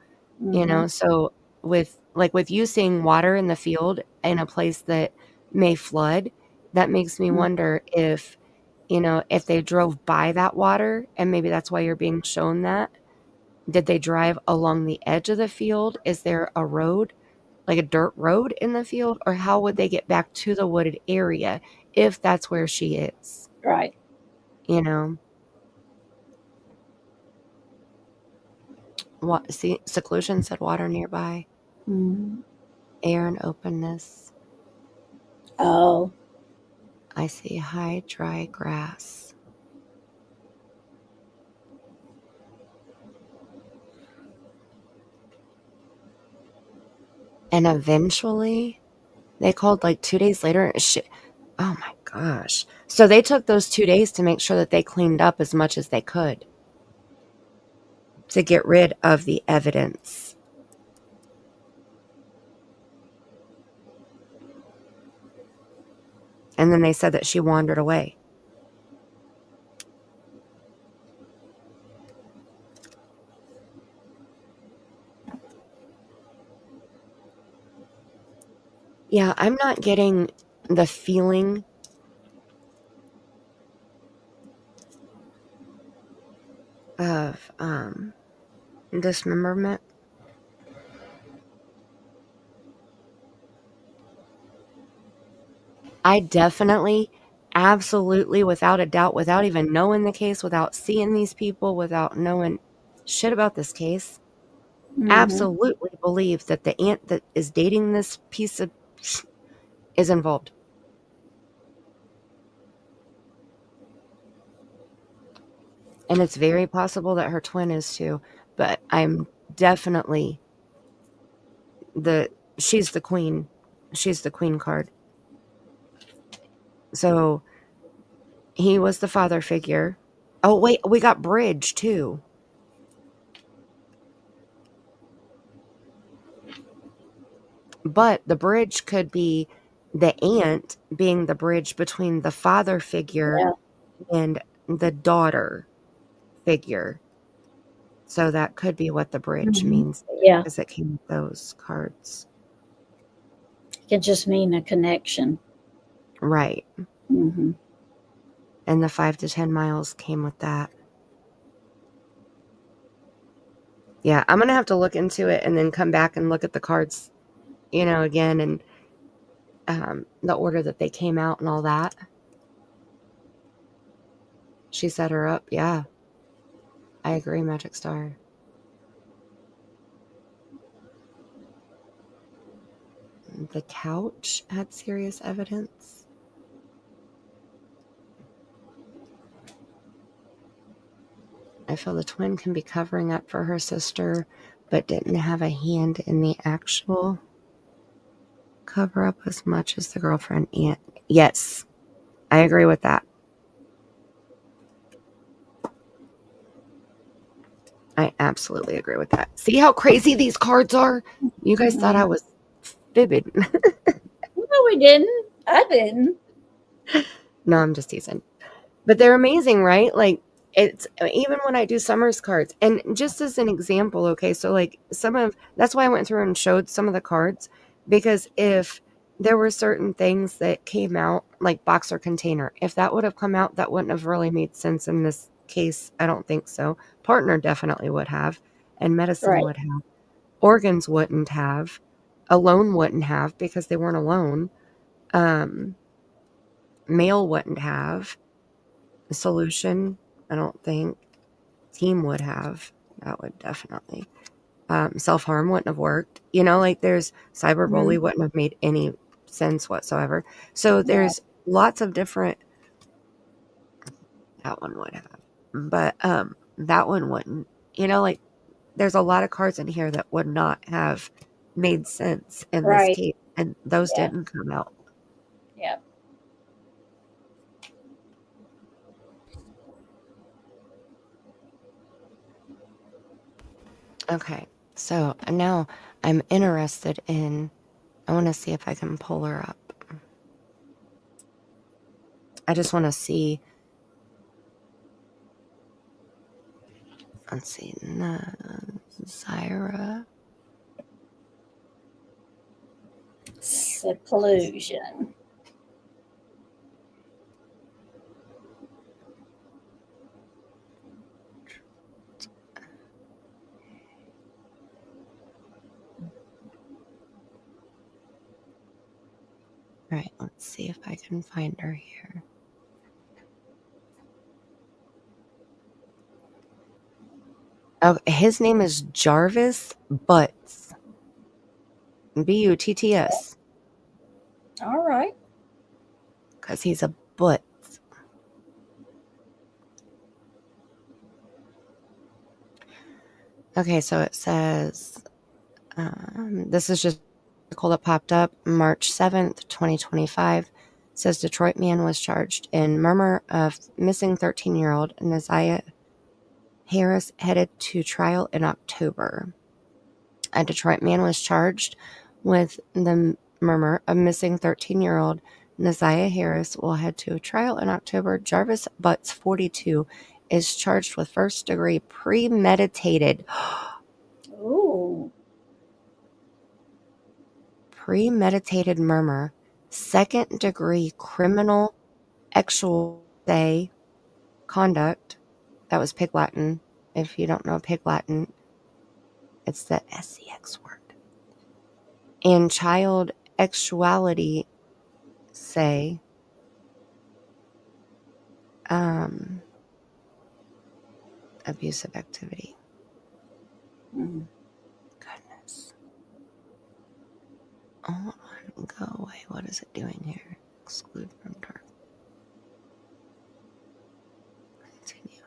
Mm-hmm. So with you seeing water in the field in a place that may flood, that makes me wonder if if they drove by that water and maybe that's why you're being shown that. Did they drive along the edge of the field? Is there a road, like a dirt road in the field? Or how would they get back to the wooded area if that's where she is? Right. You know, what? See, seclusion said water nearby, Mm-hmm. air and openness. Oh. I see high, dry grass. And eventually, they called like 2 days later. Oh my gosh. So they took those 2 days to make sure that they cleaned up as much as they could to get rid of the evidence. And then they said that she wandered away. Yeah, I'm not getting the feeling of dismemberment. I definitely, absolutely, without a doubt, without even knowing the case, without seeing these people, without knowing shit about this case, Mm-hmm. absolutely believe that the aunt that is dating this piece of is involved. And it's very possible that her twin is too, but I'm definitely the she's the queen. She's the queen card. So he was the father figure. Oh wait, we got Bridge too. But the bridge could be the aunt being the bridge between the father figure Yeah. and the daughter figure. So that could be what the bridge Mm-hmm. means there Yeah. because it came with those cards. It could just mean a connection. Right. Mm-hmm. And the 5 to 10 miles came with that. Yeah, I'm gonna have to look into it and then come back and look at the cards, again, and the order that they came out and all that. She set her up. Yeah, I agree, Magic Star. The couch had serious evidence. I feel the twin can be covering up for her sister, but didn't have a hand in the actual cover up as much as the girlfriend aunt. Yes, I agree with that. I absolutely agree with that. See how crazy these cards are? You guys thought I Mm-hmm. was vivid. No, we didn't. I didn't. No, I'm just teasing. But they're amazing, right? Like it's even when I do Summers cards, and just as an example, okay, so like that's why I went through and showed some of the cards because if there were certain things that came out like box or container, if that would have come out, that wouldn't have really made sense in this case. I don't think so. Partner definitely would have, and medicine Right. would have. Organs wouldn't have. Alone wouldn't have because they weren't alone. Um, Male wouldn't have. Solution, I don't think. Team would have. That would definitely. Self harm wouldn't have worked. Like there's Mm-hmm. cyberbully wouldn't have made any sense whatsoever. So Right. lots of different. That one would have, but that one wouldn't. Like there's a lot of cards in here that would not have made sense in this Right. case, and those Yeah. didn't come out. Yeah. Okay, so now I'm interested in. I want to see if I can pull her up. I just want to see. Let's see. Zyra. Seclusion. All right, let's see if I can find her here. Oh, his name is Jarvis Butts. Butts. All right. Because he's a butt. Okay, so it says this is just an article that popped up March 7th, 2025. It says Detroit man was charged in murder of missing 13-year-old Naziah Harris headed to trial in October. A Detroit man was charged with the murder of missing 13-year-old Naziah Harris will head to a trial in October. Jarvis Butts, 42, is charged with first-degree premeditated Ooh. murder, second-degree criminal exude conduct. That was Pig Latin. If you don't know Pig Latin, it's the sex word. And child sexuality say abusive activity. Mm. Goodness. Oh, go away. What is it doing here? Exclude from dark. Continue.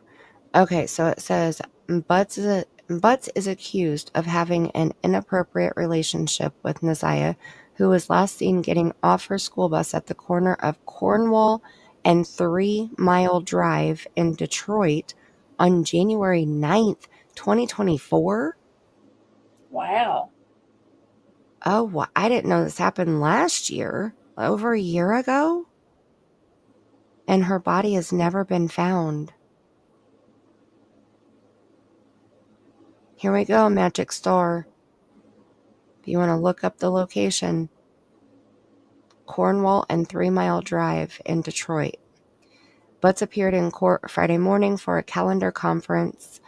Okay, so it says Butts is accused of having an inappropriate relationship with Naziah, who was last seen getting off her school bus at the corner of Cornwall and 3 Mile Drive in Detroit on January 9th, 2024. Wow. Oh, well, I didn't know this happened last year, over a year ago, and her body has never been found. Here we go, Magic Star. If you want to look up the location, Cornwall and 3 Mile Drive in Detroit. Butts appeared in court Friday morning for a calendar conference.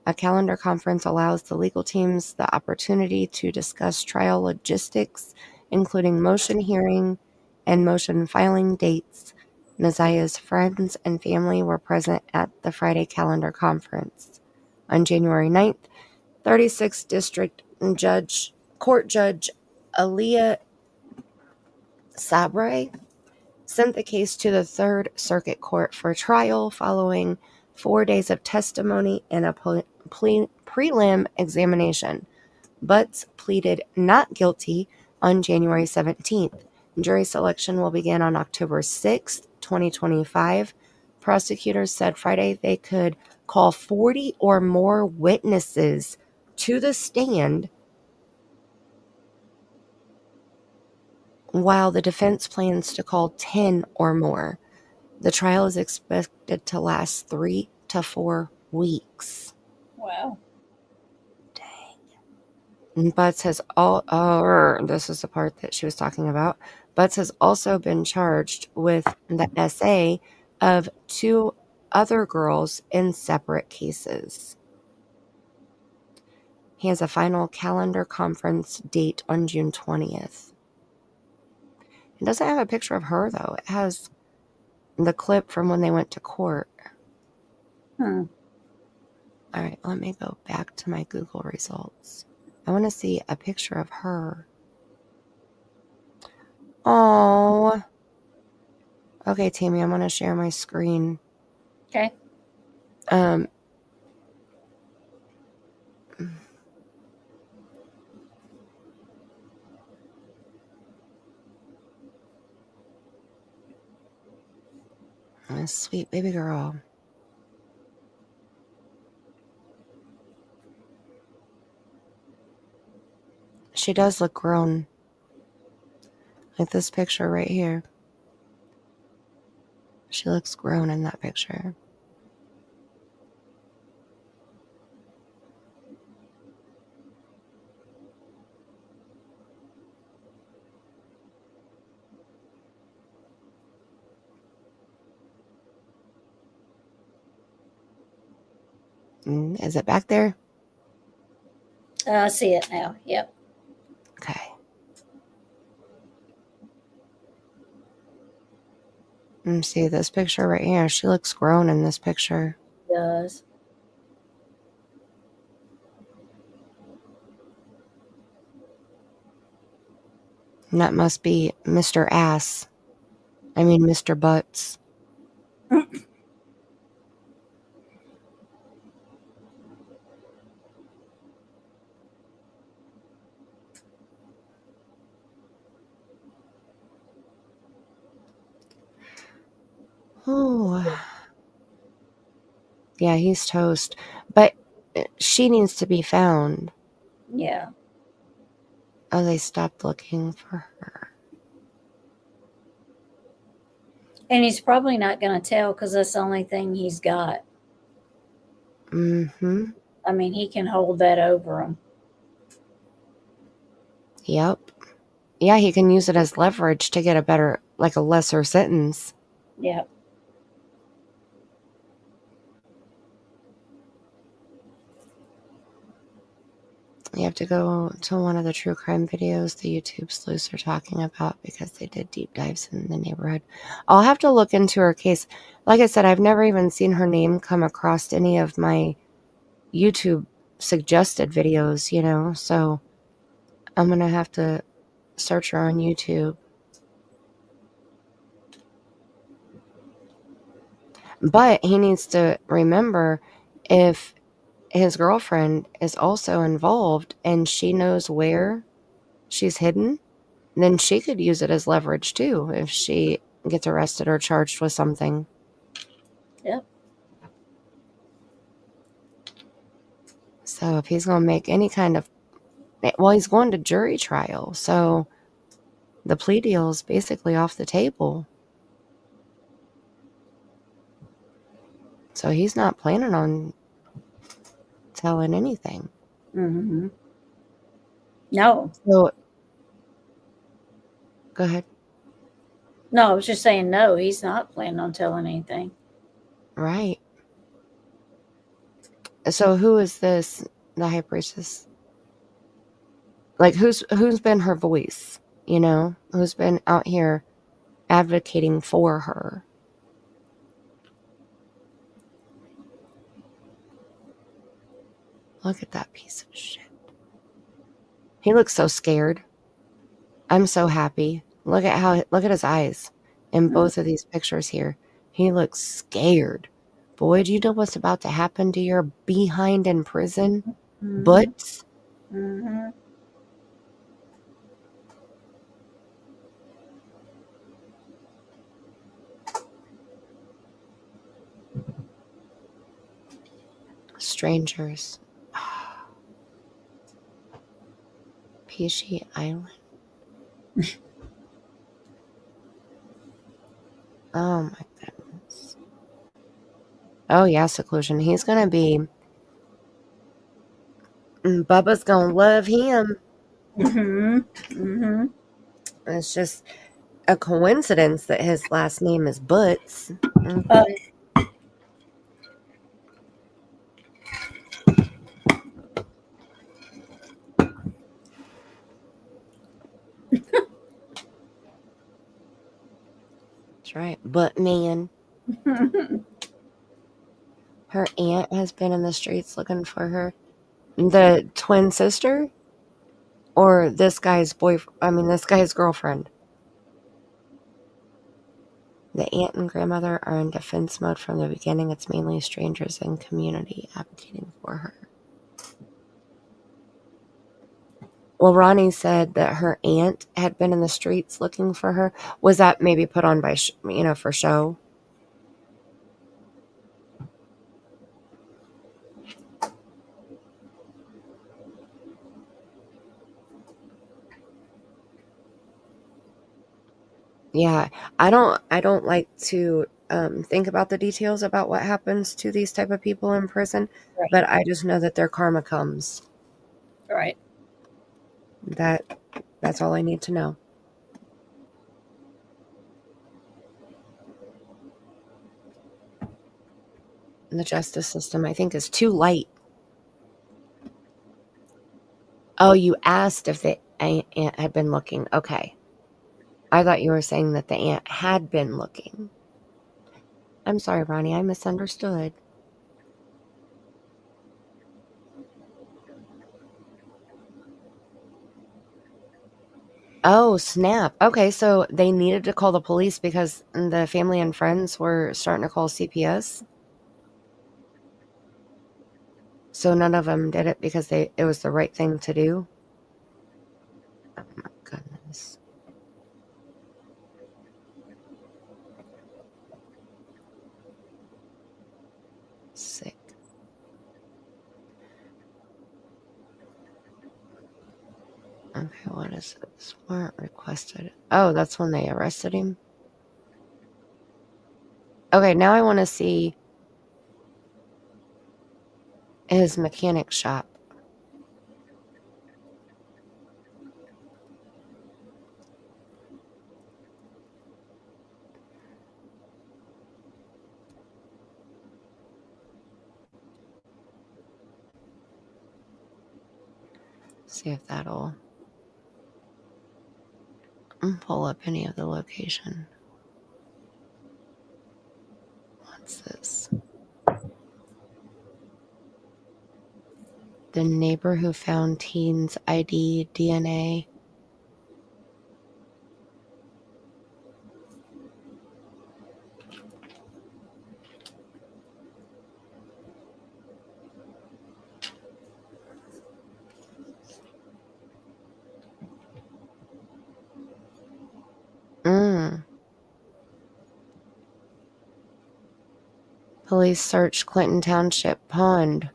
A calendar conference allows the legal teams the opportunity to discuss trial logistics, including motion hearing and motion filing dates. Naziah's friends and family were present at the Friday calendar conference. On January 9th, 36th District Court Judge Aaliyah Sabre sent the case to the Third Circuit Court for trial following 4 days of testimony and a prelim examination. Butts pleaded not guilty on January 17th. Jury selection will begin on October 6th, 2025. Prosecutors said Friday they could call 40 or more witnesses to the stand, while the defense plans to call 10 or more. The trial is expected to last 3 to 4 weeks. Wow. Butts has this is the part that she was talking about. Butts has also been charged with the SA of 2 other girls in separate cases. He has a final calendar conference date on June 20th. It doesn't have a picture of her, though. It has the clip from when they went to court. All right, let me go back to my Google results. I want to see a picture of her. Oh, Okay, Tammy, I'm going to share my screen. Okay. This sweet baby girl. She does look grown. Like this picture right here. She looks grown in that picture. Is it back there? I see it now. Yep. Okay. See this picture right here. She looks grown in this picture. It does. And that must be Mr. Ass. I mean, Mr. Butts. Oh. Yeah, he's toast. But she needs to be found. Yeah. Oh, they stopped looking for her. And he's probably not going to tell because that's the only thing he's got. Mm-hmm. I mean, he can hold that over him. Yep. Yeah, he can use it as leverage to get a better, like a lesser sentence. Yep. You have to go to one of the true crime videos the YouTube sleuths are talking about because they did deep dives in the neighborhood. I'll have to look into her case. Like I said, I've never even seen her name come across any of my YouTube suggested videos, you know, so I'm going to have to search her on YouTube. But he needs to remember if his girlfriend is also involved and she knows where she's hidden, then she could use it as leverage too if she gets arrested or charged with something. Yep. So if he's going to make any kind of, well, he's going to jury trial. So the plea deal is basically off the table. So he's not planning on telling anything. Mm-hmm. No. So go ahead. No, I was just saying no, he's not planning on telling anything. Right. So who is this, the high priestess? Like who's been her voice, you know? Who's been out here advocating for her? Look at that piece of shit. He looks so scared. I'm so happy. Look at his eyes in both of these pictures here. He looks scared. Boy, do you know what's about to happen to your behind in prison? Mm-hmm. Butts. Mm-hmm. Strangers. Peachy Island. Oh my goodness. Oh yeah, seclusion. He's gonna be. Bubba's gonna love him. Mm-hmm. Mm-hmm. It's just a coincidence that his last name is Butts. Uh, That's right. Butt man. Her aunt has been in the streets looking for her. The twin sister? Or this guy's boyfriend? I mean, this guy's girlfriend. The aunt and grandmother are in defense mode from the beginning. It's mainly strangers and community advocating for her. Well, Ronnie said that her aunt had been in the streets looking for her. Was that maybe put on by, for show? Yeah, I don't like to think about the details about what happens to these type of people in prison, Right. but I just know that their karma comes. Right. That's all I need to know. And the justice system, I think, is too light. Oh, you asked if the aunt had been looking. Okay. I thought you were saying that the aunt had been looking. I'm sorry, Ronnie. I misunderstood. Oh, snap. Okay, so they needed to call the police because the family and friends were starting to call CPS. So none of them did it because it was the right thing to do. Oh my goodness. Sick. Okay, what is this? Warrant requested. Oh, that's when they arrested him. Okay, now I want to see his mechanic shop. See if that'll pull up any of the location. What's this? The neighbor who found teen's ID DNA. Mm. Police search Clinton Township pond.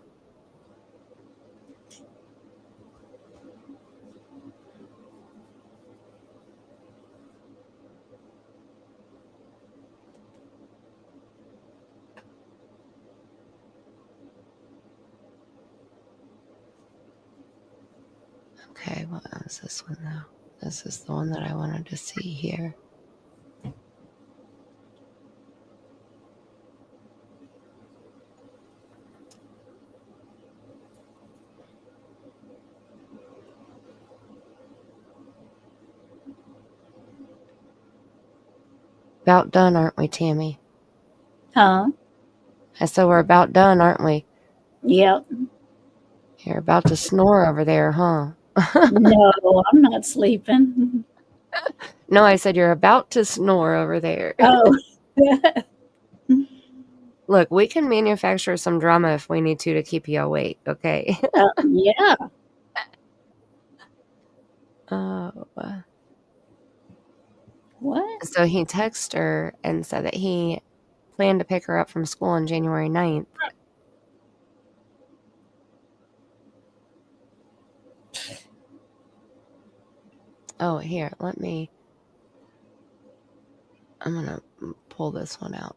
Okay, what was this one though? This is the one that I wanted to see here. About done, aren't we, Tammy? Huh? I said we're about done, aren't we? Yep. You're about to snore over there, huh? No, I'm not sleeping. No, I said you're about to snore over there. Oh. Look, we can manufacture some drama if we need to keep you awake, okay? Yeah. Oh. What? So he texted her and said that he planned to pick her up from school on January 9th. Oh, here, I'm gonna pull this one out.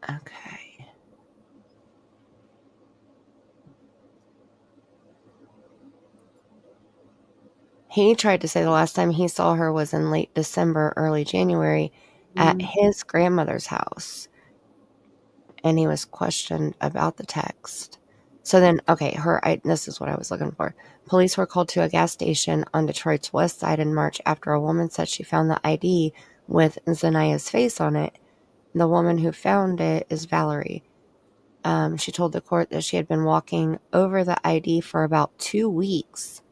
Okay. He tried to say the last time he saw her was in late December, early January at his grandmother's house. And he was questioned about the text. So then, okay, this is what I was looking for. Police were called to a gas station on Detroit's west side in March after a woman said she found the ID with Zanaya's face on it. The woman who found it is Valerie. She told the court that she had been walking over the ID for about 2 weeks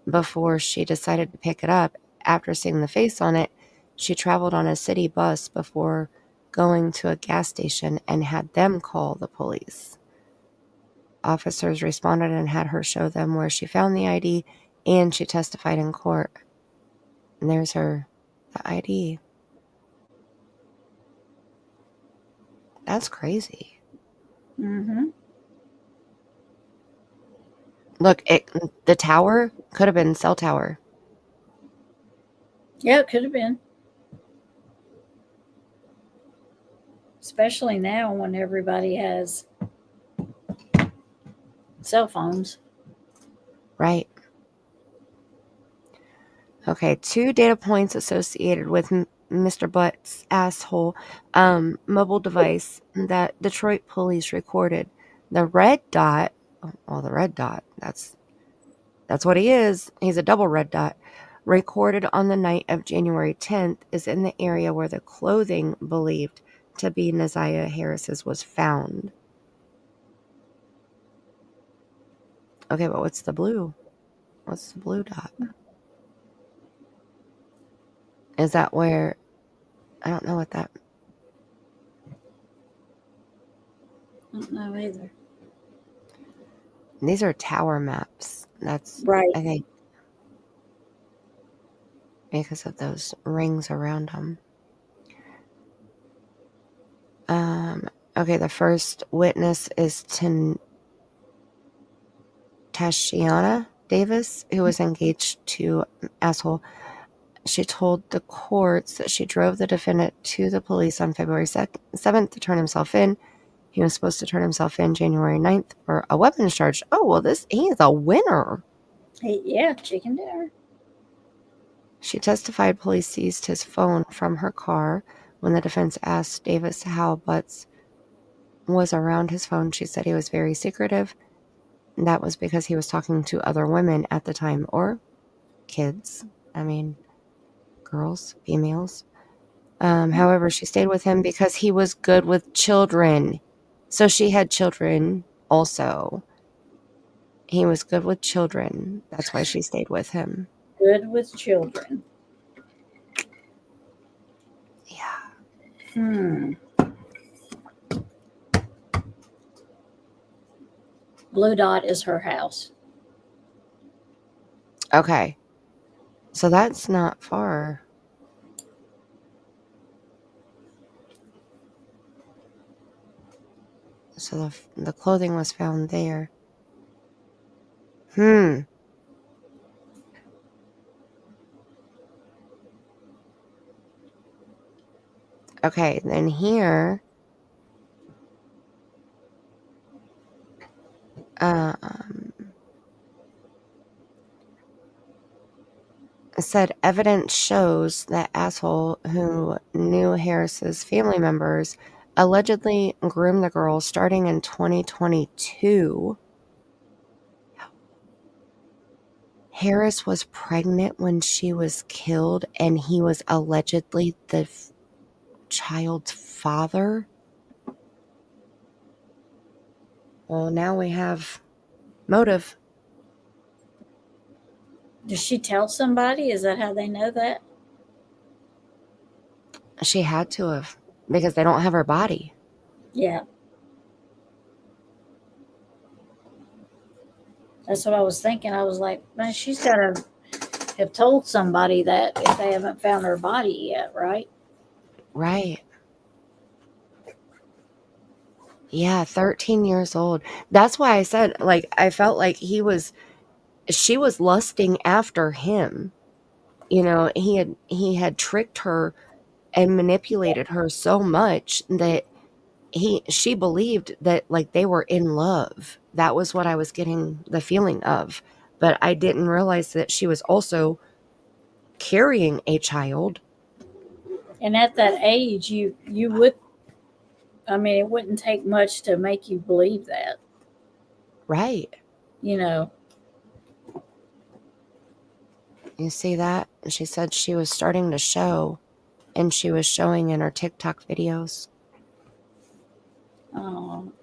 before she decided to pick it up. After seeing the face on it, she traveled on a city bus before going to a gas station and had them call the police. Officers responded and had her show them where she found the ID, and she testified in court. And there's the ID. That's crazy. Mm-hmm. Look, the tower could have been cell tower. Yeah, it could have been. Especially now when everybody has cell phones. Right. Okay, 2 data points associated with Mr. Butt's asshole mobile device that Detroit police recorded. The red dot, well, the red dot, that's what he is. He's a double red dot. Recorded on the night of January 10th is in the area where the clothing believed to be Naziah Harris's was found. Okay, but what's the blue? What's the blue dot? Is that where... I don't know what that... I don't know either. These are tower maps. That's right. I think because of those rings around them. Okay, the first witness is Tashiana Davis, who was engaged to asshole. She told the courts that she drove the defendant to the police on February 7th to turn himself in. He was supposed to turn himself in January 9th for a weapons charge. Oh, well, he is a winner. Hey, yeah, chicken dinner. She testified police seized his phone from her car. When the defense asked Davis how Butts was around his phone, she said he was very secretive. That was because he was talking to other women at the time, or kids. I mean, girls, females. However, she stayed with him because he was good with children. So she had children also. He was good with children. That's why she stayed with him. Good with children. Yeah. Blue dot is her house. Okay. So that's not far. So the clothing was found there. Okay, then here, said evidence shows that asshole who knew Harris's family members allegedly groomed the girl starting in 2022. Harris was pregnant when she was killed, and he was allegedly the child's father. Well, now we have motive. Does she tell somebody? Is that how they know that? She had to have, because they don't have her body. Yeah. That's what I was thinking. I was like, man, she's got to have told somebody that if they haven't found her body yet, right? Right. Yeah, 13 years old. That's why I said, like, I felt like she was lusting after him. You know, he had tricked her and manipulated her so much that she believed that, like, they were in love. That was what I was getting the feeling of. But I didn't realize that she was also carrying a child. And at that age, you would, I mean, it wouldn't take much to make you believe that. Right. You know. You see that? She said she was starting to show, and she was showing in her TikTok videos. Um,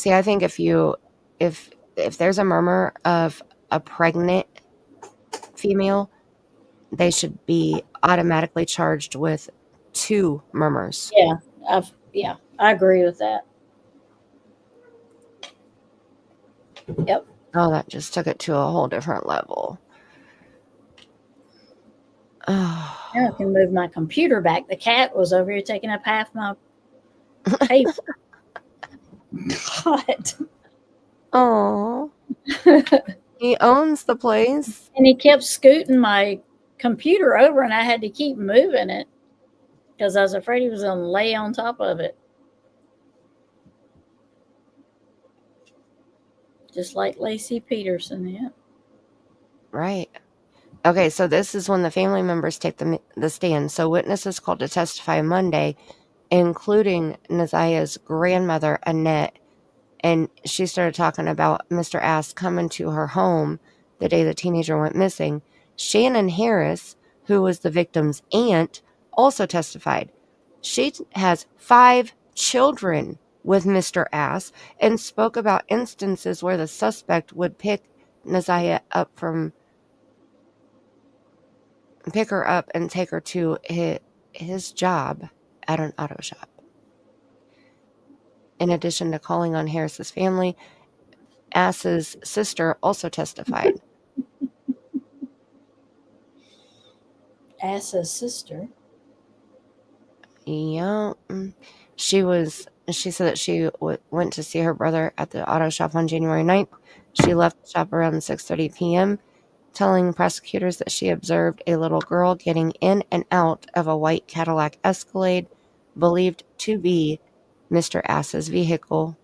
See, I think if there's a murmur of a pregnant female, they should be automatically charged with 2 murmurs. Yeah, yeah, I agree with that. Yep. Oh, that just took it to a whole different level. Now I can move my computer back. The cat was over here taking up half my paper. God. Oh, he owns the place. And he kept scooting my computer over, and I had to keep moving it because I was afraid he was going to lay on top of it. Just like Lacey Peterson, yeah. Right. Okay, so this is when the family members take the stand. So witnesses called to testify Monday, including Nazia's grandmother, Annette, and she started talking about Mr. Ass coming to her home the day the teenager went missing. Shannon Harris, who was the victim's aunt, also testified. She has 5 children with Mr. Ass and spoke about instances where the suspect would pick her up and take her to his job at an auto shop. In addition to calling on Harris's family, Ass's sister also testified. Ass's sister. Yeah. She said that she went to see her brother at the auto shop on January 9th. She left the shop around 6:30 p.m., telling prosecutors that she observed a little girl getting in and out of a white Cadillac Escalade, believed to be Mr. Ass's vehicle.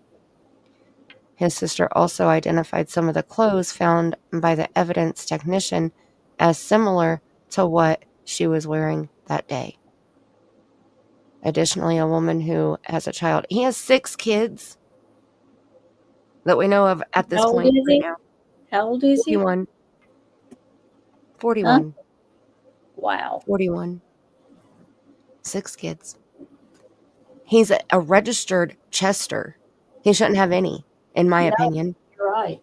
His sister also identified some of the clothes found by the evidence technician as similar to what she was wearing that day. Additionally, a woman who has a child. He has 6 kids that we know of at this How old point is right he? now. How old is he? 41. Huh? 41. Wow. 41. 6 kids. He's a registered Chester. He shouldn't have any, in my No, opinion. you're right.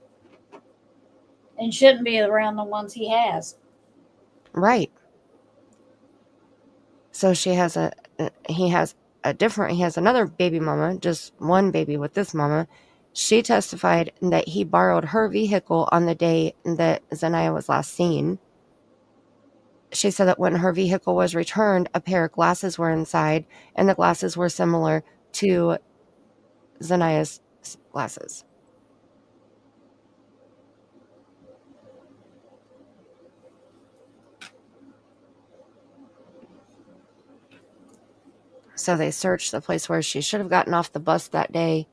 And shouldn't be around the ones he has. Right. So he has another baby mama, just one baby with this mama. She testified that he borrowed her vehicle on the day that Zanaya was last seen. She said that when her vehicle was returned, a pair of glasses were inside, and the glasses were similar to Zanaya's glasses. So they searched the place where she should have gotten off the bus that day.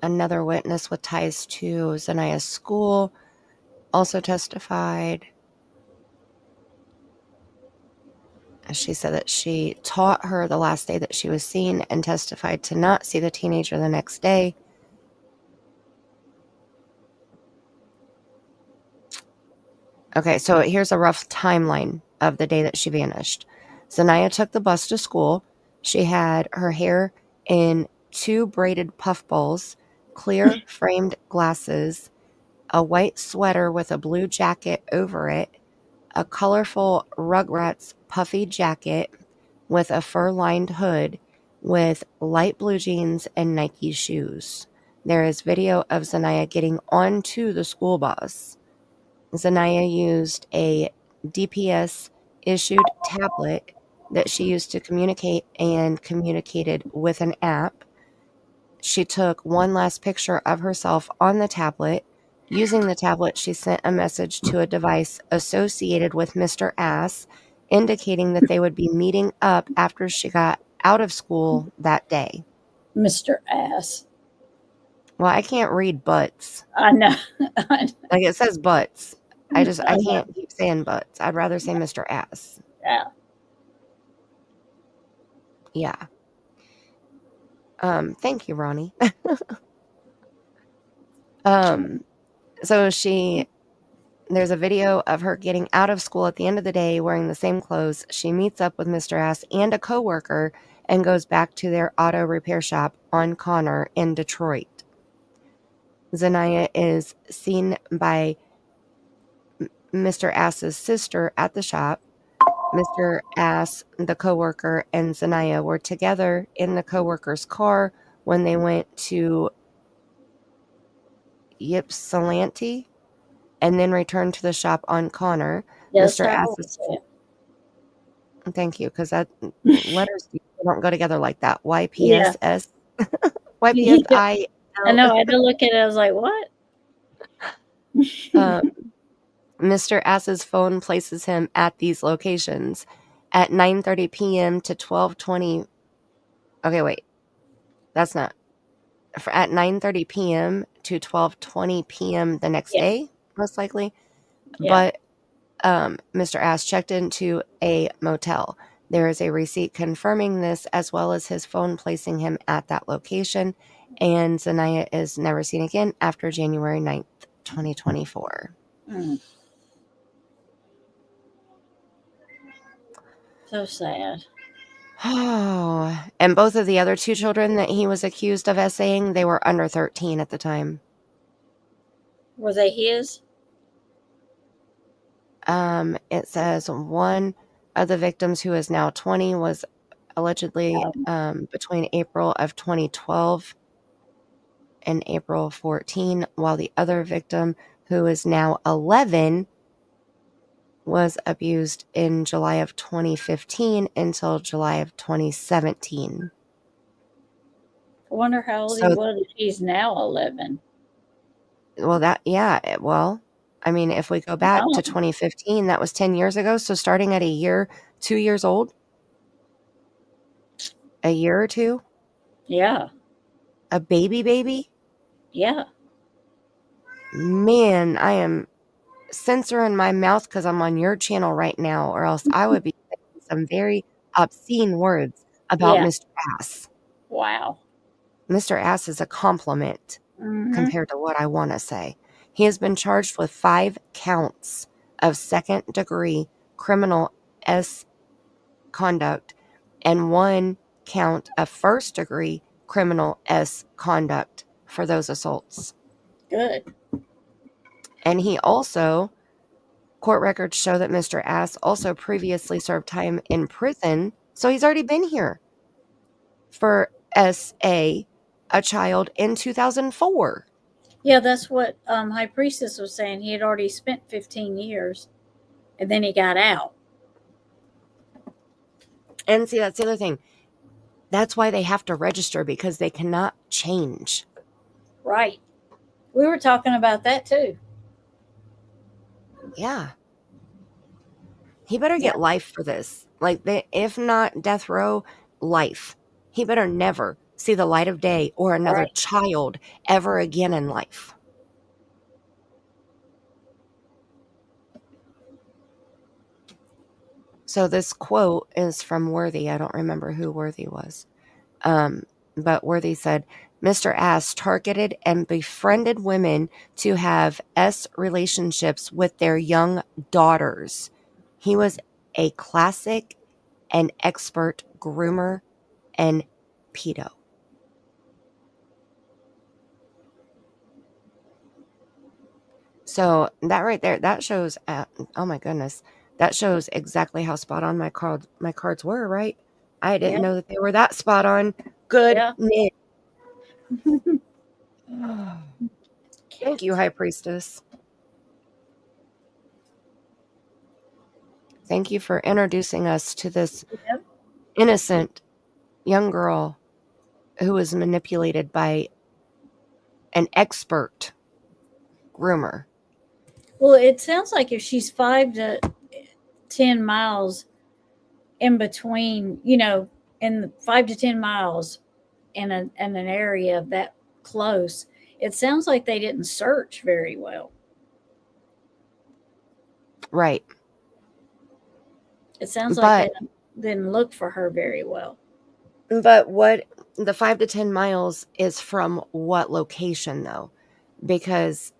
Another witness with ties to Zanaya's school also testified. She said that she taught her the last day that she was seen and testified to not see the teenager the next day. Okay, so here's a rough timeline of the day that she vanished. Zanaya took the bus to school. She had her hair in 2 braided puffballs, clear framed glasses, a white sweater with a blue jacket over it, a colorful Rugrats puffy jacket with a fur-lined hood, with light blue jeans and Nike shoes. There is video of Zanaya getting onto the school bus. Zanaya used a DPS-issued tablet that she used to communicate and communicated with an app. She took one last picture of herself on the tablet. Using the tablet, she sent a message to a device associated with Mr. Ass, indicating that they would be meeting up after she got out of school that day. Mr. Ass. Well, I can't read butts. I know. Like, it says butts. I I know. can't keep saying butts. I'd rather say Mr. Ass. Yeah. Yeah. Thank you, Ronnie. So There's a video of her getting out of school at the end of the day wearing the same clothes. She meets up with Mr. Ass and a coworker and goes back to their auto repair shop on Connor in Detroit. Zanaya is seen by Mr. Ass's sister at the shop. Mr. Ass, the coworker, and Zanaya were together in the coworker's car when they went to Ypsilanti and then returned to the shop on Connor. Yeah, that's Mr. how I Ass's always say Thank you, because that it. letters don't go together like that. Yeah. YPSS, Yeah. I YPSIL. know. I had to look at it. I was like, what? Um, Mr. Ass's phone places him at these locations at 9:30 p.m. to 12:20. Okay, wait, that's not at 9:30 p.m. to 12:20 p.m. the next Yeah. day, most likely. Yeah. But Mr. Ass checked into a motel. There is a receipt confirming this, as well as his phone placing him at that location. And Zanaya is never seen again after January 9th, 2024. Mm, so sad. Oh, and both of the other two children that he was accused of essaying, they were under 13 at the time. Were they his? It says one of the victims, who is now 20, was allegedly between April of 2012 and April 14, while the other victim, who is now 11, was abused in July of 2015 until July of 2017. I wonder how old he So, was if he's now 11. well, I mean, if we go back to Oh, 2015, that was 10 years ago. So starting at 2 years old, a year or two, yeah. a baby, Yeah. man, I am censoring my mouth because I'm on your channel right now, or else I would be saying some very obscene words about Yeah. Mr. Ass. Wow. Mr. Ass is a compliment Hmm. compared to what I want to say. He has been charged with 5 counts of second-degree criminal S conduct and 1 count of first-degree criminal S conduct for those assaults. Good. And he also court records show that Mr. Ass also previously served time in prison, so he's already been here for a child in 2004. Yeah, that's what High Priestess was saying. He had already spent 15 years and then he got out. And see, that's the other thing. That's why they have to register, because they cannot change. Right. We were talking about that too. Yeah. He better Yeah. get life for this. Like, if not death row, life. He better never see the light of day or another Right. child ever again in life. So this quote is from Worthy. I don't remember who Worthy was. Um, but Worthy said, Mr. Ass targeted and befriended women to have relationships with their young daughters. He was a classic and expert groomer and pedo. So that right there, that shows, oh my goodness, that shows exactly how spot on my cards were, right? I didn't Yeah. know that they were that spot on. Good. Yeah. Thank you, Cats. High Priestess. Thank you for introducing us to this Yep. innocent young girl who was manipulated by an expert groomer. Well, it sounds like if she's 5 to 10 miles in between, in 5 to 10 miles in an area that close, it sounds like they didn't search very well. Right. It sounds like they But didn't look for her very well. what the 5 to 10 miles is from what location though? Because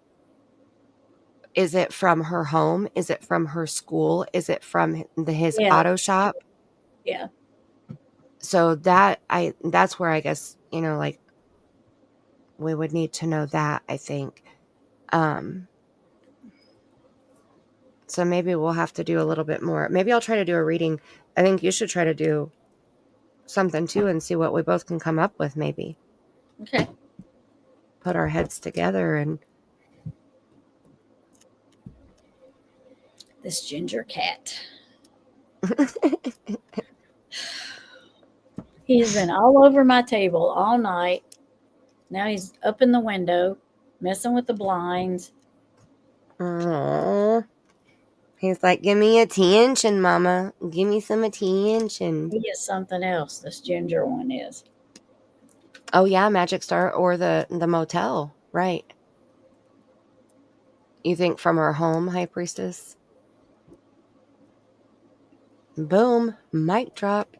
Is it from her home? Is it from her school? Is it from his Yeah, auto shop? yeah. So that's where I guess, like, we would need to know that, I think. Um, so maybe we'll have to do a little bit more. Maybe I'll try to do a reading. I think you should try to do something too and see what we both can come up with, maybe. Okay. Put our heads together and This ginger cat. He's been all over my table all night. Now he's up in the window, messing with the blinds. Aww. He's like, give me attention, mama. Give me some attention. He is something else. This ginger one is. Oh yeah, Magic Star or the motel, right? You think from her home, High Priestess? Boom, mic drop.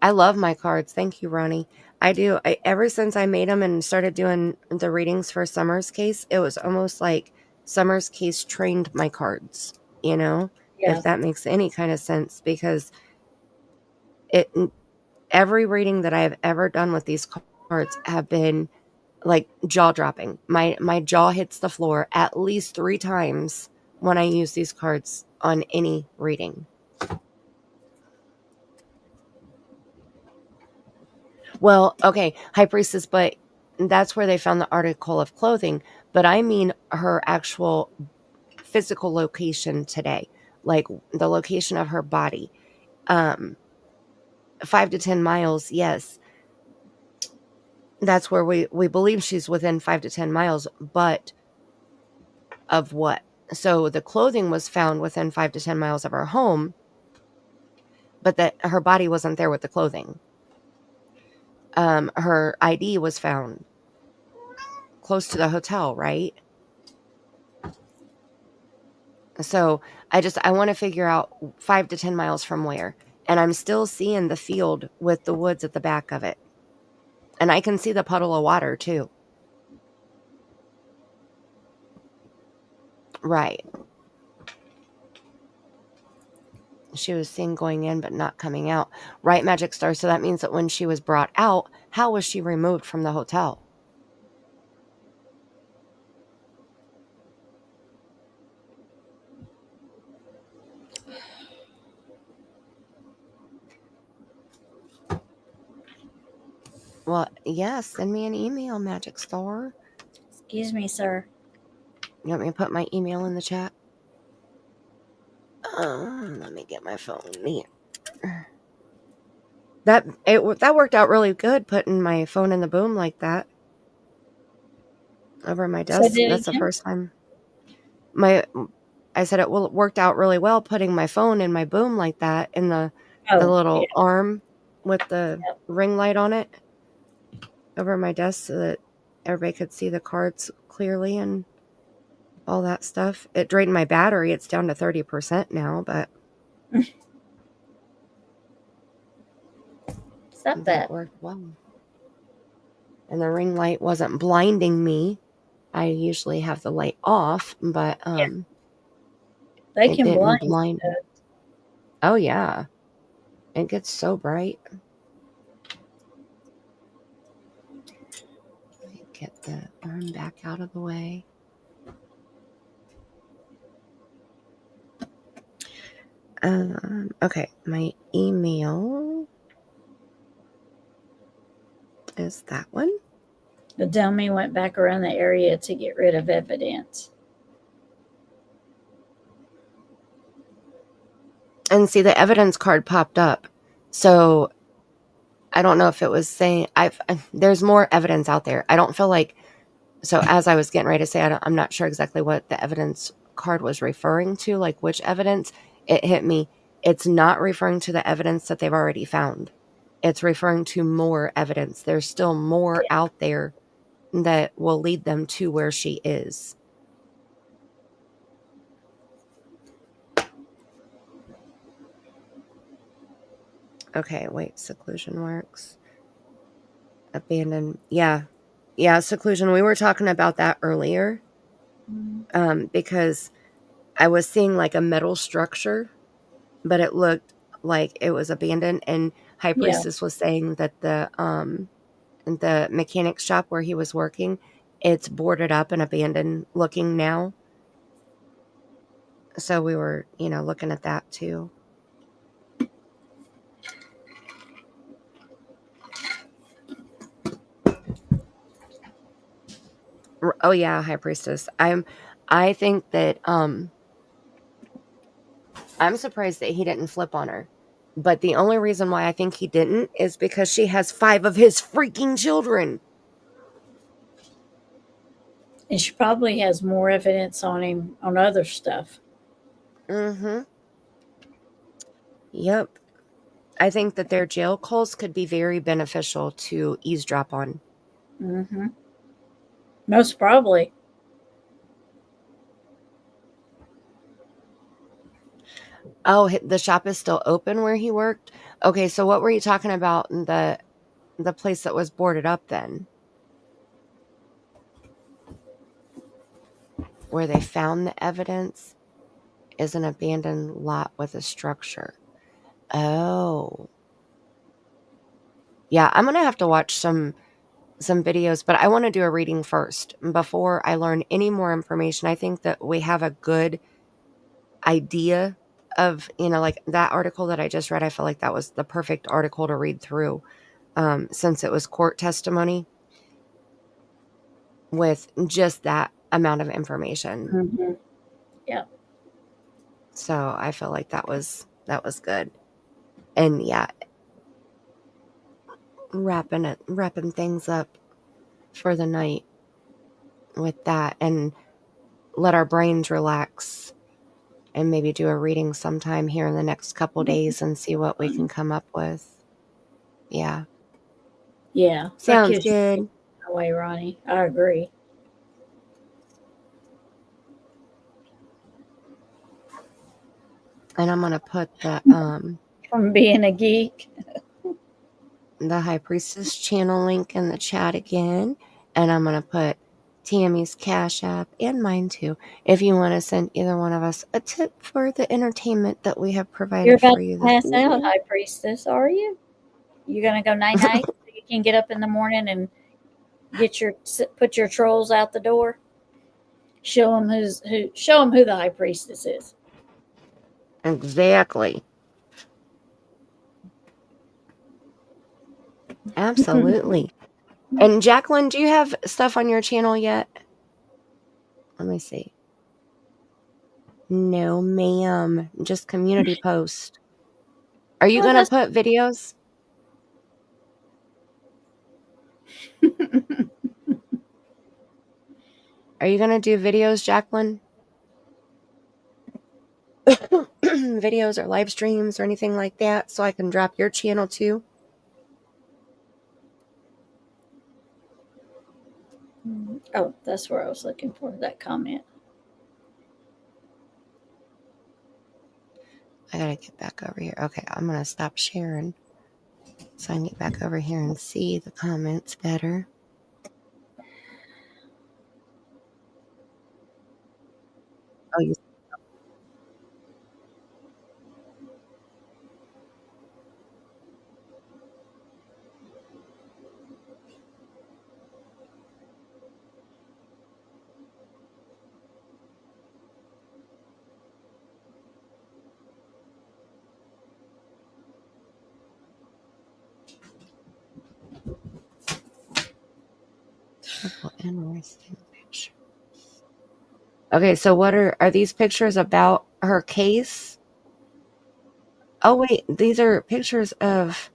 I love my cards. Thank you, Ronnie. I do. Ever since I made them and started doing the readings for Summer's case, it was almost like Summer's case trained my cards, Yeah. if that makes any kind of sense, because it every reading that I have ever done with these cards have been like jaw dropping. My jaw hits the floor at least 3 times when I use these cards on any reading. Well, okay, High Priestess, but that's where they found the article of clothing. But I mean her actual physical location today, like the location of her body. 5 to 10 miles, yes. That's where we believe she's within 5 to 10 miles, but of what? So the clothing was found within 5 to 10 miles of her home, but that her body wasn't there with the clothing. Her ID was found close to the hotel, right? So I want to figure out 5 to 10 miles from where. And I'm still seeing the field with the woods at the back of it. And I can see the puddle of water too. Right. She was seen going in but not coming out. Right, Magic Star. So that means that when she was brought out, how was she removed from the hotel? Well, yeah, send me an email, Magic Star. Excuse me, sir. You want me to put my email in the chat? Let me get my phone here. That worked out really good, putting my phone in the boom like that over my Say desk. that That's the again. first time. I said it worked out really well putting my phone in my boom like that in the Oh, yeah. little arm with the Yep. ring light on it over my desk so that everybody could see the cards clearly and all that stuff. It drained my battery. It's down to 30% now, but Stop that that. worked well. And the ring light wasn't blinding me. I usually have the light off, but Yeah. They it can didn't blind blind you. me. Oh yeah. It gets so bright. Let me get the arm back out of the way. Okay, my email is that one. The dummy went back around the area to get rid of evidence. And see, the evidence card popped up. So I don't know if it was saying there's more evidence out there. I don't feel like, so as I was getting ready to say, I'm not sure exactly what the evidence card was referring to, like which evidence. It hit me. It's not referring to the evidence that they've already found. It's referring to more evidence. There's still more Yeah. out there that will lead them to where she is. Okay, wait, seclusion works. Abandon. Yeah. Yeah, seclusion. We were talking about that earlier. because I was seeing like a metal structure, but it looked like it was abandoned. And High Yeah. Priestess was saying that the mechanic shop where he was working, it's boarded up and abandoned looking now. So we were, looking at that too. Oh yeah, High Priestess. I think that I'm surprised that he didn't flip on her. But the only reason why I think he didn't is because she has 5 of his freaking children. And she probably has more evidence on him on other stuff. Mhm. Yep. I think that their jail calls could be very beneficial to eavesdrop on. Hmm. Most probably. Oh, the shop is still open where he worked? Okay, so what were you talking about in the place that was boarded up then? Where they found the evidence is an abandoned lot with a structure. Oh. Yeah, I'm gonna have to watch some videos, but I want to do a reading first before I learn any more information. I think that we have a good idea of, like that article that I just read. I feel like that was the perfect article to read through, since it was court testimony with just that amount of information. Hmm. Yeah. So I feel like that was good. And yeah, wrapping things up for the night with that, and let our brains relax, and maybe do a reading sometime here in the next couple days and see what we can come up with. Yeah. Yeah. Our Sounds kids should be good. that way, Ronnie. I agree. And I'm gonna put From being a geek. the High Priestess channel link in the chat again. And I'm gonna put Tammy's Cash App and mine too, if you want to send either one of us a tip for the entertainment that we have You're provided for about to you this pass out, evening. High Priestess, are you? You gonna go night night so you can get up in the morning and put your trolls out the door? Show them who. Show them who the High Priestess is. Exactly. Absolutely. And Jacqueline, do you have stuff on your channel yet? Let me see. No, ma'am. Just community post. Are you Oh, gonna that's put videos? Are you gonna do videos, Jacqueline? Videos or live streams or anything like that, so I can drop your channel too? oh, that's where I was looking for that comment. I gotta get back over here. Okay, I'm gonna stop sharing so I can get back over here and see the comments better. Oh, you couple interesting pictures. Okay, so what are these pictures about her case? Oh wait, these are pictures of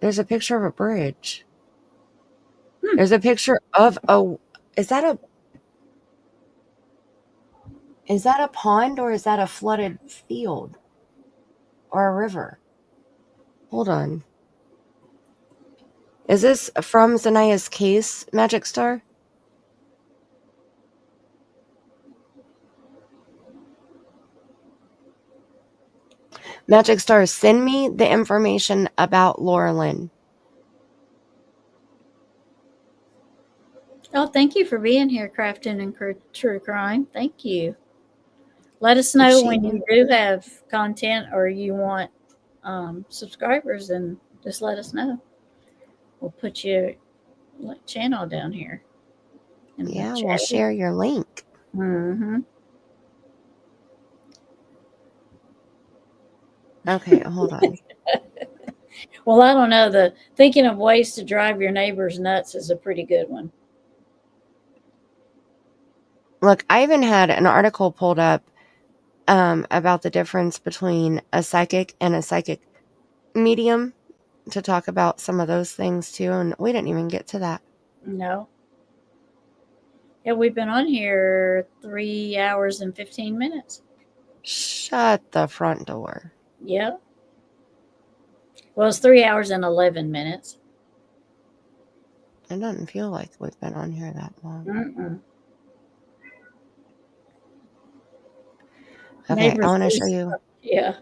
there's a picture of a bridge. Hmm. There's a picture of a is that a is that a pond or is that a flooded field or a river? Hold on. Is this from Zanaya's case, Magic Star? Magic Star, send me the information about Laura Lynn. Oh, thank you for being here, Crafting and True Crime. Thank you. Let us know She when you do have content or you want subscribers, and just let us know. We'll put your channel down here in the yeah, we'll chat. share your link. Mm-hmm. Okay, hold on. Well, I don't know. The thinking of ways to drive your neighbors nuts is a pretty good one. Look, I even had an article pulled up about the difference between a psychic and a psychic medium to talk about some of those things too, and we didn't even get to that. No. Yeah, we've been on here 3 hours and 15 minutes. Shut the front door. Yeah. Well, it's 3 hours and 11 minutes. It doesn't feel like we've been on here that long. Mm-mm. Okay, I Neighbors want to show lose. you. Yeah.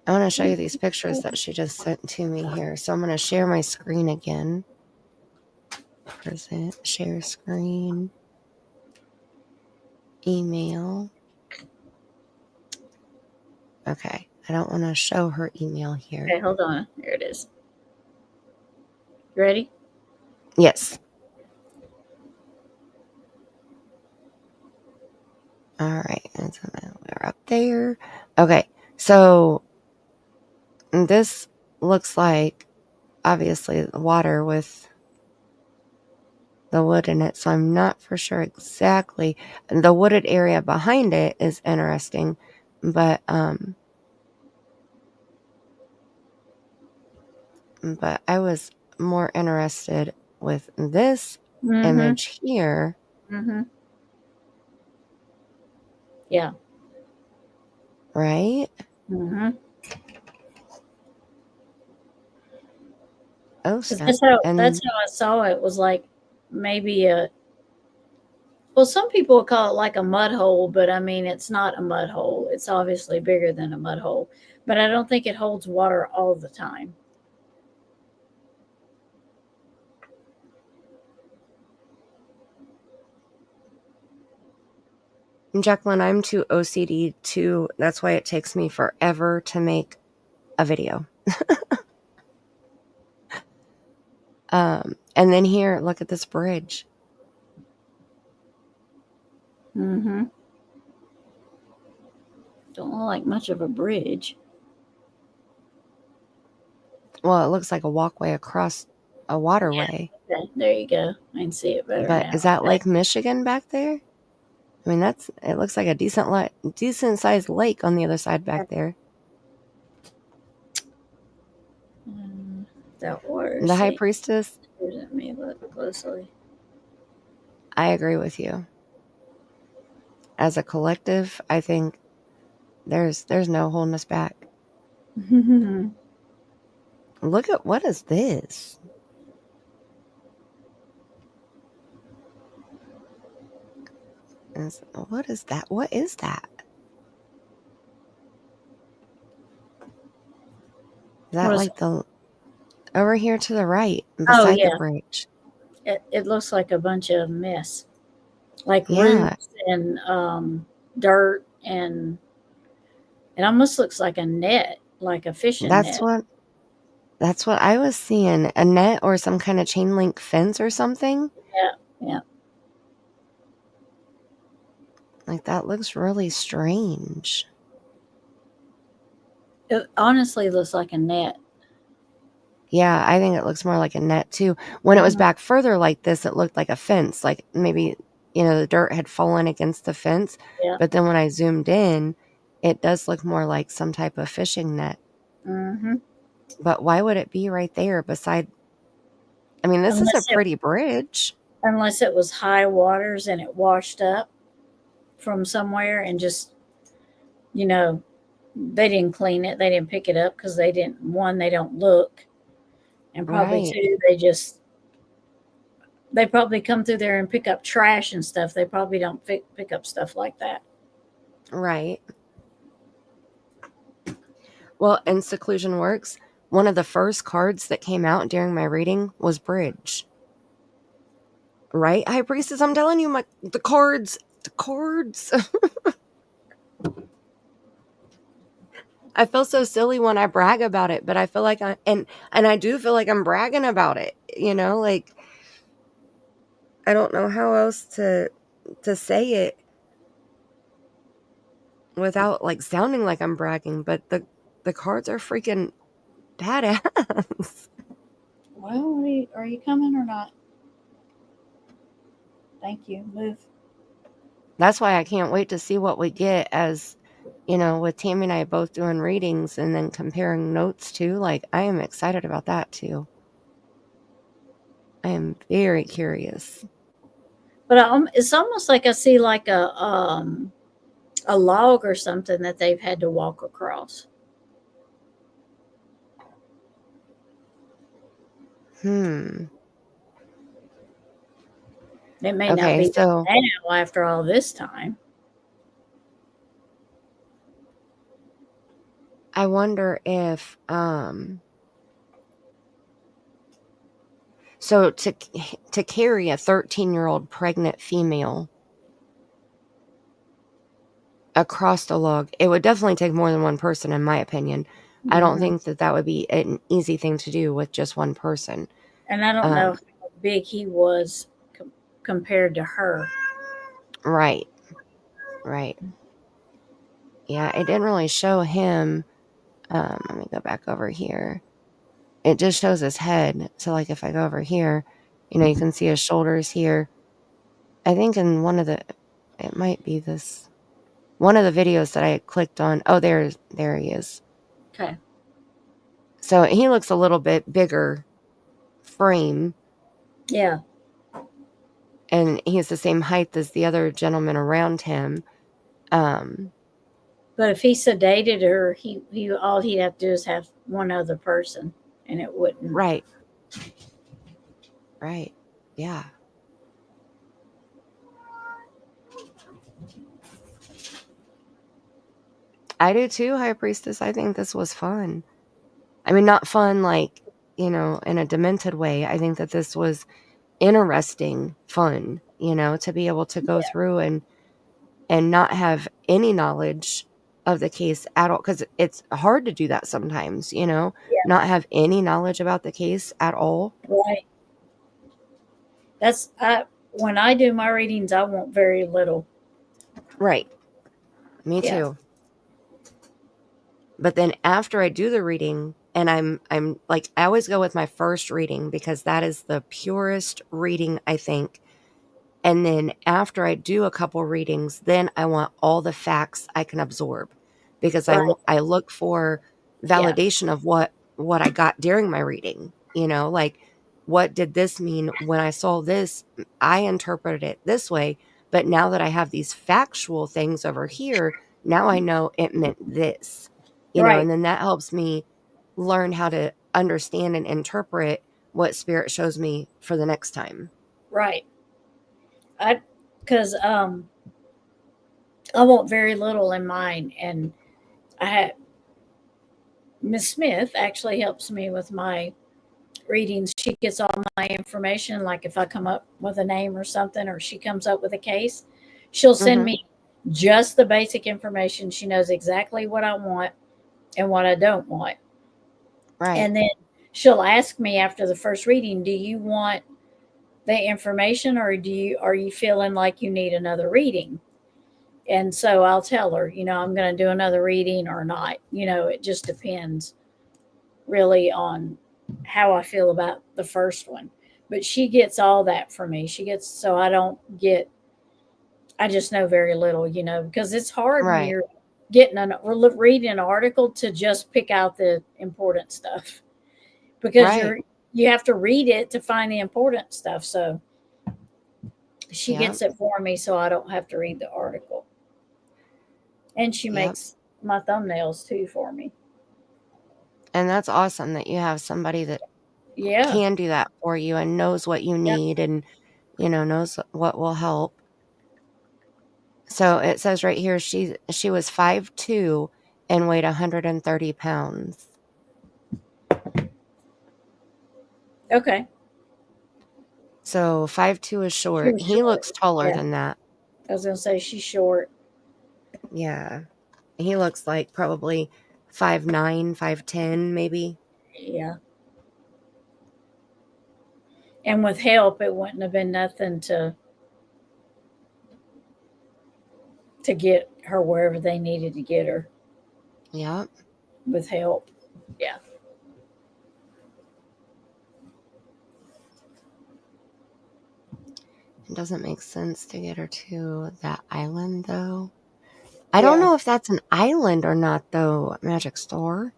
I want to show you these pictures that she just sent to me here. So I'm going to share my screen again. Present, share screen, email. Okay, I don't want to show her email here. Okay, hold on. Here it is. You ready? Yes. All right, and so we're up there. Okay, so this looks like obviously water with the wood in it, so I'm not for sure exactly. The wooded area behind it is interesting, but I was more interested with this Mm-hmm. image here, Mm-hmm. Yeah. right? Mm-hmm. Oh Because snap. that's And how I saw it. Was like maybe a, well, some people would call it like a mud hole, but I mean it's not a mud hole. It's obviously bigger than a mud hole, but I don't think it holds water all the time. Jacqueline, I'm too OCD to, that's why it takes me forever to make a video. And then here, look at this bridge. Mm-hmm. Don't look like much of a bridge. Well, it looks like a walkway across a waterway. Okay, there you go. I can see it better But now. is that Okay. Lake Michigan back there? I mean, it looks like a decent sized lake on the other side back there. That water. The high See, priestess, let me look closely. I agree with you. As a collective, I think there's no holding us back. Look at, what is this? What is that? What is that? Is that What is? like the over here to the right Oh beside the yeah, bridge? it looks like a bunch of mess, like Yeah, roots and dirt, and it almost looks like a net, like a fishing that's net. what that's what I was seeing. A net or some kind of chain link fence or something. Yeah, yeah. Like that looks really strange. It honestly looks like a net. Yeah, I think it looks more like a net too. When it was Hmm. back further like this, it looked like a fence. Like maybe, the dirt had fallen against the fence. Yeah. But then when I zoomed in, it does look more like some type of fishing net. Hmm. But why would it be right there beside? I mean, this is a Unless it pretty bridge. unless it was high waters and it washed up from somewhere and just, you know, they didn't clean it, they didn't pick it up because they didn't, one, they don't look, and probably Right, two, they probably come through there and pick up trash and stuff. They probably don't pick up stuff like that. right. Well, in Seclusion Works, one of the first cards that came out during my reading was Bridge. Right, High Priestess? I'm telling you, the cards. The cards. I feel so silly when I brag about it, but I feel like and I do feel like I'm bragging about it, like I don't know how else to say it without like sounding like I'm bragging, but the cards are freaking badass. Well, are you coming or not? Thank you. Move. That's why I can't wait to see what we get as, with Tammy and I both doing readings and then comparing notes too. Like, I am excited about that too. I am very curious. But it's almost like I see like a log or something that they've had to walk across. Hmm. It may not Okay, be so now after all this time. I wonder if so to carry a 13-year-old pregnant female across the log, it would definitely take more than one person, in my opinion. I don't Hmm. think that would be an easy thing to do with just one person. And I don't know Um, how big he was compared to her. right, right. Yeah, it didn't really show him. Let me go back over here. It just shows his head. So, like, if I go over here, you can see his shoulders here. I think in it might be this, one of the videos that I clicked on. Oh, there he is. Okay. So he looks a little bit bigger frame, Yeah. and he's the same height as the other gentleman around him. Um, But if he sedated her, he all he'd have to do is have one other person, and it wouldn't. right, right, yeah. I do too, High Priestess. I think this was fun. I mean, not fun like, in a demented way. I think that this was interesting fun, to be able to go Yeah. through and not have any knowledge of the case at all, because it's hard to do that sometimes, Yeah. not have any knowledge about the case at all. Right. That's I when I do my readings, I want very little. Right. Me Yeah. too. But then after I do the reading, and I'm like, I always go with my first reading because that is the purest reading, I think. And then after I do a couple readings, then I want all the facts I can absorb, because Right. I look for Yeah. validation of what I got during my reading, like, what did this mean when I saw this? I interpreted it this way, but now that I have these factual things over here, now I know it meant this, Right. and then that helps me learn how to understand and interpret what spirit shows me for the next time. Right. I because I want very little in mine, and I had Miss Smith actually helps me with my readings. She gets all my information. Like if I come up with a name or something, or she comes up with a case, she'll send Mhm. me just the basic information. She knows exactly what I want and what I don't want. Right. And then she'll ask me after the first reading, do you want the information, or are you feeling like you need another reading? And so I'll tell her, I'm going to do another reading or not. It just depends really on how I feel about the first one. But she gets all that for me. She gets so I just know very little, because it's hard when Right. you're reading an article to just pick out the important stuff, because Right. you have to read it to find the important stuff. So she Yep. gets it for me so I don't have to read the article. And she Yep. makes my thumbnails too for me. And that's awesome that you have somebody that Yeah. can do that for you and knows what you Yeah. need and, knows what will help. So it says right here she was 5'2" and weighed 130 pounds. Okay. So 5'2" is She short. was He short. looks taller Yeah, than that. I was gonna say she's short. Yeah. He looks like probably 5'9", 5'10", maybe. Yeah, and with help, it wouldn't have been nothing to get her wherever they needed to get her Yep. with help. Yeah. It doesn't make sense to get her to that island, though. I don't Yeah. know if that's an island or not, though, Magic Store.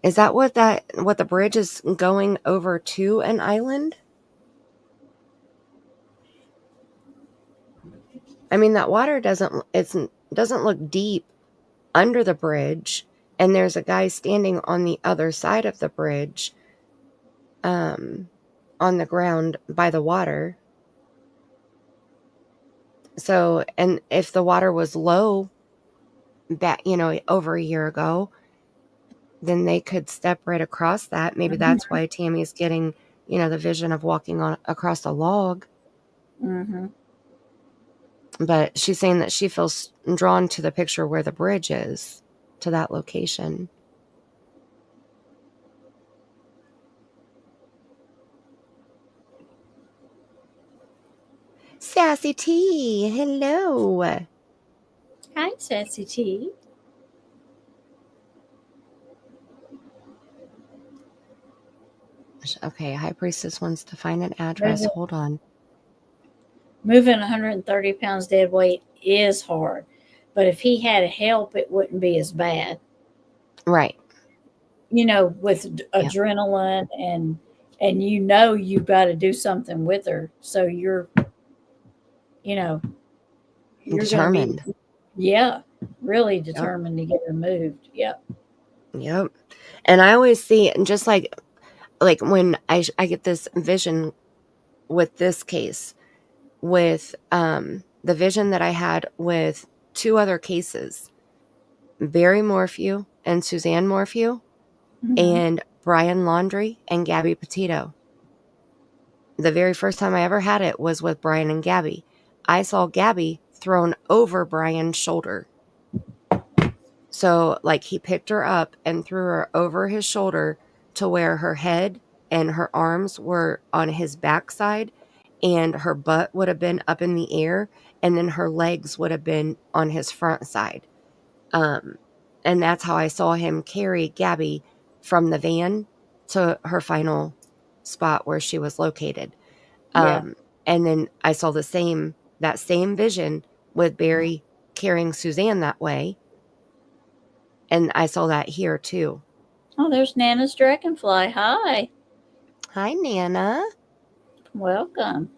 Is that what the bridge is going over to an island? I mean, that water doesn't look deep under the bridge, and there's a guy standing on the other side of the bridge, um, on the ground by the water. So, and if the water was low back, over a year ago, then they could step right across that. Maybe that's Mhm. why Tammy's getting, the vision of walking on across a log. Mhm. But she's saying that she feels drawn to the picture where the bridge is, to that location. Sassy T, hello. Hi, Sassy T. Okay, High Priestess wants to find an address. Moving, Hold on. moving 130 pounds dead weight is hard, but if he had help, it wouldn't be as bad. Right. With Yep. adrenaline and you've got to do something with her, so you know you're going to be, Determined. yeah, really Yep. determined to get her moved. Yep. Yep. And I always see, and just like when I get this vision with this case, with the vision that I had with two other cases, Barry Morphew and Suzanne Morphew, Hmm. and Brian Laundrie and Gabby Petito. The very first time I ever had it was with Brian and Gabby. I saw Gabby thrown over Brian's shoulder. So, like, he picked her up and threw her over his shoulder to where her head and her arms were on his backside, and her butt would have been up in the air, and then her legs would have been on his front side. Um, and that's how I saw him carry Gabby from the van to her final spot where she was located. Yeah. Um, and then I saw that same vision with Barry carrying Suzanne that way. And I saw that here too. Oh, there's Nana's dragonfly. Hi. Hi, Nana. Welcome.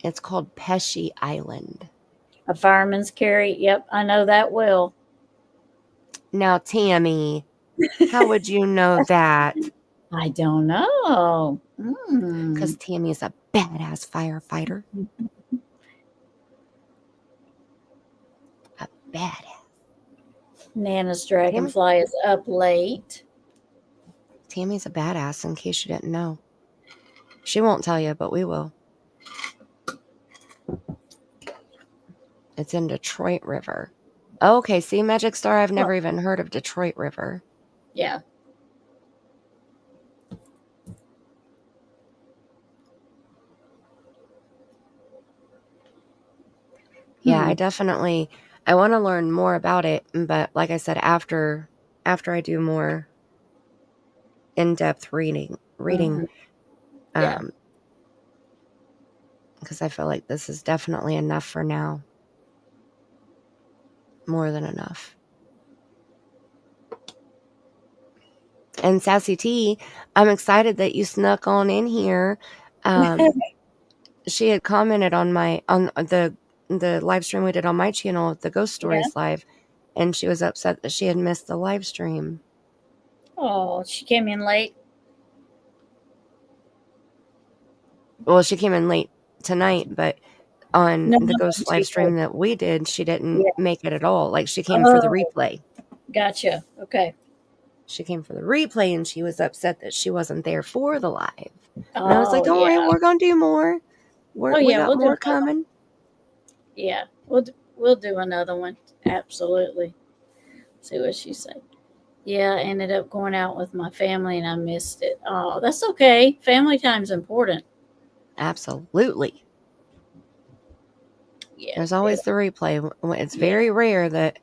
It's called Pesci Island. A fireman's carry. Yep, I know that well. Now, Tammy, how would you know that? I don't know. Mm. Because Tammy is a badass firefighter. A badass. Nana's Tammy, dragonfly is up late. Tammy's a badass, in case you didn't know. She won't tell you, but we will. It's in Detroit River. Okay, see, Magic Star, I've Oh, never even heard of Detroit River. yeah. Yeah, Hmm. I want to learn more about it, but like I said, after I do more in-depth reading, Hmm. Yeah. um, because I feel like this is definitely enough for now. More than enough. And Sassy T, I'm excited that you snuck on in here. She had commented on the live stream we did on my channel, the Ghost Yeah. Stories live, and she was upset that she had missed the live stream. Oh, she came in late. Well, she came in late tonight, but on No, the I'm on Ghost live Tuesday. stream that we did, she didn't Yeah. make it at all. Like, she came for the Oh, replay. gotcha. Okay. she came for the replay and she was upset that she wasn't there for the live. And I was like, Oh don't worry, yeah. we're going to do more. Oh We yeah. got We'll do more another. coming. Yeah. We'll do another one. Absolutely. See what she said. Yeah, I ended up going out with my family and I missed it. Oh, that's okay. Family time's important. Absolutely. Yeah. There's always the replay. It's Yeah. very rare that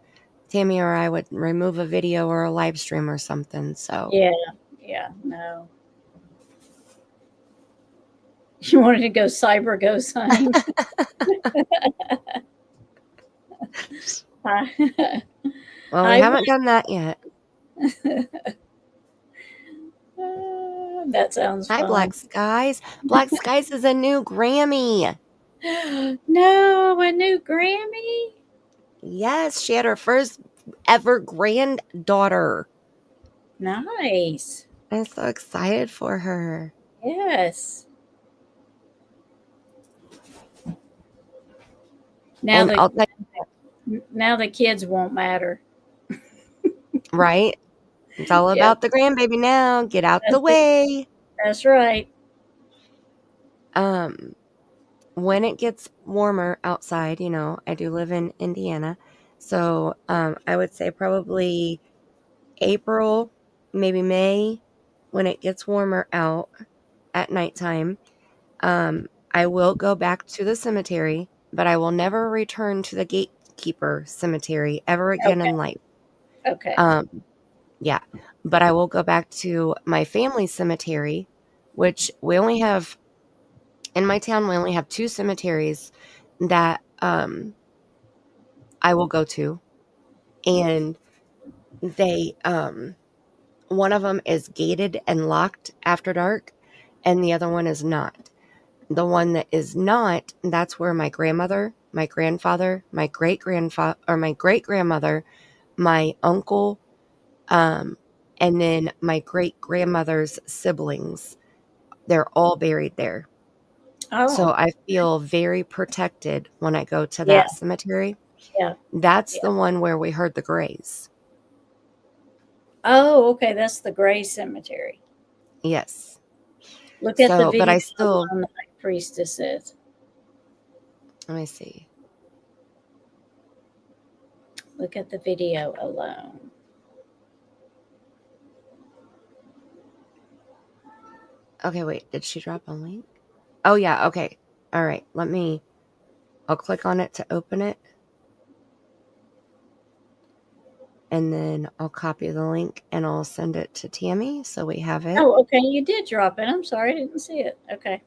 Tammy or I would remove a video or a live stream or something. So, Yeah. Yeah. No. You wanted to go cyber ghost hunting. Hi. well, we Hi, haven't done that yet. that sounds Hi, fun. Black Skies. Black Skies is a new Grammy. No, a new Grammy? Yes, she had her first ever granddaughter. Nice. I'm so excited for her. Yes. Now And the I'll tell now the kids won't matter. you, right? It's all Yep. about the grandbaby now. Get out the That's it. way. That's right. Um, when it gets warmer outside, I do live in Indiana. So, I would say probably April, maybe May, when it gets warmer out at nighttime. I will go back to the cemetery, but I will never return to the gatekeeper cemetery ever again Okay. in life. Okay. Um, yeah, but I will go back to my family cemetery, which we only have in my town. We only have two cemeteries that I will go to, and they one of them is gated and locked after dark, and the other one is not. The one that is not, that's where my grandmother, my grandfather, my great grandfather, or my great grandmother, my uncle, and then my great grandmother's siblings, they're all buried there. So Oh. I feel very protected when I go to Yeah. that cemetery. Yeah. That's Yeah. the one where we heard the grays. Oh, okay. That's the Gray Cemetery. Yes. Look at the So, but video I still, alone, the high priestess is. let me see. Look at the video alone. Okay, wait, did she drop a link? Oh, yeah, okay. All right, I'll click on it to open it. And then I'll copy the link and I'll send it to Tammy so we have it. Oh, okay. You did drop it. I'm sorry. I didn't see it. Okay.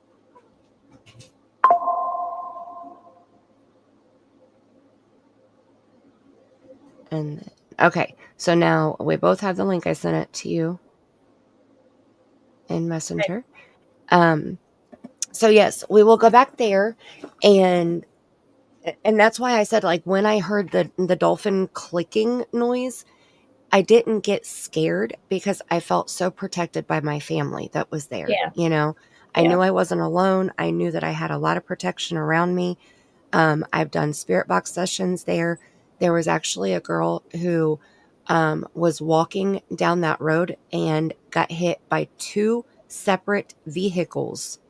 And then, okay, so now we both have the link. I sent it to you in Okay. Messenger. So yes, we will go back there, and that's why I said, like, when I heard the dolphin clicking noise, I didn't get scared because I felt so protected by my family that was there. Yeah. I Yeah. knew I wasn't alone. I knew that I had a lot of protection around me. I've done spirit box sessions there. There was actually a girl who was walking down that road and got hit by two separate vehicles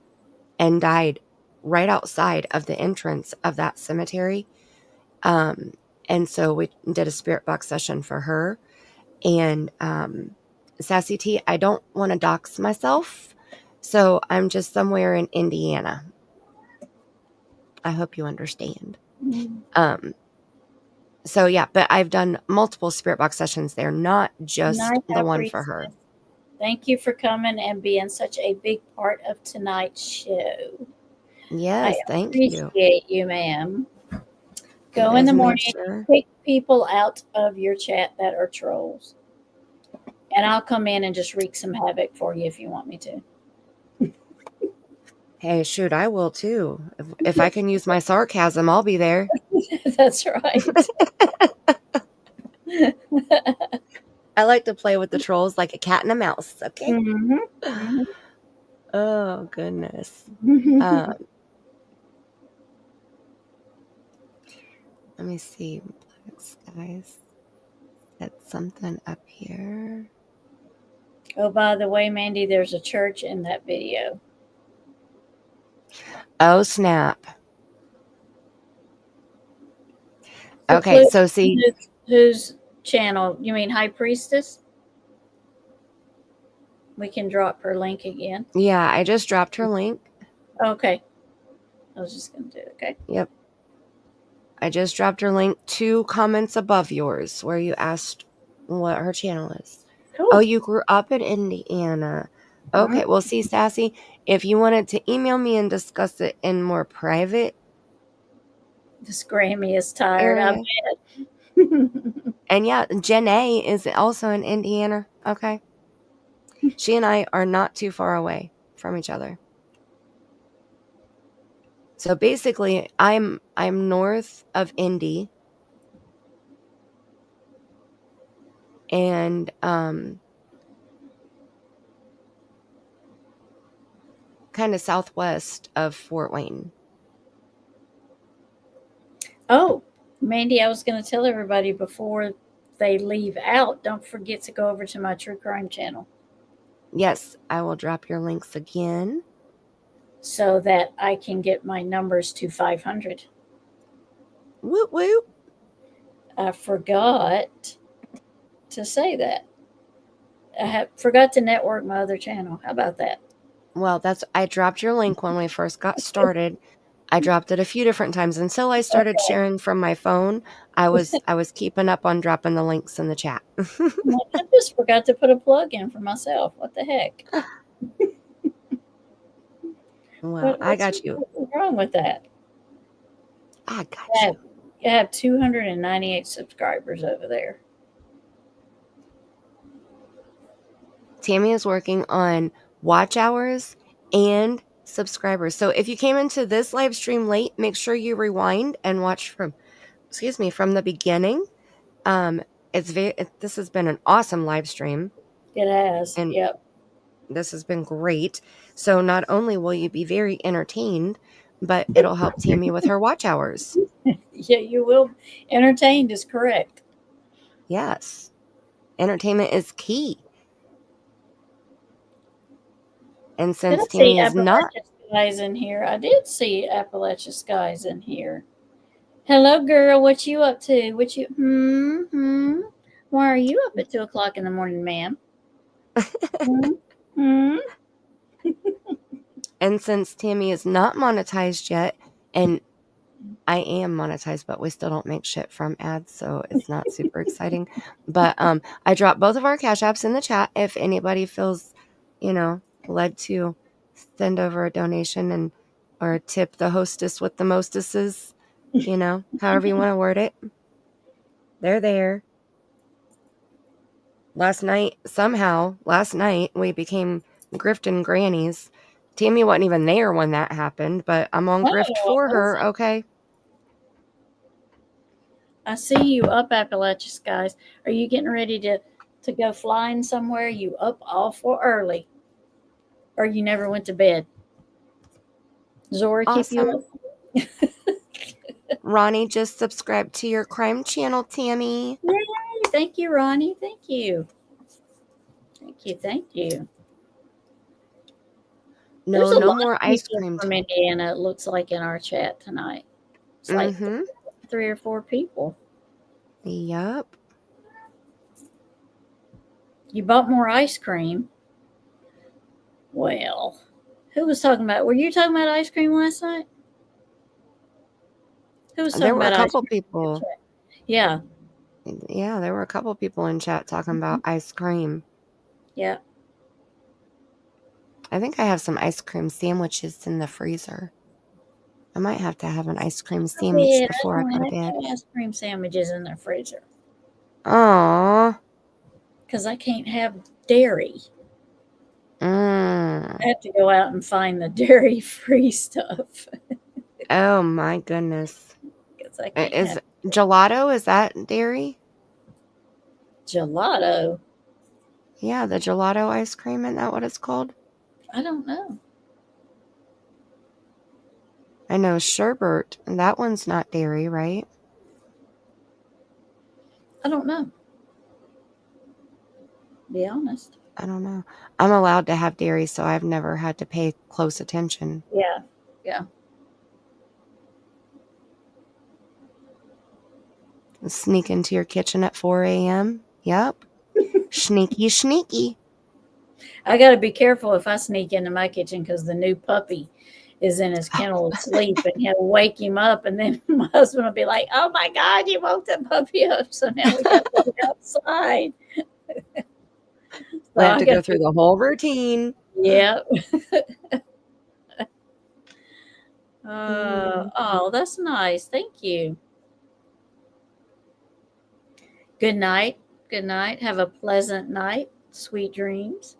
and died right outside of the entrance of that cemetery. Um, and so we did a spirit box session for her. And Sassy T, I don't want to dox myself. So I'm just somewhere in Indiana. I hope you understand. Mm. Um, so yeah, but I've done multiple spirit box sessions there, not just Night, the High one for Priestess. her. Thank you for coming and being such a big part of tonight's show. I Yes, thank you. appreciate you, ma'am. You Go in guys the made morning, sure. pick people out of your chat that are trolls. And I'll come in and just wreak some havoc for you if you want me to. Hey, shoot, I will too. If I can use my sarcasm, I'll be there. That's right. I like to play with the trolls like a cat and a mouse, okay? Mm-hmm. Mm-hmm. Oh, goodness. Let me see. Black Skies. That's something up here. Oh, by the way, Mandy, there's a church in that video. Oh, snap. For Okay, clue, so see, whose channel? You mean High Priestess? We can drop her link again. yeah, I just dropped her link. Okay. I was just going to do it. Okay. Yep. I just dropped her link 2 comments above yours where you asked what her channel is. Cool. Oh, you grew up in Indiana. Okay, well, see, Sassy, if you wanted to email me and discuss it in more private This Grammy is tired, I area. bet. And yeah, Jen A is also in Indiana. Okay. She and I are not too far away from each other. So basically, I'm north of Indy, and kind of southwest of Fort Wayne. Oh, Mandy, I was going to tell everybody before they leave out, don't forget to go over to my true crime channel Yes, I will drop your links again. so that I can get my numbers to 500. Woot woot. I forgot to say that. Forgot to network my other channel. How about that? Well, I dropped your link when we first got started. I dropped it a few different times until I started Okay. sharing from my phone. I was keeping up on dropping the links in the chat. I just forgot to put a plug in for myself. What the heck? Well, I What's got you. wrong with that? I got you. I have 298 subscribers over there. Tammy is working on watch hours and subscribers. So if you came into this live stream late, make sure you rewind and watch from the beginning. This has been an awesome live stream. It has. And Yep. this has been great. So not only will you be very entertained, but it'll help Tammy with her watch hours. Yeah, you will. Entertained is correct. Yes. Entertainment is key. And Did I since see Tammy is not... Appalachia Skies in here? I did see Appalachia Skies in here. Hello, girl. What you up to? What you? Why are you up at 2 o'clock in the morning, ma'am? Hmm. And since Tammy is not monetized yet, and I am monetized, but we still don't make shit from ads, so it's not super exciting. But I dropped both of our Cash Apps in the chat if anybody feels, led to send over a donation or tip the hostess with the mostesses, however you want to word it. They're there. Last night, we became Grifton Grannies. Tammy wasn't even there when that happened, but I'm on Grift for her, okay? I see you up Appalachia Skies. Are you getting ready to go flying somewhere? You up awful early, or you never went to bed? Zora keep you Awesome. up? Ronnie just subscribed to your crime channel, Tammy. Yay! Thank you, Ronnie. Thank you. Thank you. Thank you. No, There's a no lot more of ice people cream. from Indiana, it looks like, in our chat tonight. It's like 3 or 4 people. Yep. You bought more ice cream. Well, who was talking about? Were you talking about ice cream last night? Who was talking There were a about ice couple cream? people. Yeah. Yeah, there were a couple people in chat talking about ice cream. Yeah. I think I have some ice cream sandwiches in the freezer. I might have to have an ice cream sandwich before I go to bed. I don't have ice cream sandwiches in the freezer. Aww. Because I can't have dairy. I have to go out and find the dairy-free stuff. Oh my goodness. Because I can't Is have gelato, is that dairy? gelato. Yeah, the gelato ice cream, isn't that what it's called? I don't know. I know sherbet, and that one's not dairy, right? I don't know. Be honest. I don't know. I'm allowed to have dairy, so I've never had to pay close attention. Yeah. Yeah. Sneak into your kitchen at 4 a.m. Yep. Sneaky, sneaky. I got to be careful if I sneak into my kitchen because the new puppy is in his Oh, kennel asleep and he'll wake him up. And then my husband will be like, oh my God, you woke the puppy up. So now we got to go outside. So we have I to got go to through be, the whole routine. yeah. Mm, Oh, that's nice. Thank you. Good night. Good night. Have a pleasant night. Sweet dreams.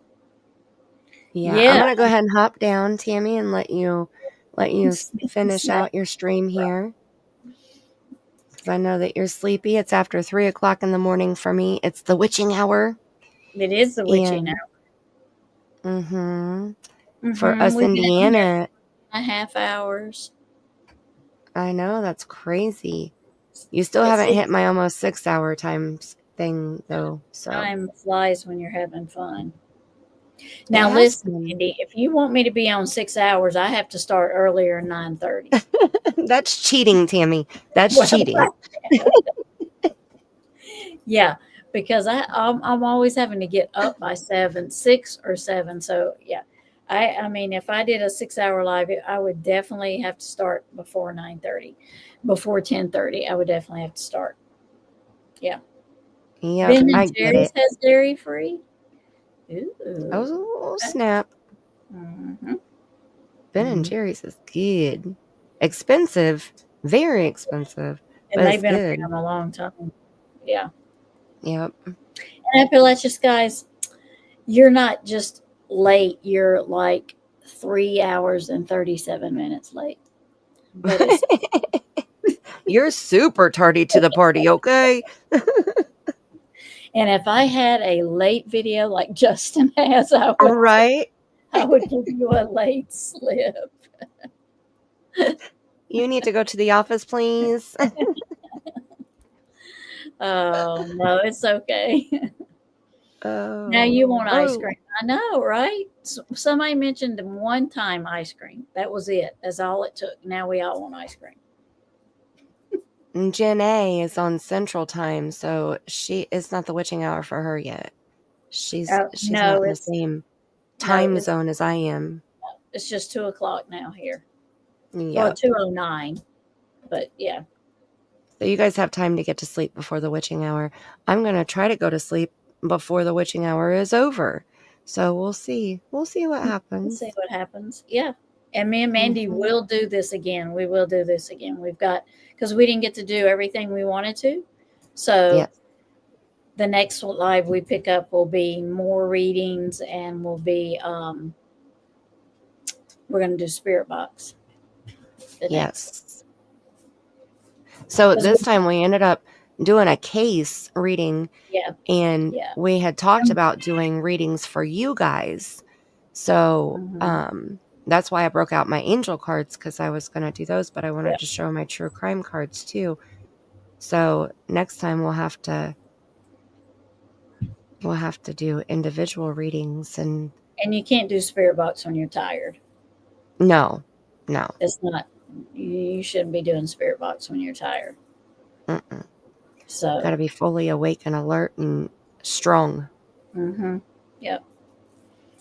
yeah, I'm Yeah. gonna go ahead and hop down, Tammy, and let you finish Snack. out your stream here because I know that you're sleepy. It's after 3 o'clock in the morning for me. It's the witching hour, It is the witching and hour. for us We've been in here Indiana, 2.5 hours. I know that's crazy. You still It's haven't hit my almost 6 hour times thing though, so time flies when you're having fun. it Now has listen, been. Andy, if you want me to be on 6 hours, I have to start earlier, 9:30. That's cheating, Tammy. That's Well, cheating. yeah, because I'm always having to get up by 7, 6 or 7. So yeah, I mean, if I did a 6 hour live, I would definitely have to start before 9:30, before 10:30. I would definitely have to start. Yeah, Yep, Ben and I get Jerry's it. has dairy free. Ooh, Oh, okay. snap. Hmm. Ben and Jerry's is good. Expensive, very expensive, And but they've it's been good. around a long time. Yeah, Yep. and Appalachia's guys, you're not just late. You're like 3 hours and 37 minutes late. But it's You're super tardy to the party, okay? and if I had a late video like Justin has, Right? I would give you a late slip. You need to go to the office, please. Oh no, it's okay. Now you Oh, want ice oh, cream. I know, right? Somebody mentioned one time ice cream. That was it. That's all it took. Now we all want ice cream. and Jen A is on Central Time, so it's not the witching hour for her yet. She's not No, in the same no, time zone as I am. it's just 2 o'clock now here. Well, Yep. 2:09. But yeah, So you guys have time to get to sleep before the witching hour. I'm going to try to go to sleep before the witching hour is over. So we'll see. We'll see what let's see happens. what happens. Yeah. And me and Mandy Hmm. will do this again. We will do this again. We've got, because we didn't get to do everything we wanted to. So Yes. the next live we pick up will be more readings and will be, we're going to do Spirit Box the next. Yes. So Because we, this time we ended up doing a case reading, yeah, and yeah. we had talked about doing readings for you guys. So Mm-hmm. that's why I broke out my angel cards, because I was going to do those, but I Yeah. wanted to show my true crime cards too. So next time we'll have to do individual readings. And And you can't do Spirit Box when you're tired. no, no. It's not, you shouldn't be doing Spirit Box when you're tired. Mm-mm. Got So, to be fully awake and alert and strong. mm-hmm. Yep.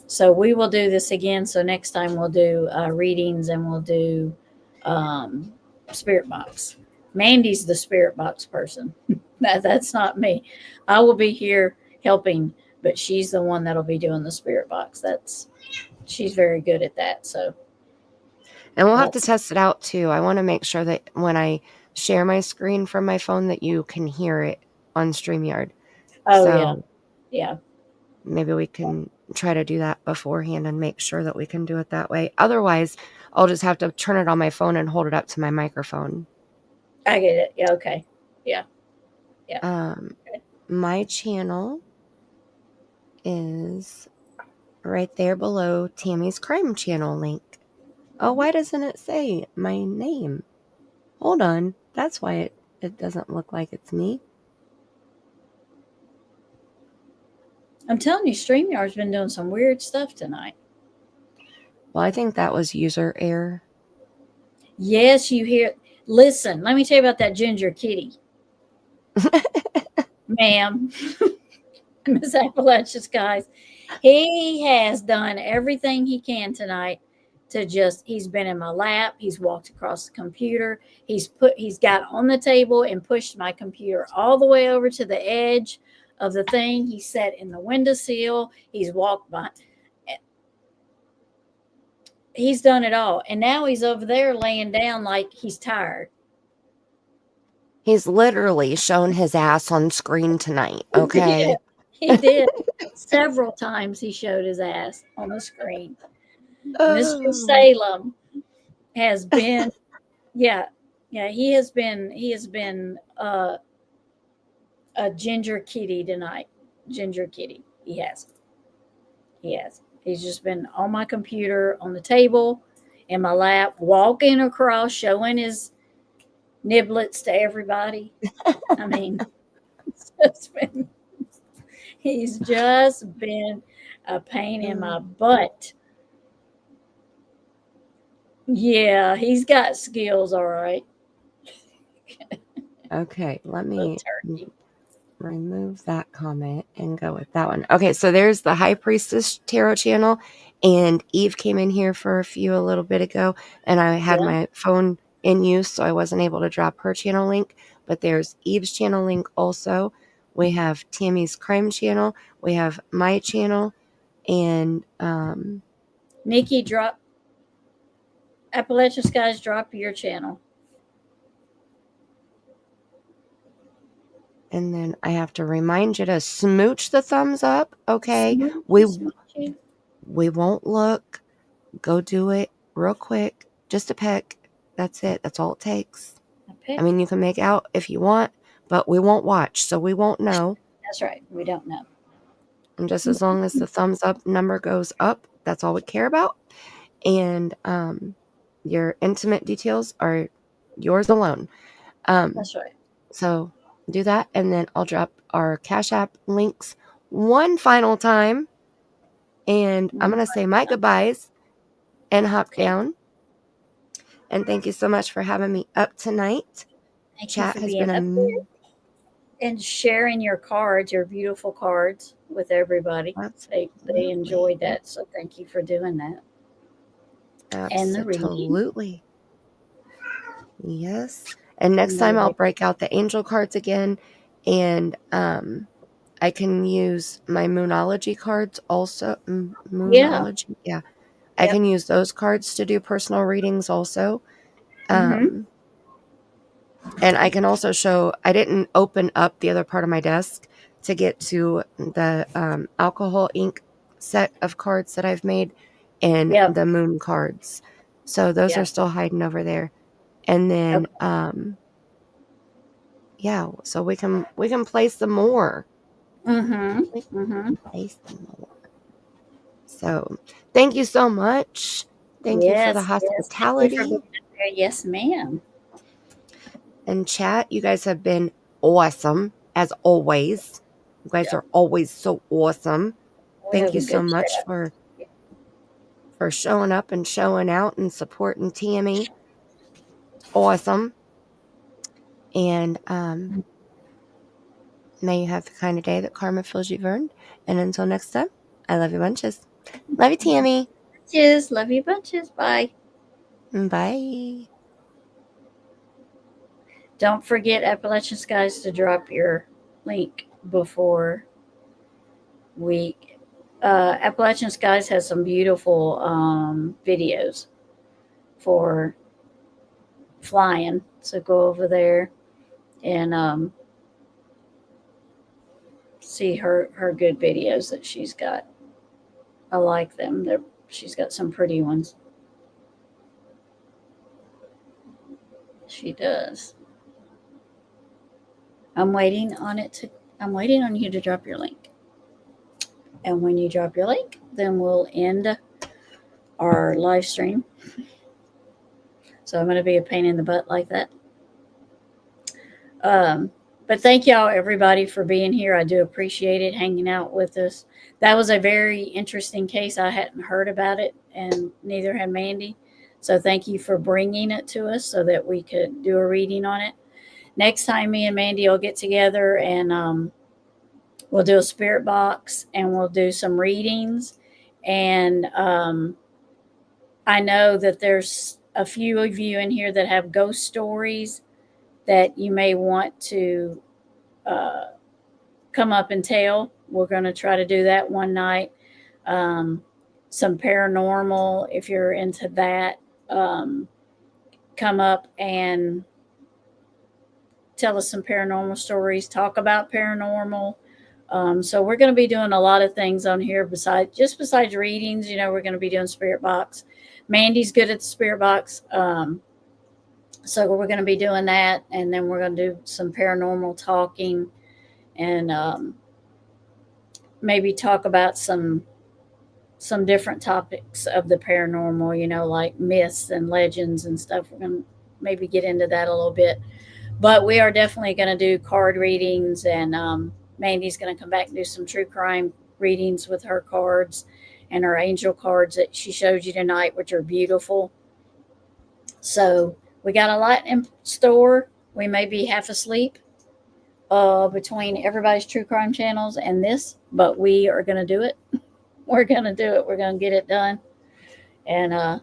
So we will do this again. So next time we'll do readings and we'll do um, spirit box. Mandy's the spirit box person. That's not me. I will be here helping, but she's the one that'll be doing the spirit box. She's very good at that. So And we'll have to that's test it out too. I want to make sure that when I share my screen from my phone that you can hear it on StreamYard. oh yeah, So yeah. maybe we can try to do that beforehand and make sure that we can do it that way. Otherwise, I'll just have to turn it on my phone and hold it up to my microphone. I get it. Yeah, okay. Yeah, yeah. Um, Okay. my channel is right there below Tammy's Crime Channel link. Oh, Mhm. why doesn't it say my name? Hold on. That's why it doesn't look like it's me. I'm telling you, StreamYard's been doing some weird stuff tonight. Well, I think that was user error. Yes, you hear. Listen, let me tell you about that ginger kitty, ma'am. Miss Appalachia's guys. He has done everything he can tonight to just he's been in my lap, he's walked across the computer, he's got on the table and pushed my computer all the way over to the edge of the thing. He sat in the windowsill, he's walked by. He's done it all. And now he's over there laying down like he's tired. He's literally shown his ass on screen tonight, Yeah, okay? he did. Several times he showed his ass on the screen. Mr. Oh. Salem has been, yeah, yeah, he has been a ginger kitty tonight. Ginger kitty. He has. He has. He's just been on my computer, on the table, in my lap, walking across, showing his niblets to everybody. I mean, it's just been, he's just been a pain in my butt. Yeah, he's got skills, all right. Okay, let Little me turkey. remove that comment and go with that one. Okay, so there's the High Priestess Tarot channel, and Eve came in here for a few a little bit ago, and I had Yeah. my phone in use, so I wasn't able to drop her channel link, but there's Eve's channel link also. We have Tammy's Crime channel, we have my channel, and Nikki, drop Appalachian Skies, drop your channel. then I have to remind you to smooch the thumbs up, okay? Smoochy, smoochy. We won't look. Go do it real quick. Just a peck. That's it. That's all it takes. A I pick. mean, you can make out if you want, but we won't watch, so we won't know. That's right. We don't know. And just as long as the thumbs up number goes up, that's all we care about. And your intimate details are yours alone. Um, That's right. so do that, and then I'll drop our Cash App links one final time. And I'm One going to say my final time. goodbyes and hop Okay. down. And thank you so much for having me up tonight. Thank you Chat for has being been up there and sharing your cards, your beautiful cards with everybody. They absolutely, enjoyed that. So thank you for doing that. And the reading. absolutely. Yes. And next And the time I'll reading. break out the angel cards again, and I can use my moonology cards also. Yeah. Moonology, yeah. I Yep. can use those cards to do personal readings also. Mm-hmm. Um, And I can also show, I didn't open up the other part of my desk to get to the alcohol ink set of cards that I've made and Yep. the moon cards. So those are Yep. still hiding over there. And then, Okay. yeah, so we can play some more. Mm-hmm. We can Mm-hmm. play some more. So thank you so much. Thank you for the Yes. Yes. Thank you for being hospitality up there. Yes, ma'am. and chat. You guys have been awesome as always. You guys Yep. are always so awesome. We Thank have you a so good much chat. for showing up and showing out and supporting Tammy. Awesome. And may you have the kind of day that karma feels you've earned. And until next time, I love you bunches. Love you, Tammy. Bunches. Love you bunches. Bye. Bye. Don't forget, Appalachian Skies, to drop your link before we. Appalachian Skies has some beautiful videos for flying. So go over there and see her good videos that she's got. I like them. She's got some pretty ones. She does. I'm waiting on it to. I'm waiting on you to drop your link. And when you drop your link, then we'll end our live stream. So I'm going to be a pain in the butt like that. Um, But thank y'all, everybody, for being here. I do appreciate it, hanging out with us. That was a very interesting case. I hadn't heard about it, and neither had Mandy. So thank you for bringing it to us so that we could do a reading on it. Next time, me and Mandy will get together and we'll do a spirit box and we'll do some readings. And I know that there's a few of you in here that have ghost stories that you may want to uh, come up and tell. We're going to try to do that one night. Um, some paranormal, if you're into that, um, come up and tell us some paranormal stories, talk about paranormal. So we're going to be doing a lot of things on here besides readings. We're going to be doing spirit box. Mandy's good at the spirit box. So we're going to be doing that, and then we're going to do some paranormal talking, and maybe talk about some different topics of the paranormal, like myths and legends and stuff. We're going to maybe get into that a little bit. But we are definitely going to do card readings, and Mandy's going to come back and do some true crime readings with her cards and her angel cards that she showed you tonight, which are beautiful. So we got a lot in store. We may be half asleep between everybody's true crime channels and this, but we are going to do it. We're going to do it. We're going to get it done. And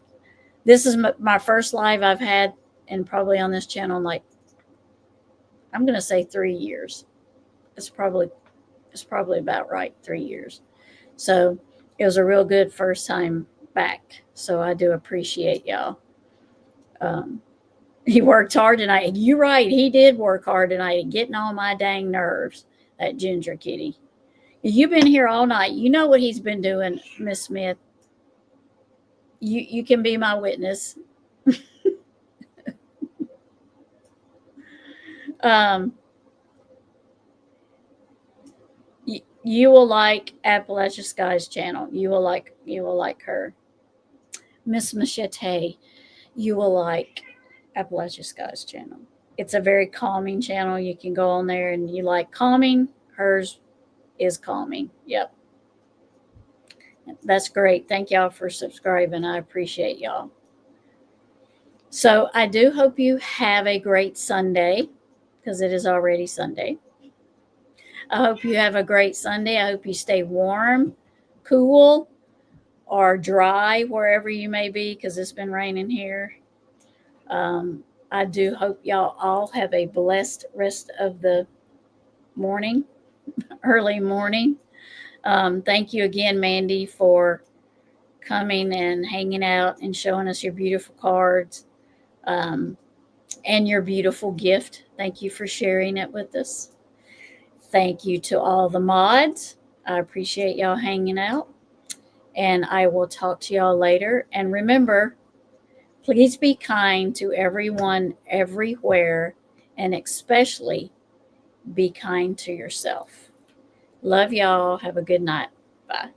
this is my first live I've had, and probably on this channel, like, I'm going to say 3 years. It's probably about right, 3 years. So it was a real good first time back. So I do appreciate y'all. He worked hard tonight. You're right. He did work hard tonight, getting on my dang nerves. That ginger kitty. You've been here all night. You know what he's been doing, Miss Smith. You can be my witness. um, you will like Appalachia Sky's channel. You will like her. Miss Machete, you will like Appalachia Sky's channel. It's a very calming channel. You can go on there and you like calming. Hers is calming. Yep. That's great. Thank y'all for subscribing. I appreciate y'all. So I do hope you have a great Sunday, because it is already Sunday. I hope you have a great Sunday. I hope you stay warm, cool, or dry wherever you may be, because it's been raining here. I do hope y'all all have a blessed rest of the morning, early morning. Thank you again, Mandy, for coming and hanging out and showing us your beautiful cards and your beautiful gift. Thank you for sharing it with us. Thank you to all the mods. I appreciate y'all hanging out. And I will talk to y'all later. And remember, please be kind to everyone, everywhere, and especially be kind to yourself. Love y'all. Have a good night. Bye.